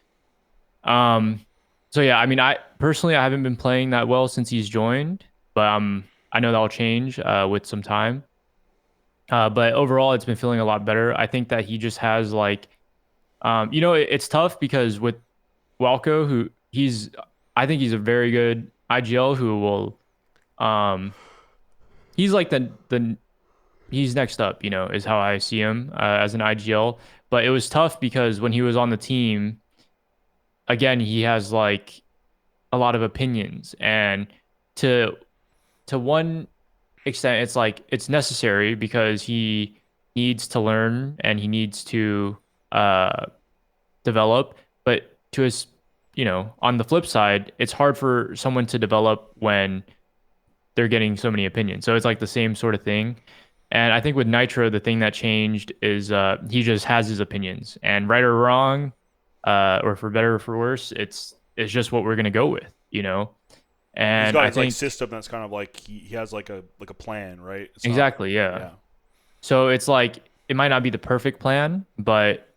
[SPEAKER 3] So yeah, I mean, I personally I haven't been playing that well since he's joined, but I know that'll change with some time. But overall, it's been feeling a lot better. I think that he just has like, you know, it's tough because with Walco, I think he's a very good IGL who will, he's like he's next up, you know, is how I see him as an IGL. But it was tough because when he was on the team, again, he has like a lot of opinions, and to one extent, it's like it's necessary because he needs to learn and he needs to develop. But to his, you know, on the flip side, it's hard for someone to develop when they're getting so many opinions. So it's like the same sort of thing. And I think with Nitro, the thing that changed is he just has his opinions, and right or wrong, or for better or for worse, it's just what we're gonna go with, you know.
[SPEAKER 1] He's
[SPEAKER 3] And
[SPEAKER 1] got
[SPEAKER 3] I
[SPEAKER 1] his like
[SPEAKER 3] think
[SPEAKER 1] system that's kind of like he has like a plan, right? It's not.
[SPEAKER 3] exactly, yeah.
[SPEAKER 1] Yeah.
[SPEAKER 3] So it's like it might not be the perfect plan, but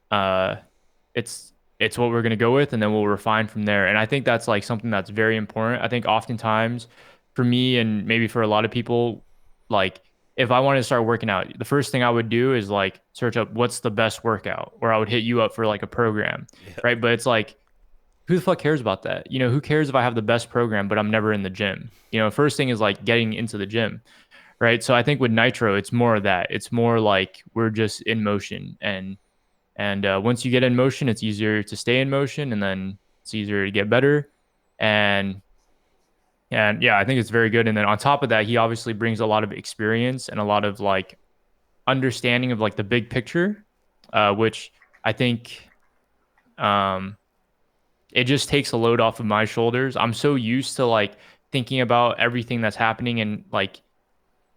[SPEAKER 3] it's what we're gonna go with, and then we'll refine from there. And I think that's like something that's very important. I think oftentimes for me and maybe for a lot of people, like if I wanted to start working out, the first thing I would do is like search up what's the best workout, or I would hit you up for like a program,
[SPEAKER 1] Yeah.
[SPEAKER 3] right? But it's like who the fuck cares about that? You know, who cares if I have the best program, but I'm never in the gym? You know, first thing is like getting into the gym, right? So I think with Nitro, it's more of that. It's more like we're just in motion, and once you get in motion, it's easier to stay in motion, and then it's easier to get better. And and yeah, I think it's very good. And then on top of that, he obviously brings a lot of experience and a lot of like understanding of like the big picture, which I think um, it just takes a load off of my shoulders. I'm so used to like thinking about everything that's happening and like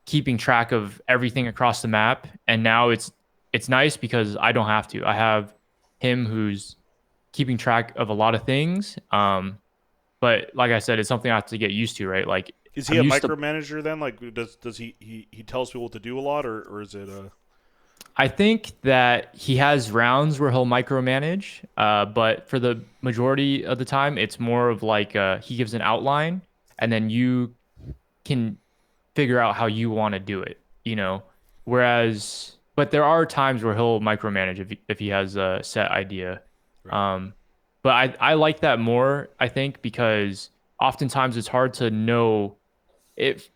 [SPEAKER 3] keeping track of everything across the map. And now it's nice because I don't have to. I have him who's keeping track of a lot of things. But like I said, it's something I have to get used to, right? Like
[SPEAKER 1] Is he
[SPEAKER 3] I'm
[SPEAKER 1] a
[SPEAKER 3] used to.
[SPEAKER 1] micromanager then? Like, does he tells people what to do a lot, or is it a?
[SPEAKER 3] I think that he has rounds where he'll micromanage, but for the majority of the time, it's more of like he gives an outline, and then you can figure out how you want to do it, you know. Whereas, but there are times where he'll micromanage if he has a set idea.
[SPEAKER 1] Right.
[SPEAKER 3] But I like that more, I think, because oftentimes it's hard to know if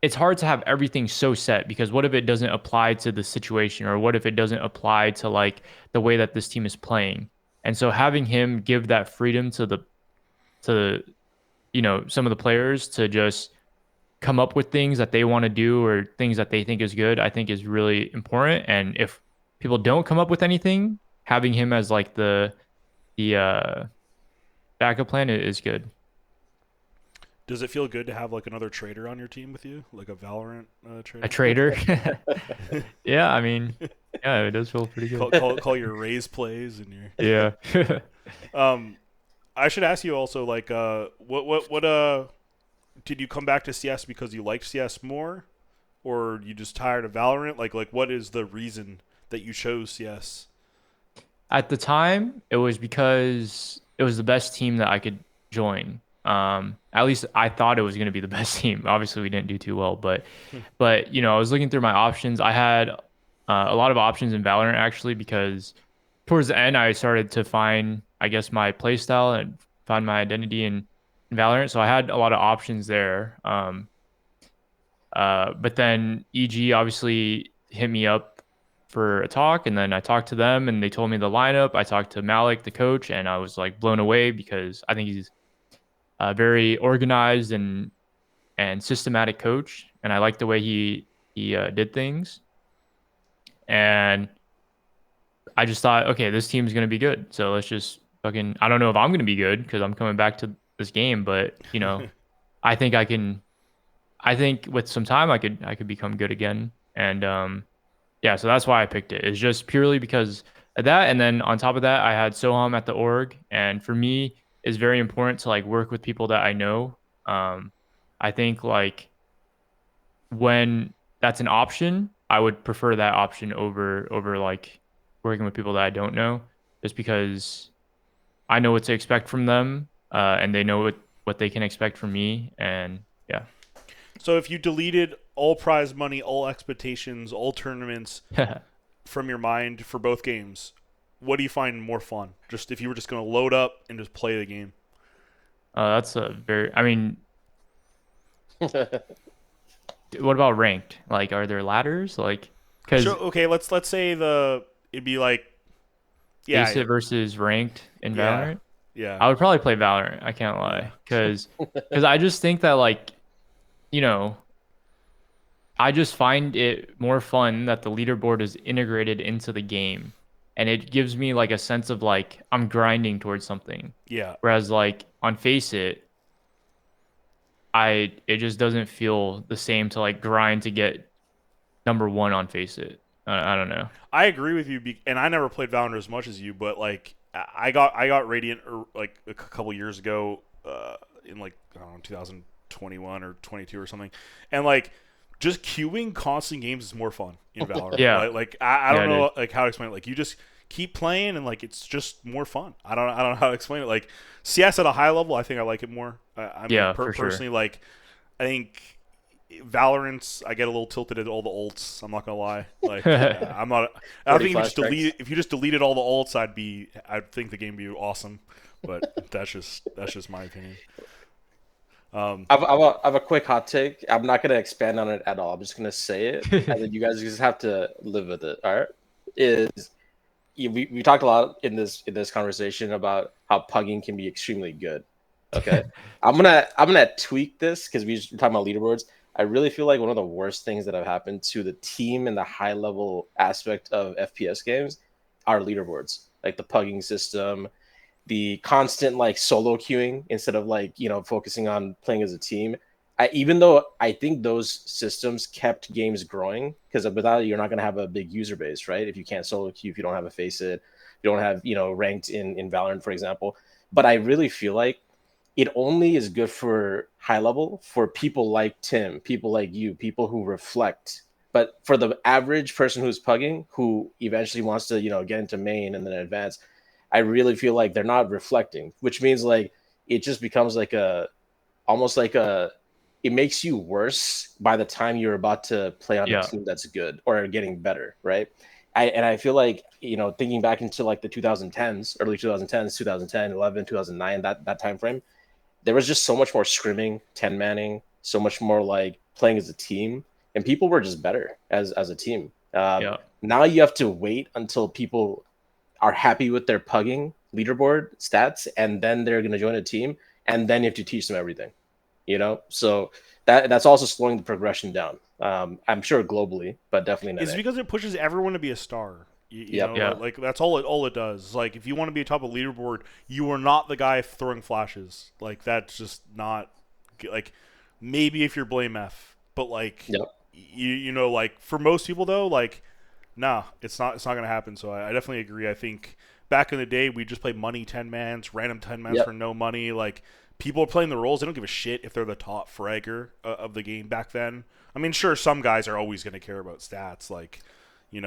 [SPEAKER 3] it's hard to have everything so set because what if it doesn't apply to the situation, or what if it doesn't apply to like the way that this team is playing? And so having him give that freedom to you know some of the players to just come up with things that they want to do or things that they think is good, I think is really important. And if people don't come up with anything, having him as like the backup plan is good.
[SPEAKER 1] Does it feel good to have like another trader on your team with you, like a Valorant
[SPEAKER 3] A
[SPEAKER 1] trader?
[SPEAKER 3] trader. Yeah, I mean, yeah, it does feel pretty
[SPEAKER 1] call,
[SPEAKER 3] good.
[SPEAKER 1] call your raise plays and your.
[SPEAKER 3] Yeah.
[SPEAKER 1] I should ask you also like what did you come back to CS because you liked CS more, or you just tired of Valorant? Like what is the reason that you chose CS?
[SPEAKER 3] At the time, it was because it was the best team that I could join. At least I thought it was going to be the best team. Obviously, we didn't do too well, but you know, I was looking through my options. I had a lot of options in Valorant actually because towards the end, I started to find, I guess, my play style and find my identity in Valorant. So I had a lot of options there. But then EG obviously hit me up for a talk, and then I talked to them, and they told me the lineup. I talked to Malik, the coach, and I was like blown away because I think he's a very organized and systematic coach, and I like the way he did things. And I just thought, okay, this team's gonna be good. So let's just fucking. I don't know if I'm gonna be good because I'm coming back to this game, but you know, I think I can. I think with some time, I could become good again. And yeah, so that's why I picked it. It's just purely because of that. And then on top of that, I had Soham at the org, and for me, it's very important to like work with people that I know. I think like when that's an option, I would prefer that option over like working with people that I don't know, just because I know what to expect from them, and they know what they can expect from me, and yeah.
[SPEAKER 1] So if you deleted all prize money, all expectations, all tournaments from your mind for both games, what do you find more fun? Just if you were just going to load up and just play the game.
[SPEAKER 3] That's a very. I mean, what about ranked? Like, are there ladders? Like, because
[SPEAKER 1] Sure. Okay. Let's say it'd be like yeah
[SPEAKER 3] ACIT versus ranked in
[SPEAKER 1] yeah
[SPEAKER 3] Valorant,
[SPEAKER 1] yeah
[SPEAKER 3] I would probably play Valorant. I can't
[SPEAKER 1] yeah
[SPEAKER 3] lie, because I just think that like you know I just find it more fun that the leaderboard is integrated into the game, and it gives me like a sense of like I'm grinding towards something.
[SPEAKER 1] yeah.
[SPEAKER 3] Whereas like on Face It, it just doesn't feel the same to like grind to get #1 on Face It. I don't know.
[SPEAKER 1] I agree with you, and I never played Valorant as much as you, but like I got Radiant like a couple years ago, in like I don't know 2021 or 22 or something, and like just queuing constant games is more fun in Valorant.
[SPEAKER 3] Yeah.
[SPEAKER 1] I
[SPEAKER 3] Yeah,
[SPEAKER 1] don't
[SPEAKER 3] dude.
[SPEAKER 1] know like how to explain it. Like you just keep playing and like it's just more fun. I don't know how to explain it. Like CS at a high level, I think I like it more. I mean,
[SPEAKER 3] Yeah, for sure.
[SPEAKER 1] personally, like I think Valorant's, I get a little tilted at all the ults. I'm not gonna lie. Like I'm not. I
[SPEAKER 2] 40
[SPEAKER 1] think
[SPEAKER 2] flash strikes.
[SPEAKER 1] if you just deleted all the ults, I'd think the game would be awesome. But that's just my opinion.
[SPEAKER 2] I have a quick hot take. I'm not gonna expand on it at all. I'm just gonna say it, and then you guys just have to live with it. All right? Is we talked a lot in this conversation about how pugging can be extremely good. Okay, I'm gonna tweak this because we're talking about leaderboards. I really feel like one of the worst things that have happened to the team and the high level aspect of FPS games are leaderboards, like the pugging system, the constant like solo queuing instead of like focusing on playing as a team. Even though I think those systems kept games growing because without it, you're not going to have a big user base, right? If you can't solo queue, if you don't have a face it, you don't have ranked in Valorant, for example. But I really feel like it only is good for high level for people like Tim, people like you, people who reflect. But for the average person who's pugging, who eventually wants to get into main and then advance, I really feel like they're not reflecting, which means like it just becomes like almost like it makes you worse by the time you're about to play on a
[SPEAKER 3] Yeah.
[SPEAKER 2] team that's good or getting better, right? I feel like thinking back into like the 2010s, early 2010s, 2010, 11, 2009, that time frame, there was just so much more scrimming, 10 manning, so much more like playing as a team, and people were just better as a team.
[SPEAKER 3] Yeah.
[SPEAKER 2] Now you have to wait until people are happy with their pugging leaderboard stats, and then they're going to join a team, and then you have to teach them everything. So that's also slowing the progression down. I'm sure globally, but definitely in
[SPEAKER 1] It's
[SPEAKER 2] NA.
[SPEAKER 1] because it pushes everyone to be a star. You
[SPEAKER 2] Yep.
[SPEAKER 1] know,
[SPEAKER 3] Yeah.
[SPEAKER 1] like that's all it does. Like if you want to be top of leaderboard, you are not the guy throwing flashes. Like that's just not like maybe if you're blame F, but like
[SPEAKER 2] Yep.
[SPEAKER 1] like for most people though, like nah, it's not gonna happen. So I definitely agree. I think back in the day we just played money 10 mans, random 10 mans for
[SPEAKER 2] Yep.
[SPEAKER 1] no money. Like people are playing the roles. They don't give a shit if they're the top fragger of the game back then. I mean, sure, some guys are always gonna care about stats, like
[SPEAKER 2] And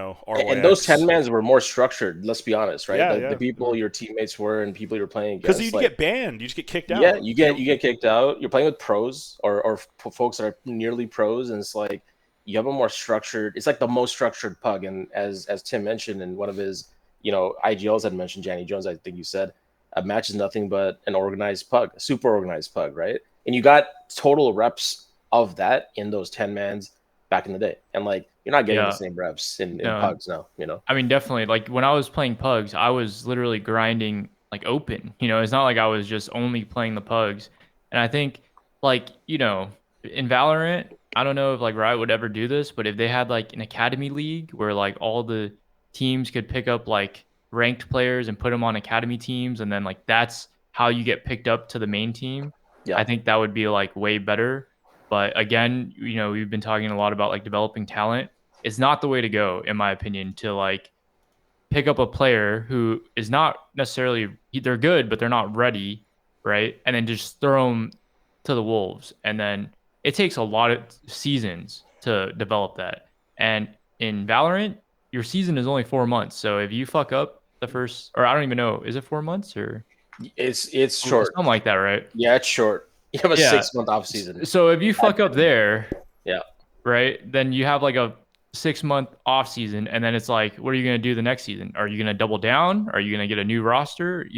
[SPEAKER 2] those 10
[SPEAKER 1] RYX.
[SPEAKER 2] mans were more structured, let's be honest, right?
[SPEAKER 1] Yeah,
[SPEAKER 2] The
[SPEAKER 1] yeah.
[SPEAKER 2] people your teammates were and people you're playing
[SPEAKER 1] Because
[SPEAKER 2] against,
[SPEAKER 1] you
[SPEAKER 2] like,
[SPEAKER 1] get banned, you just get kicked
[SPEAKER 2] yeah,
[SPEAKER 1] out.
[SPEAKER 2] you get kicked out. You're playing with pros or folks that are nearly pros, and it's like you have a more structured. It's like the most structured pug, and as Tim mentioned in one of his IGLs had mentioned, Janny Jones, I think you said, a match is nothing but an organized pug, a super organized pug, right? And you got total reps of that in those 10 mans back in the day, and like you're not getting the
[SPEAKER 3] Yeah.
[SPEAKER 2] same reps in
[SPEAKER 3] No.
[SPEAKER 2] pugs now.
[SPEAKER 3] I mean, definitely. Like when I was playing pugs, I was literally grinding like open. It's not like I was just only playing the pugs. And I think like in Valorant, I don't know if like Riot would ever do this, but if they had like an academy league where like all the teams could pick up like ranked players and put them on academy teams, and then like that's how you get picked up to the main team,
[SPEAKER 2] Yeah.
[SPEAKER 3] I think that would be like way better. But again, we've been talking a lot about like developing talent. It's not the way to go, in my opinion, to like pick up a player who is not necessarily they're good, but they're not ready, right? And then just throw them to the wolves, and then it takes a lot of seasons to develop that. And in Valorant, your season is only 4 months, so if you fuck up the first, or I don't even know, is it 4 months or
[SPEAKER 2] It's short.
[SPEAKER 3] something like that, right?
[SPEAKER 2] Yeah, it's short. You have a
[SPEAKER 3] Yeah.
[SPEAKER 2] 6 month off season.
[SPEAKER 3] So if you fuck up there,
[SPEAKER 2] Yeah.
[SPEAKER 3] right? Then you have like a 6 month off season, and then it's like, what are you gonna do the next season? Are you gonna double down? Are you gonna get a new roster?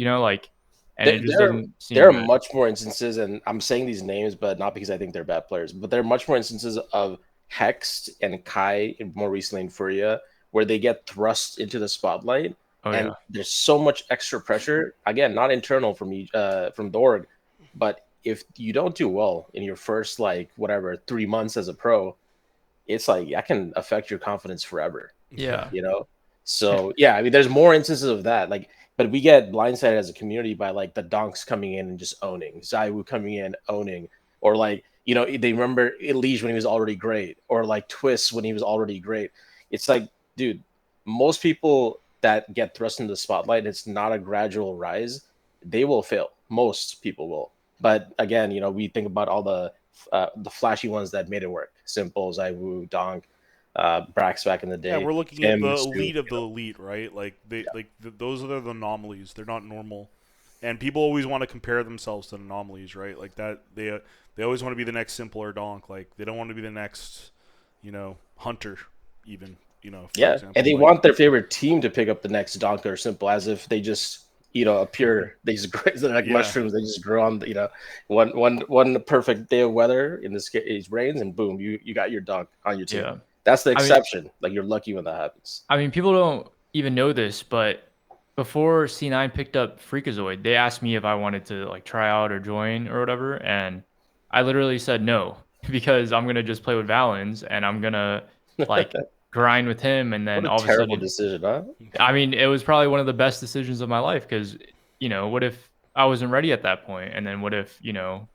[SPEAKER 3] And
[SPEAKER 2] There,
[SPEAKER 3] it just
[SPEAKER 2] there,
[SPEAKER 3] doesn't
[SPEAKER 2] there
[SPEAKER 3] seem
[SPEAKER 2] are
[SPEAKER 3] good.
[SPEAKER 2] much more instances, and I'm saying these names, but not because I think they're bad players, but there are much more instances of Hext and Kai, and more recently in Furia, where they get thrust into the spotlight,
[SPEAKER 3] Oh
[SPEAKER 2] and
[SPEAKER 3] yeah,
[SPEAKER 2] there's so much extra pressure. Again, not internal from the org, but if you don't do well in your first like whatever 3 months as a pro, it's like that can affect your confidence forever.
[SPEAKER 3] yeah,
[SPEAKER 2] you know so yeah, I mean there's more instances of that, like, but we get blindsided as a community by like the donks coming in and just owning, Zaiwu coming in owning, or like You know, they remember Elige when he was already great, or like Twist when he was already great. It's like, dude, most people that get thrust into the spotlight, it's not a gradual rise. They will fail. Most people will. But again, you know, we think about all the flashy ones that made it work. Simple, Zaiwu, Donk, Brax back in the
[SPEAKER 1] Yeah,
[SPEAKER 2] day.
[SPEAKER 1] we're looking at
[SPEAKER 2] Tim,
[SPEAKER 1] the
[SPEAKER 2] Stu,
[SPEAKER 1] elite of the elite, right? Like those are the anomalies. They're not normal, and people always want to compare themselves to anomalies, right? Like that they always want to be the next Simple or Donk. Like they don't want to be the next, Hunter, even. For
[SPEAKER 2] yeah,
[SPEAKER 1] example,
[SPEAKER 2] and they
[SPEAKER 1] like,
[SPEAKER 2] want their favorite team to pick up the next Donk or Simple, as if they just appear. They just grow, they're like
[SPEAKER 1] Yeah.
[SPEAKER 2] mushrooms. They just grow on one perfect day of weather, in this case rains, and boom, you got your Donk on your team.
[SPEAKER 3] Yeah.
[SPEAKER 2] That's the
[SPEAKER 3] I mean,
[SPEAKER 2] exception. Like, you're lucky when that happens.
[SPEAKER 3] I mean, people don't even know this, but before C9 picked up Freakazoid, they asked me if I wanted to like try out or join or whatever, and I literally said no because I'm gonna just play with Valens and I'm gonna like grind with him, and
[SPEAKER 2] What
[SPEAKER 3] then
[SPEAKER 2] a
[SPEAKER 3] all of a
[SPEAKER 2] terrible
[SPEAKER 3] sudden,
[SPEAKER 2] decision, huh?
[SPEAKER 3] I mean, it was probably one of the best decisions of my life because, what if I wasn't ready at that point? And then what if,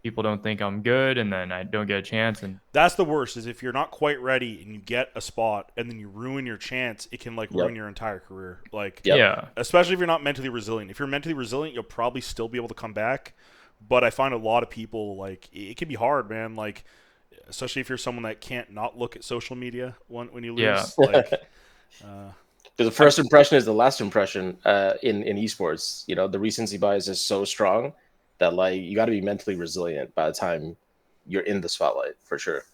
[SPEAKER 3] people don't think I'm good and then I don't get a chance? And
[SPEAKER 1] that's the worst. Is if you're not quite ready and you get a spot and then you ruin your chance, it can like
[SPEAKER 2] Yep.
[SPEAKER 1] ruin your entire career. Like,
[SPEAKER 2] Yep.
[SPEAKER 3] yeah,
[SPEAKER 1] especially if you're not mentally resilient. If you're mentally resilient, you'll probably still be able to come back. But I find a lot of people, like, it can be hard, man. Like, especially if you're someone that can't not look at social media when you lose.
[SPEAKER 3] Yeah.
[SPEAKER 1] Like,
[SPEAKER 2] Because the first impression is the last impression in esports. You know, the recency bias is so strong that, like, you got to be mentally resilient by the time you're in the spotlight, for sure.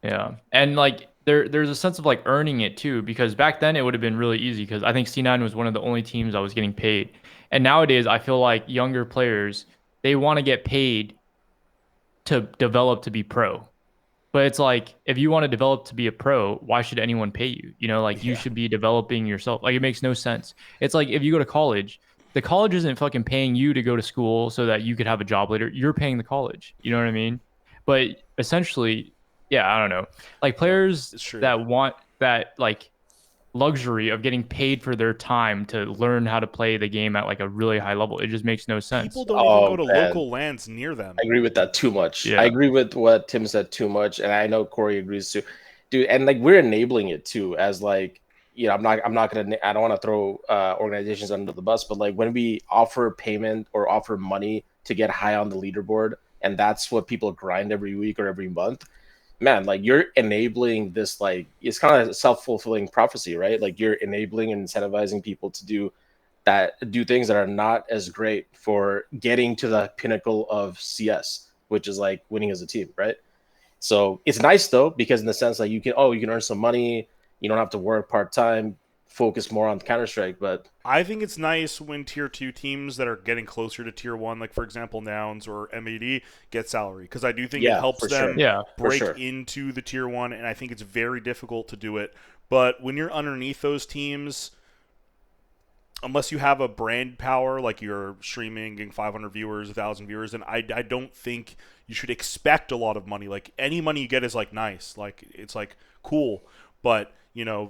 [SPEAKER 3] yeah. And like there's a sense of like earning it too, because back then it would have been really easy because I think C9 was one of the only teams I was getting paid. And nowadays I feel like younger players, they want to get paid to develop to be pro. But it's like, if you want to develop to be a pro, why should anyone pay you? Like you
[SPEAKER 1] Yeah.
[SPEAKER 3] should be developing yourself. Like it makes no sense. It's like if you go to college, the college isn't fucking paying you to go to school so that you could have a job later. You're paying the college. You know what I mean? But essentially, yeah, I don't know. Like players
[SPEAKER 1] it's true.
[SPEAKER 3] that want that like luxury of getting paid for their time to learn how to play the game at like a really high level. It just makes no sense.
[SPEAKER 1] People don't even go to
[SPEAKER 2] man.
[SPEAKER 1] local lands near them.
[SPEAKER 2] I agree with that too much.
[SPEAKER 3] Yeah.
[SPEAKER 2] I agree with what Tim said too much, and I know Corey agrees too, dude. And like, we're enabling it too, as like, I'm not gonna. I don't want to throw organizations under the bus, but like when we offer payment or offer money to get high on the leaderboard, and that's what people grind every week or every month, man, like, you're enabling this. Like, it's kind of a self-fulfilling prophecy, right? Like, you're enabling and incentivizing people to do things that are not as great for getting to the pinnacle of CS, which is like winning as a team, right? So it's nice though, because in the sense that you can earn some money, you don't have to work part-time, focus more on Counter-Strike. But
[SPEAKER 1] I think it's nice when tier 2 teams that are getting closer to tier 1, like for example Nouns or MAD, get salary, because I do think it helps
[SPEAKER 2] for
[SPEAKER 1] them
[SPEAKER 2] sure.
[SPEAKER 3] Yeah.
[SPEAKER 1] break
[SPEAKER 2] sure.
[SPEAKER 1] into the tier 1, and I think it's very difficult to do it. But when you're underneath those teams, unless you have a brand power, like you're streaming, getting 500 viewers, 1,000 viewers, and I don't think you should expect a lot of money. Like, any money you get is like nice, like it's like cool, but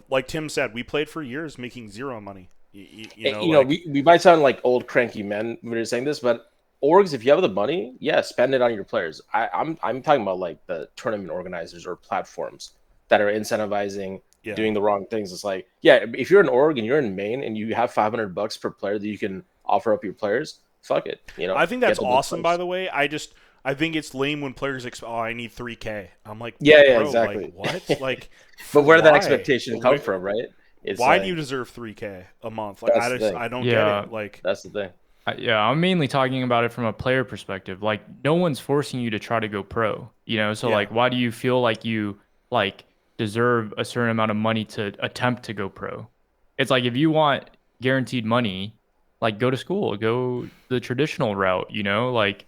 [SPEAKER 1] like Tim said, we played for years making zero money.
[SPEAKER 2] We might sound like old cranky men when we're saying this, but orgs, if you have the money, yeah, spend it on your players. I'm talking about like the tournament organizers or platforms that are incentivizing doing the wrong things. It's like, yeah, if you're an org and you're in main and you have $500 per player that you can offer up your players, fuck it.
[SPEAKER 1] I think that's awesome. By the way, I think it's lame when players I need 3K. I'm like,
[SPEAKER 2] yeah,
[SPEAKER 1] bro,
[SPEAKER 2] exactly.
[SPEAKER 1] Like, what? Like,
[SPEAKER 2] but where did that
[SPEAKER 1] why?
[SPEAKER 2] expectation come from, right? It's
[SPEAKER 1] why
[SPEAKER 2] like,
[SPEAKER 1] do you deserve 3K a month? Like, I don't get it. Like,
[SPEAKER 2] that's the thing.
[SPEAKER 3] Yeah, I'm mainly talking about it from a player perspective. Like, no one's forcing you to try to go pro, So like, why do you feel like you like deserve a certain amount of money to attempt to go pro? It's like, if you want guaranteed money, like, go to school, go the traditional route, like,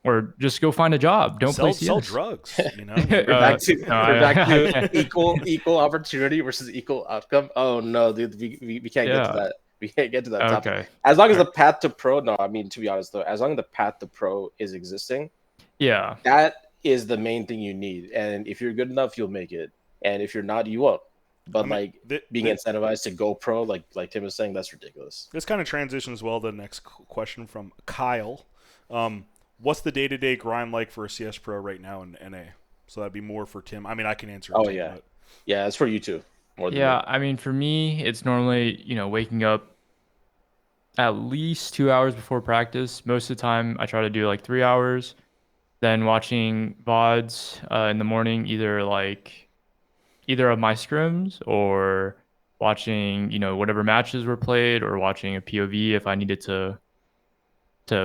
[SPEAKER 3] or just go find a job. Don't play CS.
[SPEAKER 1] Sell drugs,
[SPEAKER 2] We're back to equal opportunity versus equal outcome. Oh no, dude, we can't get to that. We can't get to that topic.
[SPEAKER 3] Okay.
[SPEAKER 2] As long as the path to pro, no, I mean, to be honest though, as long as the path to pro is existing,
[SPEAKER 3] yeah,
[SPEAKER 2] that is the main thing you need. And if you're good enough, you'll make it. And if you're not, you won't. But being incentivized to go pro, like Tim was saying, that's ridiculous.
[SPEAKER 1] This kind of transitions well to the next question from Kyle. what's the day-to-day grind like for a CS pro right now in NA? So that'd be more for Tim. I mean, I can answer it
[SPEAKER 2] Oh
[SPEAKER 1] too,
[SPEAKER 2] yeah,
[SPEAKER 1] but
[SPEAKER 2] yeah. It's for you too, more than me.
[SPEAKER 3] Yeah, I mean, for me, it's normally, waking up at least 2 hours before practice. Most of the time, I try to do like 3 hours, then watching VODs in the morning, either of my scrims or watching, whatever matches were played or watching a POV if I needed to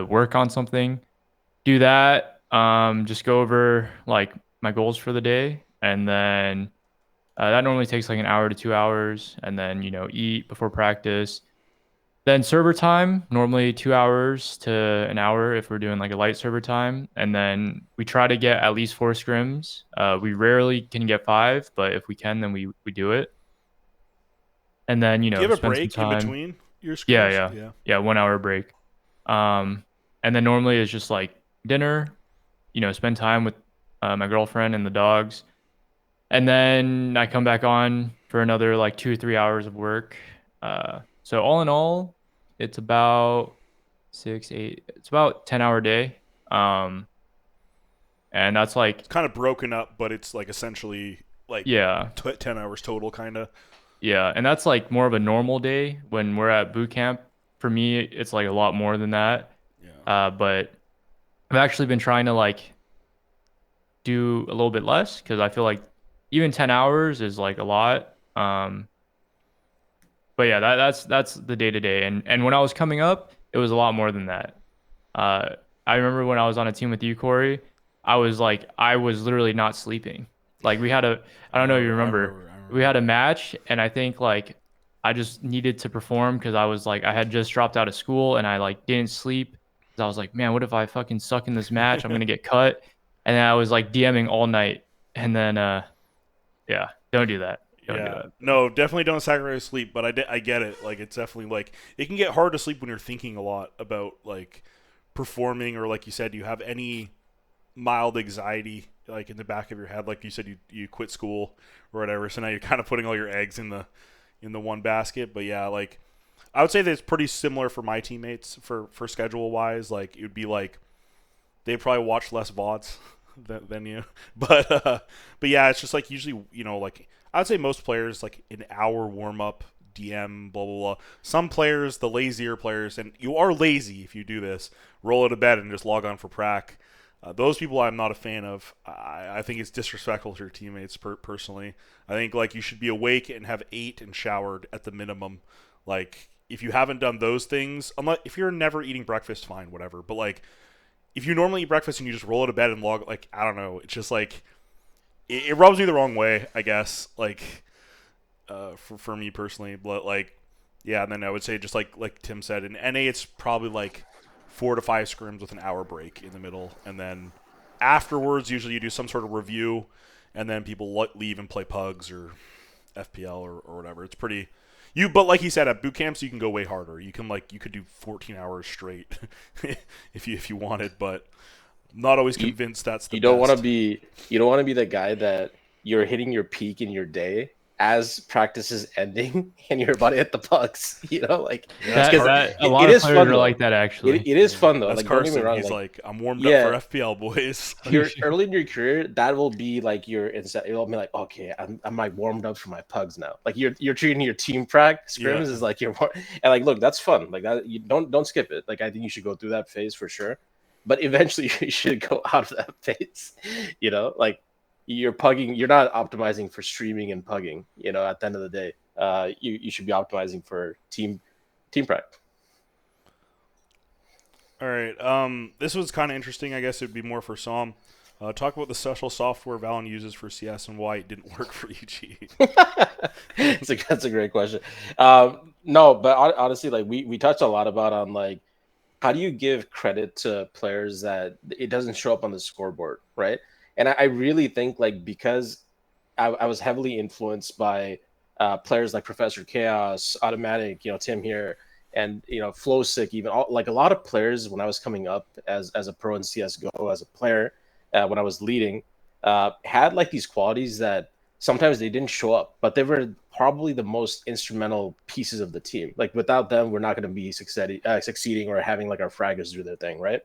[SPEAKER 3] work on something. Do that. Just go over like my goals for the day, and then that normally takes like an hour to 2 hours, and then eat before practice. Then server time, normally 2 hours to an hour if we're doing like a light server time, and then we try to get at least 4 scrims. We rarely can get 5, but if we can, then we do it. And then
[SPEAKER 1] do you have a
[SPEAKER 3] spend some
[SPEAKER 1] break in
[SPEAKER 3] time.
[SPEAKER 1] between your
[SPEAKER 3] Yeah,
[SPEAKER 1] scrims?
[SPEAKER 3] yeah,
[SPEAKER 1] Yeah.
[SPEAKER 3] yeah. 1 hour break. And then normally it's just like dinner. Spend time with my girlfriend and the dogs. And then I come back on for another like 2 or 3 hours of work. So all in all, it's about 6, 8. It's about 10-hour day. Um, and that's like,
[SPEAKER 1] It's kind of broken up, but it's like essentially like
[SPEAKER 3] yeah,
[SPEAKER 1] 10 hours total, kind of.
[SPEAKER 3] yeah, and that's like more of a normal day when we're at boot camp. For me, it's like a lot more than that.
[SPEAKER 1] Yeah.
[SPEAKER 3] But I've actually been trying to like do a little bit less because I feel like even 10 hours is like a lot. But yeah, that's the day to day. And when I was coming up, it was a lot more than that. Uh, I remember when I was on a team with you, Corey, I was literally not sleeping. Like I don't know if you remember,
[SPEAKER 1] I
[SPEAKER 3] we had a
[SPEAKER 1] remember.
[SPEAKER 3] match, and I think like I just needed to perform because I had just dropped out of school and I like didn't sleep. 'Cause I was like, man, what if I fucking suck in this match? I'm gonna get cut. And then I was like DMing all night, and then yeah, don't do that. Don't do
[SPEAKER 1] Yeah,
[SPEAKER 3] that.
[SPEAKER 1] no, definitely don't sacrifice sleep. But I get it. Like, it's definitely like it can get hard to sleep when you're thinking a lot about like performing, or like you said, you have any mild anxiety like in the back of your head. Like you said, you quit school or whatever, so now you're kind of putting all your eggs in the one basket. But yeah, like I would say that it's pretty similar for my teammates for schedule wise. Like it would be like they probably watch less VODs than you, but yeah, it's just like usually like I'd say most players like an hour warm up, DM, blah blah blah. Some players, the lazier players, and you are lazy if you do this, roll out of bed and just log on for prac. Those people I'm not a fan of. I think it's disrespectful to your teammates personally. I think like you should be awake and have ate and showered at the minimum. Like if you haven't done those things, unless if you're never eating breakfast, fine, whatever. But like if you normally eat breakfast and you just roll out of bed and log, like I don't know, it's just like it rubs me the wrong way, I guess. Like for me personally, but like yeah, and then I would say just like Tim said in NA, it's probably like 4 to 5 scrims with an hour break in the middle, and then afterwards usually you do some sort of review, and then people leave and play pugs or FPL or whatever. It's pretty but like he said, at boot camps you can go way harder. You could do 14 hours straight if you wanted, but not always
[SPEAKER 2] You
[SPEAKER 1] convinced that's the
[SPEAKER 2] you don't want to
[SPEAKER 1] best.
[SPEAKER 2] be you don't want to be the guy that you're hitting your peak in your day as practice is ending and you're about to hit the pucks. Like
[SPEAKER 1] Yeah, that's
[SPEAKER 3] That
[SPEAKER 2] because
[SPEAKER 1] Car-
[SPEAKER 3] that a
[SPEAKER 2] it
[SPEAKER 3] lot of
[SPEAKER 2] is
[SPEAKER 3] players
[SPEAKER 2] fun
[SPEAKER 3] are
[SPEAKER 2] though.
[SPEAKER 3] like that
[SPEAKER 2] It,
[SPEAKER 3] actually.
[SPEAKER 2] it is
[SPEAKER 1] yeah,
[SPEAKER 2] fun though.
[SPEAKER 1] that's
[SPEAKER 2] Like don't get me
[SPEAKER 1] Carson.
[SPEAKER 2] wrong.
[SPEAKER 1] He's
[SPEAKER 2] Like
[SPEAKER 1] like, I'm warmed up for
[SPEAKER 2] yeah,
[SPEAKER 1] FPL, boys.
[SPEAKER 2] you're early in your career, that will be like your instead. It'll be like, okay, I'm like warmed up for my pugs now. Like you're treating your team prac
[SPEAKER 1] Yeah,
[SPEAKER 2] scrims as like and like look, that's fun. Like that, you don't skip it. Like I think you should go through that phase for sure. But eventually you should go out of that phase. Like you're pugging. You're not optimizing for streaming and pugging. At the end of the day, you should be optimizing for team prac.
[SPEAKER 1] all right. This was kind of interesting. I guess it'd be more for Som. Talk about the special software Valen uses for CS and why it didn't work for EG.
[SPEAKER 2] That's a great question. No, but honestly, like we touched a lot about on like how do you give credit to players that it doesn't show up on the scoreboard, right? And I really think like because I was heavily influenced by players like Professor Chaos, Automatic, Tim here, and Flow Sick, even like a lot of players when I was coming up as a pro in CS:GO as a player, when I was leading, had like these qualities that sometimes they didn't show up, but they were probably the most instrumental pieces of the team. Like without them, we're not going to be succeeding or having like our fraggers do their thing, right?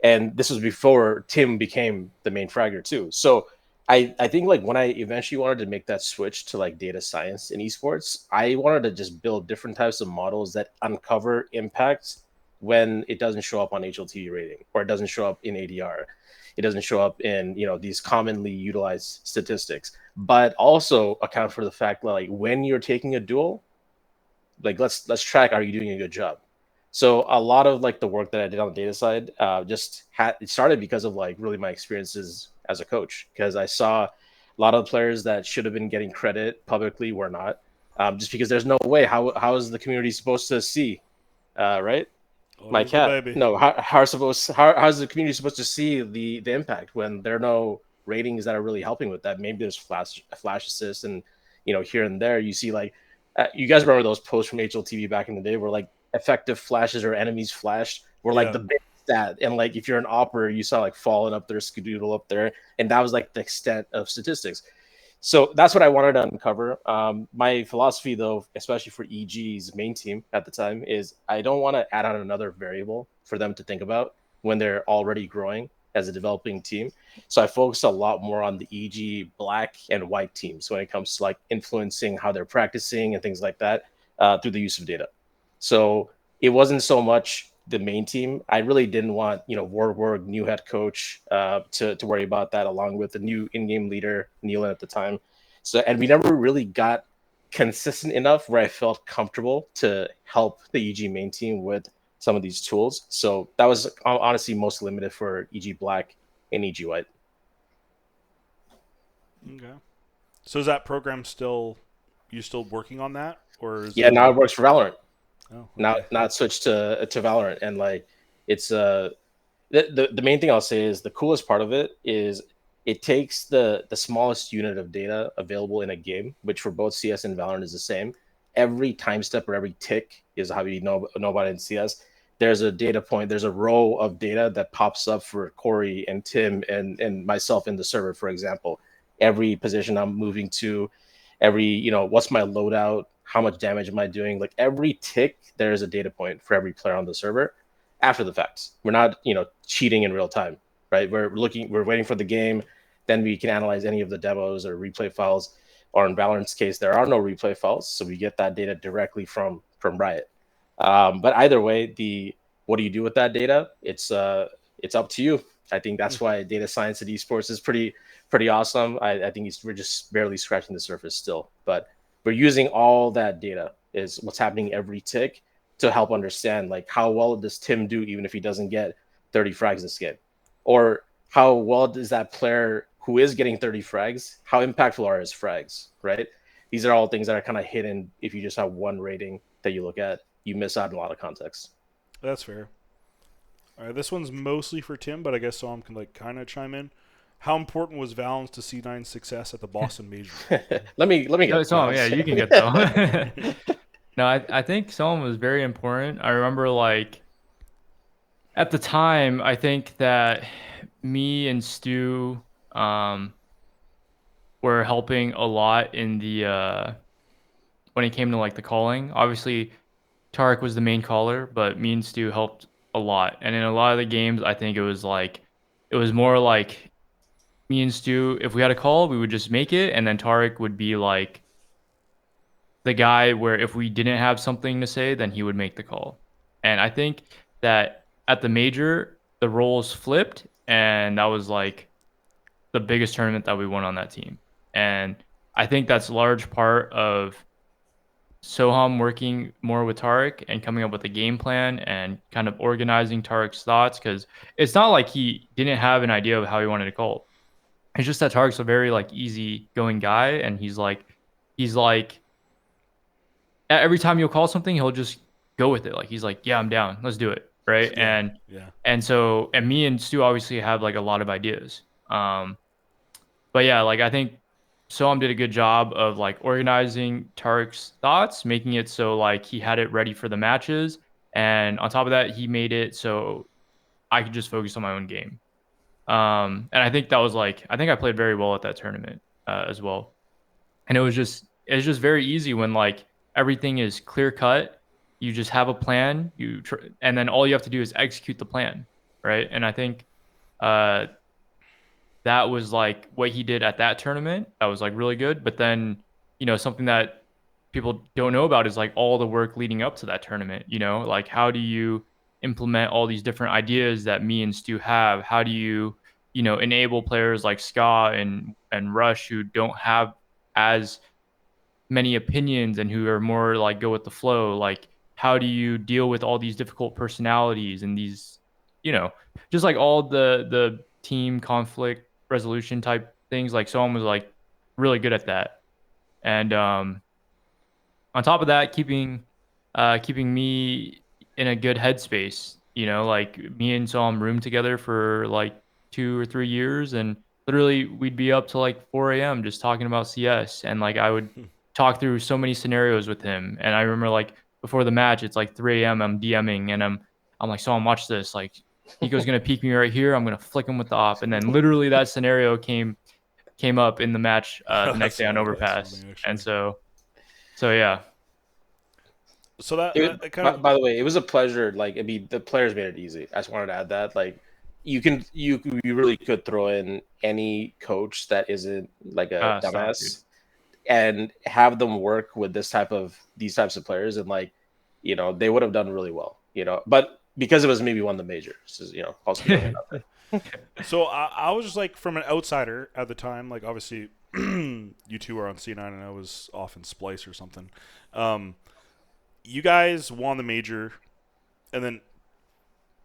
[SPEAKER 2] And this was before Tim became the main fragger too. So I think like when I eventually wanted to make that switch to like data science in esports, I wanted to just build different types of models that uncover impacts when it doesn't show up on HLTV rating, or it doesn't show up in ADR, it doesn't show up in, you know, these commonly utilized statistics, but also account for the fact that like when you're taking a duel, like let's track, are you doing a good job? So a lot of like the work that I did on the data side just had, it started because of like really my experiences as a coach, because I saw a lot of players that should have been getting credit publicly were not, just because there's no way, how is the community supposed to see, right? My
[SPEAKER 1] Always the
[SPEAKER 2] cat.
[SPEAKER 1] baby.
[SPEAKER 2] No, how's the community supposed to see the impact when there are no ratings that are really helping with that? Maybe there's flash assists, and you know, here and there you see like you guys remember those posts from HLTV back in the day where like effective flashes or enemies flashed were like
[SPEAKER 1] Yeah.
[SPEAKER 2] the big stat, and like if you're an opera, you saw like falling up there, skedoodle up there, and that was like the extent of statistics. So that's what I wanted to uncover. My philosophy, though, especially for EG's main team at the time, is I don't want to add on another variable for them to think about when they're already growing as a developing team. So I focus a lot more on the EG black and white teams when it comes to like influencing how they're practicing and things like that through the use of data. So it wasn't so much the main team. I really didn't want, you know, Warburg, new head coach, to worry about that, along with the new in-game leader, Nealon at the time. So, and we never really got consistent enough where I felt comfortable to help the EG main team with some of these tools. So that was honestly most limited for EG Black and EG White.
[SPEAKER 1] Okay. So is that program still, you still working on that, or is
[SPEAKER 2] Yeah,
[SPEAKER 1] it
[SPEAKER 2] now
[SPEAKER 1] like?
[SPEAKER 2] it works for Valorant.
[SPEAKER 1] Oh,
[SPEAKER 2] Now,
[SPEAKER 1] okay.
[SPEAKER 2] now it switched to Valorant, and like it's the main thing I'll say is the coolest part of it is it takes the smallest unit of data available in a game, which for both CS and Valorant is the same. Every time step or every tick is how you know about it in CS. There's a data point, there's a row of data that pops up for Corey and Tim and myself in the server, for example. Every position I'm moving to, every, you know, what's my loadout, how much damage am I doing? Like every tick, there is a data point for every player on the server after the fact. We're not, you know, cheating in real time, right? We're waiting for the game, then we can analyze any of the demos or replay files. Or in Valorant's case, there are no replay files, so we get that data directly from Riot. But either way, the what do you do with that data? It's up to you. I think that's why data science at esports is pretty awesome. I think we're just barely scratching the surface still, but we're using all that data, is what's happening every tick, to help understand like how well does Tim do even if he doesn't get 30 frags this game, or how well does that player who is getting 30 frags, how impactful are his frags, right? These are all things that are kind of hidden. If you just have one rating that you look at, you miss out on a lot of context.
[SPEAKER 1] That's fair. All right, this one's mostly for Tim, but I guess Psalm can like kind of chime in. How important was Valens to C9's success at the Boston Major?
[SPEAKER 2] let me
[SPEAKER 3] No,
[SPEAKER 2] get
[SPEAKER 3] so yeah, you can get that one. No, I think Solomon was very important. I remember like at the time, I think that me and Stu um were helping a lot in the when it came to like the calling. Obviously, Tarek was the main caller, but me and Stu helped a lot. And in a lot of the games, I think it was more like me and Stu, if we had a call, we would just make it, and then Tarek would be like the guy where if we didn't have something to say, then he would make the call. And I think that at the major, the roles flipped, and that was like the biggest tournament that we won on that team. And I think that's a large part of Soham working more with Tarek and coming up with a game plan and kind of organizing Tarek's thoughts, because it's not like he didn't have an idea of how he wanted to call. It's just that Tarek's a very like easy going guy, and he's like every time you'll call something, he'll just go with it. Like he's like, yeah, I'm down. Let's do it. Right.
[SPEAKER 1] Yeah, yeah.
[SPEAKER 3] And so, and me and Stu obviously have like a lot of ideas. But yeah, like I think Soam did a good job of like organizing Tarek's thoughts, making it so like he had it ready for the matches. And on top of that, he made it so I could just focus on my own game. And I think that was like, I think I played very well at that tournament as well. And it's just very easy when like everything is clear cut. You just have a plan, and then all you have to do is execute the plan, right? And I think uh, that was like what he did at that tournament. That was like really good. But then, something that people don't know about is like all the work leading up to that tournament. Like how do you implement all these different ideas that me and Stu have? How do you, enable players like Ska and Rush who don't have as many opinions and who are more like go with the flow? Like how do you deal with all these difficult personalities and these, you know, just like all the team conflict resolution type things? Like someone was like really good at that. And on top of that, keeping me in a good headspace. Like me and Saul roomed together for like 2 or 3 years, and literally we'd be up to like 4 a.m. just talking about CS, and like I would talk through so many scenarios with him. And I remember like before the match, it's like 3 a.m. I'm DMing, and I'm like, Saul, watch this. Like Nico's gonna peek me right here. I'm gonna flick him with the op, and then literally that scenario came up in the match the next day on
[SPEAKER 1] That's
[SPEAKER 3] Overpass,
[SPEAKER 1] funny,
[SPEAKER 3] and
[SPEAKER 1] actually.
[SPEAKER 3] so yeah.
[SPEAKER 1] So that kind of
[SPEAKER 2] By the way, it was a pleasure. Like, I mean, the players made it easy. I just wanted to add that. Like, you really could throw in any coach that isn't like a
[SPEAKER 3] Stop, dude.
[SPEAKER 2] dumbass and have them work with these types of players, and like, they would have done really well. But because it was maybe one of the majors, also throwing it out there.
[SPEAKER 1] So I was just like from an outsider at the time, like obviously you two were on C9 and I was off in Splice or something. Um, you guys won the major, and then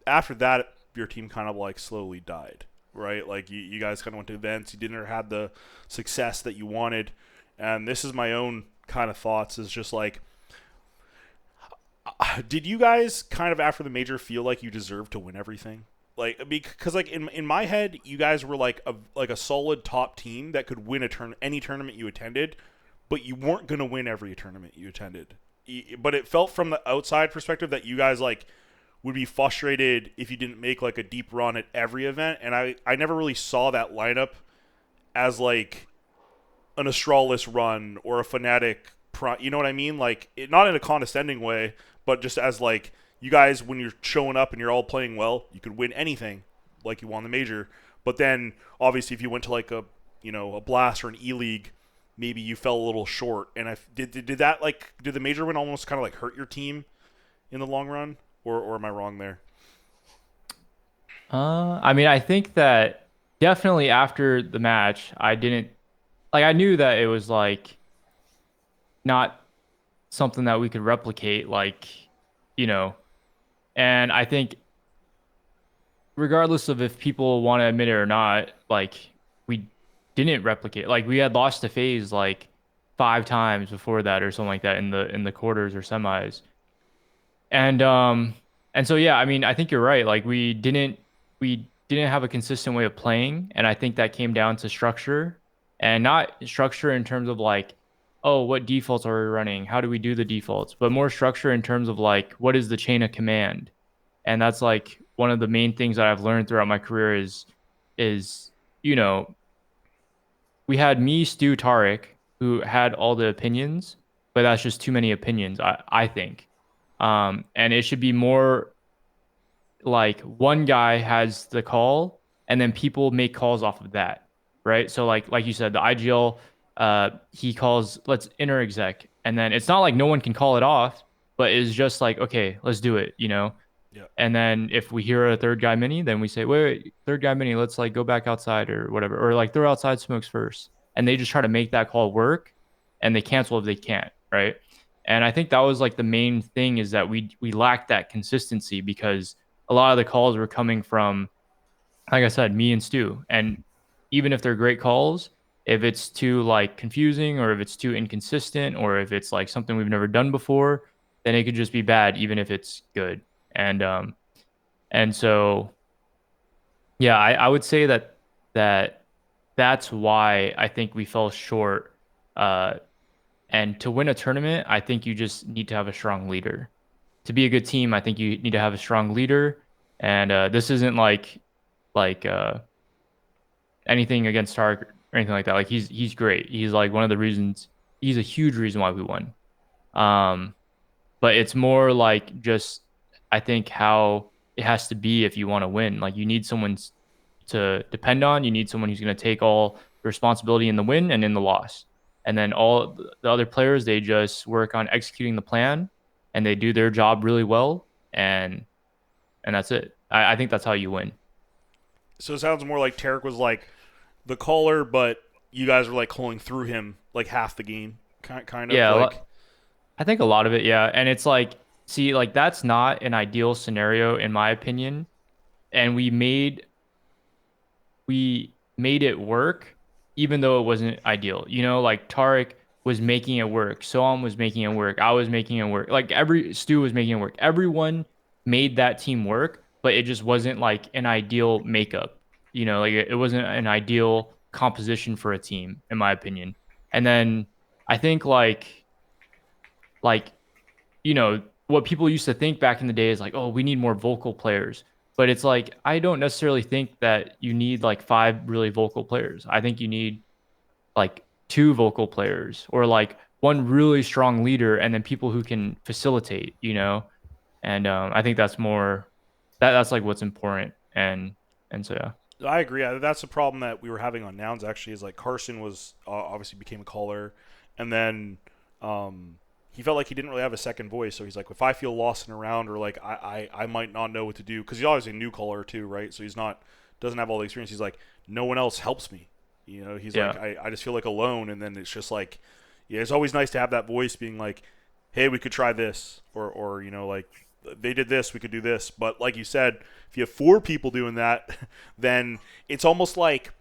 [SPEAKER 1] after that, your team kind of like slowly died, right? Like you guys kind of went to events, you didn't have the success that you wanted, and this is my own kind of thoughts. Is just like, did you guys kind of after the major feel like you deserved to win everything? Like because like in my head, you guys were like a solid top team that could win any tournament you attended, but you weren't gonna win every tournament you attended. But it felt from the outside perspective that you guys like would be frustrated if you didn't make like a deep run at every event, and I never really saw that lineup as like an Astralis run or a Fnatic. You know what I mean? Like not in a condescending way, but just as like you guys when you're showing up and you're all playing well, you could win anything, like you won the major. But then obviously if you went to like a Blast or an E League, maybe you fell a little short. And I did that like did the major win almost kind of like hurt your team in the long run, or am I wrong there?
[SPEAKER 3] I mean, I think that definitely after the match, I didn't like. I knew that it was like not something that we could replicate, like, you know. And I think regardless of if people want to admit it or not, like we didn't replicate. Like we had lost to FaZe like 5 times before that or something like that in the quarters or semis. And so yeah, I mean, I think you're right. Like we didn't have a consistent way of playing, and I think that came down to structure, and not structure in terms of like, oh, what defaults are we running? How do we do the defaults? But more structure in terms of like what is the chain of command? And that's like one of the main things that I've learned throughout my career is you know, we had me, Stu, Tarek, who had all the opinions, but that's just too many opinions, I think. And it should be more like one guy has the call and then people make calls off of that, right? So like you said, the IGL, he calls let's inner exec, and then it's not like no one can call it off, but it's just like okay, let's do it.
[SPEAKER 1] Yeah.
[SPEAKER 3] And then if we hear a third guy mini, then we say wait, third guy mini, let's like go back outside or whatever, or like throw outside smokes first, and they just try to make that call work, and they cancel if they can't, right? And I think that was like the main thing is that we lacked that consistency because a lot of the calls were coming from, like I said, me and Stu. And even if they're great calls, if it's too like confusing or if it's too inconsistent or if it's like something we've never done before, then it could just be bad, even if it's good. And so yeah, I would say that that's why I think we fell short. Uh, and to win a tournament, I think you just need to have a strong leader. To be a good team, I think you need to have a strong leader. And this isn't like anything against Tark or anything like that. Like he's great. He's like one of the reasons. He's a huge reason why we won. Um, but it's more like just I think how it has to be if you want to win. Like you need someone to depend on. You need someone who's going to take all the responsibility in the win and in the loss. And then all the other players, they just work on executing the plan and they do their job really well. And that's it. I think that's how you win.
[SPEAKER 1] So it sounds more like Tarek was like the caller, but you guys were like calling through him like half the game, kind of
[SPEAKER 3] Yeah,
[SPEAKER 1] like.
[SPEAKER 3] I think a lot of it, yeah. And it's like, see, like that's not an ideal scenario in my opinion. And we made it work even though it wasn't ideal. You know, like Tarek was making it work. Soam was making it work. I was making it work. Like every Stu was making it work. Everyone made that team work, but it just wasn't like an ideal makeup. You know, like it wasn't an ideal composition for a team, in my opinion. And then I think like you know, what people used to think back in the day is like, oh, we need more vocal players. But it's like, I don't necessarily think that you need like five really vocal players. I think you need like two vocal players or like one really strong leader and then people who can facilitate, you know? And I think that's more that's like what's important. And so yeah.
[SPEAKER 1] I agree. That's the problem that we were having on Nouns actually is like Carson was obviously became a caller, and then he felt like he didn't really have a second voice. So he's like, if I feel lost in a round or like I might not know what to do because he's obviously a new caller too, right? So he's not doesn't have all the experience. He's like, no one else helps me. You know, he's
[SPEAKER 3] Yeah.
[SPEAKER 1] like, I just feel like alone, and then it's just like, yeah, it's always nice to have that voice being like, hey, we could try this, or you know, like they did this, we could do this. But like you said, if you have four people doing that, then it's almost like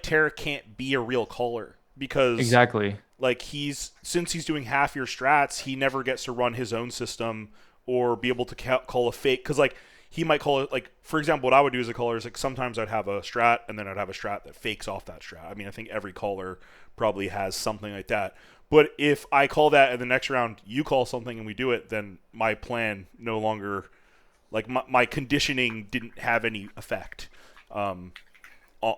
[SPEAKER 1] Tara can't be a real caller because
[SPEAKER 3] Exactly.
[SPEAKER 1] like since he's doing half your strats, he never gets to run his own system or be able to call a fake because like he might call it like for example what I would do as a caller is like sometimes I'd have a strat and then I'd have a strat that fakes off that strat. I mean I think every caller probably has something like that. But if I call that and the next round you call something and we do it, then my plan no longer like my conditioning didn't have any effect. On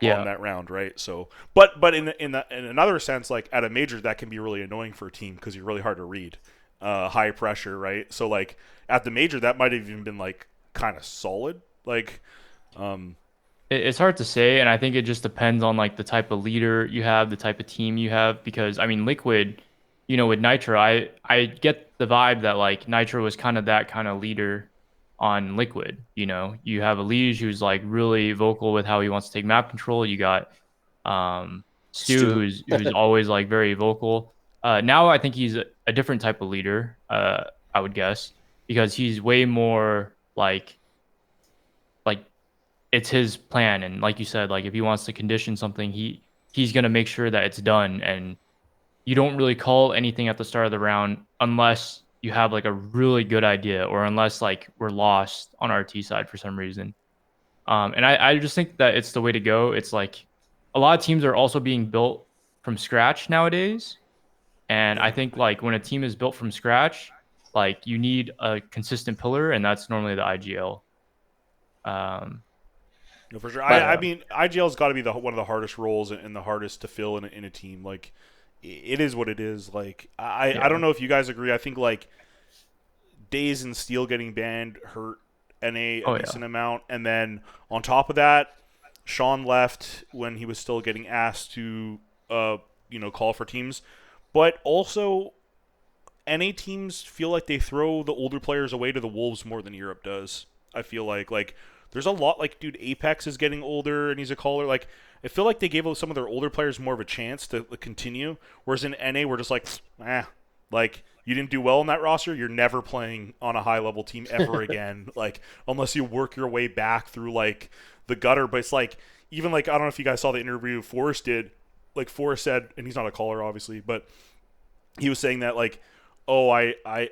[SPEAKER 3] Yeah.
[SPEAKER 1] that round, right? So, but in another sense, like at a major, that can be really annoying for a team because you're really hard to read, high pressure, right? So like at the major, that might have even been like kind of solid, like um,
[SPEAKER 3] It's hard to say, and I think it just depends on like the type of leader you have, the type of team you have. Because I mean, Liquid, you know, with Nitro, I get the vibe that like Nitro was kind of that kind of leader on Liquid. You know, you have a Liege who's like really vocal with how he wants to take map control. You got Stu
[SPEAKER 2] Stu.
[SPEAKER 3] who's always like very vocal. Now I think he's a different type of leader. I would guess because he's way more like it's his plan, and like you said, like if he wants to condition something, he's going to make sure that it's done. And you don't really call anything at the start of the round unless you have like a really good idea or unless like we're lost on our T side for some reason. And I just think that it's the way to go. It's like a lot of teams are also being built from scratch nowadays, and
[SPEAKER 1] yeah,
[SPEAKER 3] I think like when a team is built from scratch, like you need a consistent pillar, and that's normally the IGL. um
[SPEAKER 1] no, for sure.
[SPEAKER 3] but
[SPEAKER 1] I mean, IGL's got to be one of the hardest roles and the hardest to fill in a team. Like, it is what it is. Like, I
[SPEAKER 3] yeah.
[SPEAKER 1] don't know if you guys agree. I think like Days and Steel getting banned hurt NA a
[SPEAKER 3] Oh
[SPEAKER 1] decent
[SPEAKER 3] yeah.
[SPEAKER 1] amount, and then on top of that, Sean left when he was still getting asked to, call for teams. But also, NA teams feel like they throw the older players away to the wolves more than Europe does. I feel like there's a lot like dude Apex is getting older and he's a caller. Like I feel like they gave some of their older players more of a chance to continue, whereas in NA we're just like like you didn't do well in that roster, you're never playing on a high level team ever again. Like unless you work your way back through like the gutter. But it's like even like I don't know if you guys saw the interview Forrest did. Like Forrest said, and he's not a caller obviously, but he was saying that like, oh, I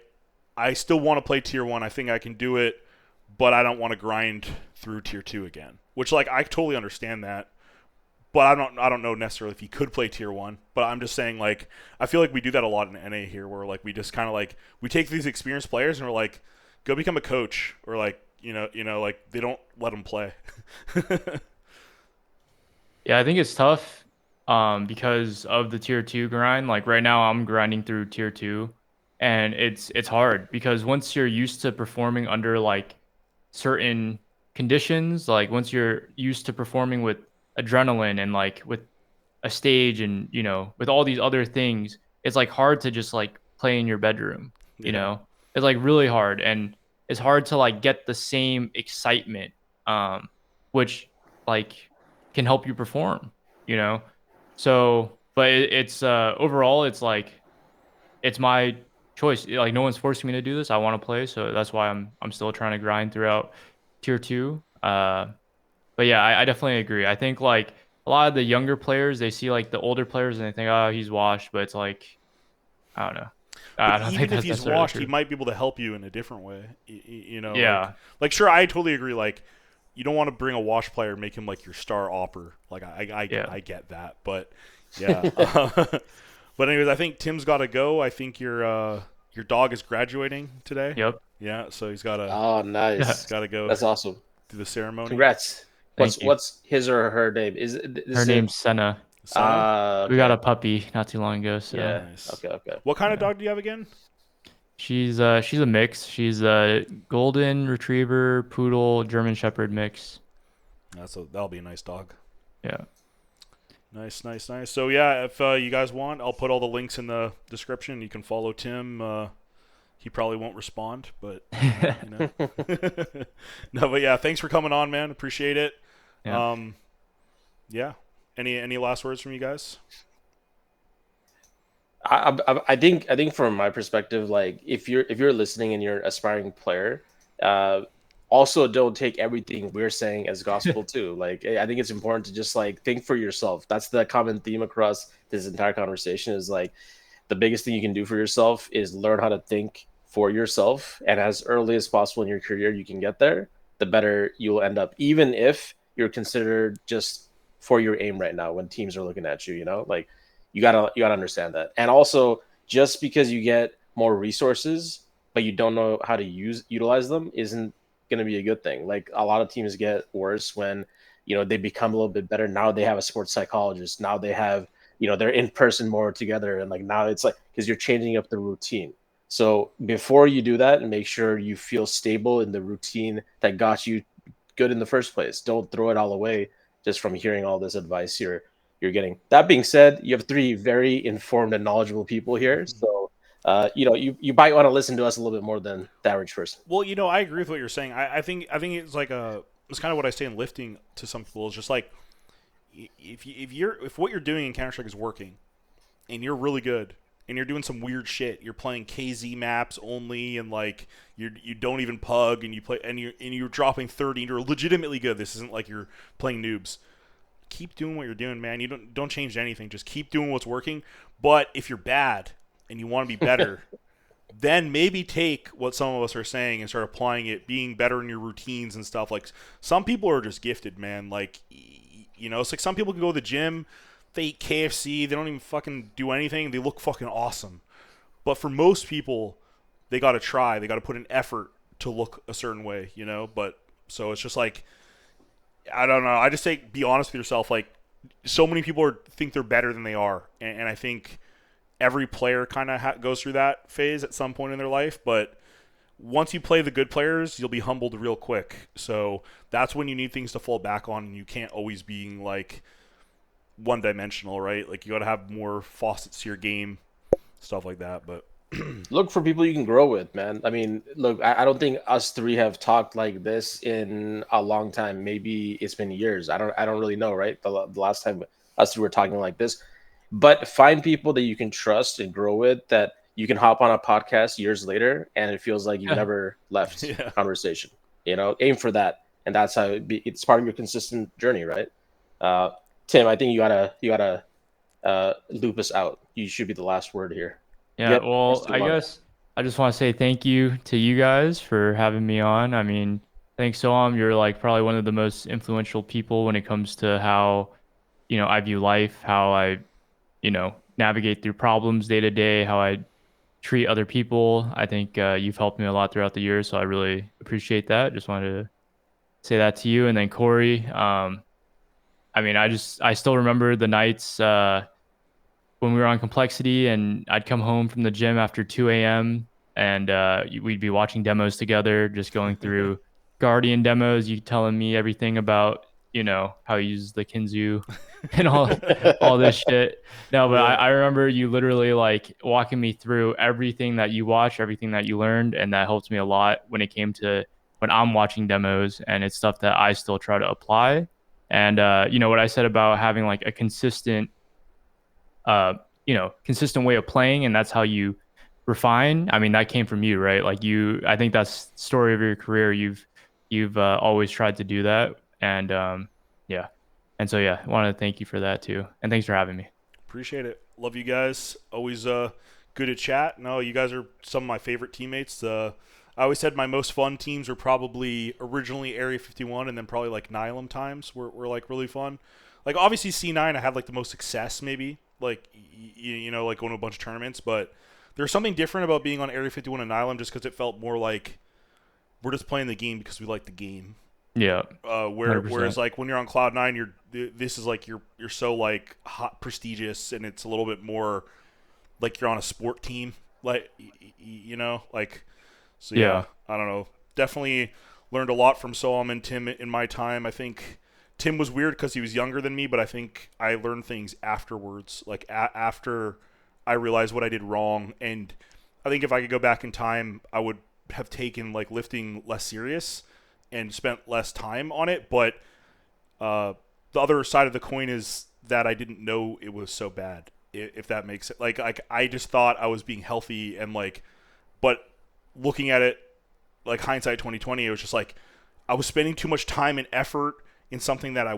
[SPEAKER 1] still want to play tier one. I think I can do it, but I don't want to grind through tier two again. Which like I totally understand that, but I don't know necessarily if he could play tier one. But I'm just saying like I feel like we do that a lot in NA here, where like we just kind of like we take these experienced players and we're like, go become a coach, or like like they don't let them play.
[SPEAKER 3] Yeah, I think it's tough because of the tier 2 grind. Like right now I'm grinding through tier 2 and it's hard because once you're used to performing under like certain conditions, like once you're used to performing with adrenaline and like with a stage and with all these other things, it's like hard to just like play in your bedroom. you
[SPEAKER 1] Yeah.
[SPEAKER 3] know it's like really hard, and it's hard to like get the same excitement, which like can help you perform. you know so but it's overall, it's like it's my choice. Like no one's forcing me to do this. I want to play, so that's why I'm still trying to grind throughout tier two. But yeah, I definitely agree. I think like a lot of the younger players, they see like the older players and they think, oh, he's washed, but it's like, I don't know.
[SPEAKER 1] But
[SPEAKER 3] I don't think
[SPEAKER 1] even if
[SPEAKER 3] that's
[SPEAKER 1] he's
[SPEAKER 3] necessarily
[SPEAKER 1] washed, he
[SPEAKER 3] true.
[SPEAKER 1] might be able to help you in a different way.
[SPEAKER 3] Yeah.
[SPEAKER 1] Like sure, I totally agree. Like, you don't want to bring a wash player and make him like your star opper. Like
[SPEAKER 3] Yeah.
[SPEAKER 1] I get that, but yeah. But anyways, I think Tim's got to go. I think your dog is graduating today.
[SPEAKER 3] Yep.
[SPEAKER 1] Yeah, so he's got to
[SPEAKER 2] Oh, nice.
[SPEAKER 1] go
[SPEAKER 2] That's awesome.
[SPEAKER 1] do the ceremony.
[SPEAKER 2] Congrats.
[SPEAKER 3] Thank you.
[SPEAKER 2] What's his or her name?
[SPEAKER 3] Her
[SPEAKER 2] Is it?
[SPEAKER 3] name's Senna.
[SPEAKER 1] Senna?
[SPEAKER 3] We got
[SPEAKER 2] Okay.
[SPEAKER 3] a puppy not too long ago, so
[SPEAKER 2] Yeah.
[SPEAKER 1] Nice.
[SPEAKER 2] Okay.
[SPEAKER 1] What kind of
[SPEAKER 3] yeah.
[SPEAKER 1] dog do you have again?
[SPEAKER 3] She's a mix. She's a golden retriever, poodle, German shepherd mix.
[SPEAKER 1] That'll be a nice dog.
[SPEAKER 3] Yeah.
[SPEAKER 1] Nice. So yeah, if you guys want, I'll put all the links in the description. You can follow Tim. He probably won't respond, but you know. No, but yeah, thanks for coming on, man. Appreciate it.
[SPEAKER 3] Yeah.
[SPEAKER 1] Yeah. Any last words from you guys?
[SPEAKER 2] I think from my perspective, like if you're listening and you're an aspiring player, also don't take everything we're saying as gospel too. Like I think it's important to just like think for yourself. That's the common theme across this entire conversation is like the biggest thing you can do for yourself is learn how to think for yourself. And as early as possible in your career you can get there, the better you'll end up, even if you're considered just for your aim right now when teams are looking at you, like you gotta understand that. And also, just because you get more resources but you don't know how to utilize them isn't going to be a good thing. Like a lot of teams get worse when they become a little bit better. Now they have a sports psychologist. Now they have they're in person more together, and like now it's like because you're changing up the routine. So before you do that, make sure you feel stable in the routine that got you good in the first place. Don't throw it all away just from hearing all this advice you're getting. That being said, you have three very informed and knowledgeable people here, so you might want to listen to us a little bit more than the average person.
[SPEAKER 1] Well, I agree with what you're saying. I think it's like it's kind of what I say in lifting to some people is just like if what you're doing in Counter Strike is working, and you're really good, and you're doing some weird shit, you're playing KZ maps only, and like you don't even pug, and you play and you're dropping 30, and you're legitimately good. This isn't like you're playing noobs. Keep doing what you're doing, man. You don't change anything. Just keep doing what's working. But if you're bad and you want to be better, then maybe take what some of us are saying and start applying it, being better in your routines and stuff. Like some people are just gifted, man. Like it's like some people can go to the gym, they eat KFC, they don't even fucking do anything, they look fucking awesome. But for most people, they got to try, they got to put an effort to look a certain way, But so it's just like I don't know. I just say be honest with yourself. Like so many people think they're better than they are, and I think every player kind of goes through that phase at some point in their life. But once you play the good players, you'll be humbled real quick. So that's when you need things to fall back on, and you can't always be like one-dimensional, right? Like you got to have more faucets to your game, stuff like that. But
[SPEAKER 2] look for people you can grow with, man. I mean, look, I don't think us three have talked like this in a long time. Maybe it's been years. I don't really know, right? The last time us three were talking like this. But find people that you can trust and grow with, that you can hop on a podcast years later and it feels like you've never left conversation. Aim for that, and that's how it's part of your consistent journey, right? Tim, I think you gotta loop us out. You should be the last word here.
[SPEAKER 3] Yeah, well, I guess I just want to say thank you to you guys for having me on. I mean, thanks, Soham. You're like probably one of the most influential people when it comes to how, I view life, how I, navigate through problems day to day, how I treat other people. I think you've helped me a lot throughout the years, so I really appreciate that. Just wanted to say that to you. And then Corey, I mean, I still remember the nights when we were on Complexity, and I'd come home from the gym after 2 a.m. and we'd be watching demos together, just going through Guardian demos, you telling me everything about, how you use the Kinzu and all this shit. No, but
[SPEAKER 1] Yeah.
[SPEAKER 3] I remember you literally like walking me through everything that you watched, everything that you learned, and that helped me a lot when it came to when I'm watching demos, and it's stuff that I still try to apply. And what I said about having like a uh, consistent way of playing, and that's how you refine. I mean, that came from you, right? Like I think that's the story of your career. You've always tried to do that, and yeah, and so yeah, I want to thank you for that too, and thanks for having me.
[SPEAKER 1] Appreciate it. Love you guys. Always good to chat. No, you guys are some of my favorite teammates. I always said my most fun teams were probably originally Area 51, and then probably like Nylum times were like really fun. Like obviously C9, I had like the most success maybe, like like going to a bunch of tournaments. But there's something different about being on Area 51 and Nylum just because it felt more like we're just playing the game because we like the game.
[SPEAKER 3] Yeah,
[SPEAKER 1] Whereas
[SPEAKER 3] 100%.
[SPEAKER 1] like when you're on Cloud9, this is like you're so like hot prestigious, and it's a little bit more like you're on a sport team, like like so yeah.
[SPEAKER 3] Yeah,
[SPEAKER 1] I don't know. Definitely learned a lot from Soam and Tim in my time. I think Tim was weird because he was younger than me, but I think I learned things afterwards, like after I realized what I did wrong. And I think if I could go back in time, I would have taken like lifting less serious and spent less time on it. But the other side of the coin is that I didn't know it was so bad. If that makes it like I just thought I was being healthy and like, but looking at it like hindsight 2020, it was just like I was spending too much time and effort in something that I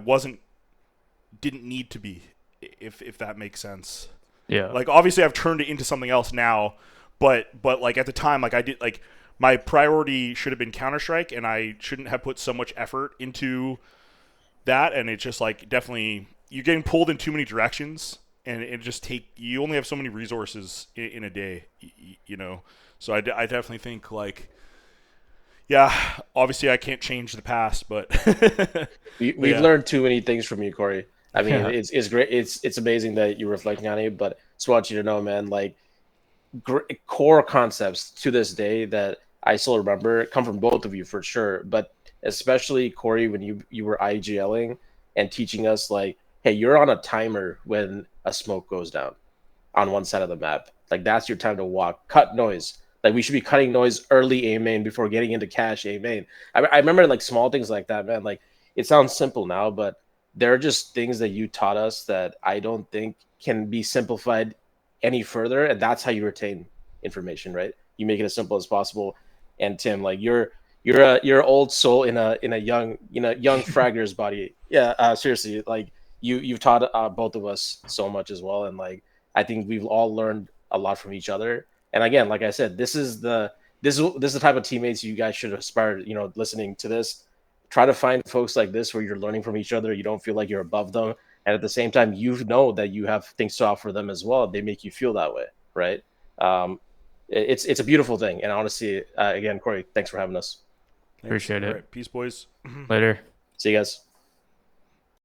[SPEAKER 1] didn't need to be. If that makes sense.
[SPEAKER 3] yeah,
[SPEAKER 1] Like obviously I've turned it into something else now, but like at the time, like I did, like my priority should have been Counter-Strike, and I shouldn't have put so much effort into that. And it's just like definitely you're getting pulled in too many directions, and it just you only have so many resources in a day, So I definitely think like, yeah, obviously I can't change the past, but but
[SPEAKER 2] We've
[SPEAKER 1] yeah,
[SPEAKER 2] learned too many things from you, Corey. I mean,
[SPEAKER 3] yeah,
[SPEAKER 2] it's great. It's amazing that you're reflecting on it. But just want you to know, man, like core concepts to this day that I still remember come from both of you for sure. But especially Corey, when you were IGLing and teaching us like, hey, you're on a timer when a smoke goes down on one side of the map. Like that's your time to walk. Cut noise. Like we should be cutting noise early A main before getting into cash A main. I remember like small things like that, man. Like it sounds simple now, but there are just things that you taught us that I don't think can be simplified any further. And that's how you retain information, right? You make it as simple as possible. And Tim, like you're an old soul in a young fragger's body. Yeah, seriously, like you've taught both of us so much as well, and like I think we've all learned a lot from each other. And again, like I said, this is the type of teammates you guys should aspire. Listening to this, try to find folks like this where you're learning from each other. You don't feel like you're above them, and at the same time, you know that you have things to offer them as well. They make you feel that way, right? Um, it's a beautiful thing. And honestly, again, Corey, thanks for having us.
[SPEAKER 1] thanks.
[SPEAKER 3] appreciate
[SPEAKER 1] All
[SPEAKER 3] it.
[SPEAKER 1] right, peace, boys.
[SPEAKER 3] Later.
[SPEAKER 2] See you guys.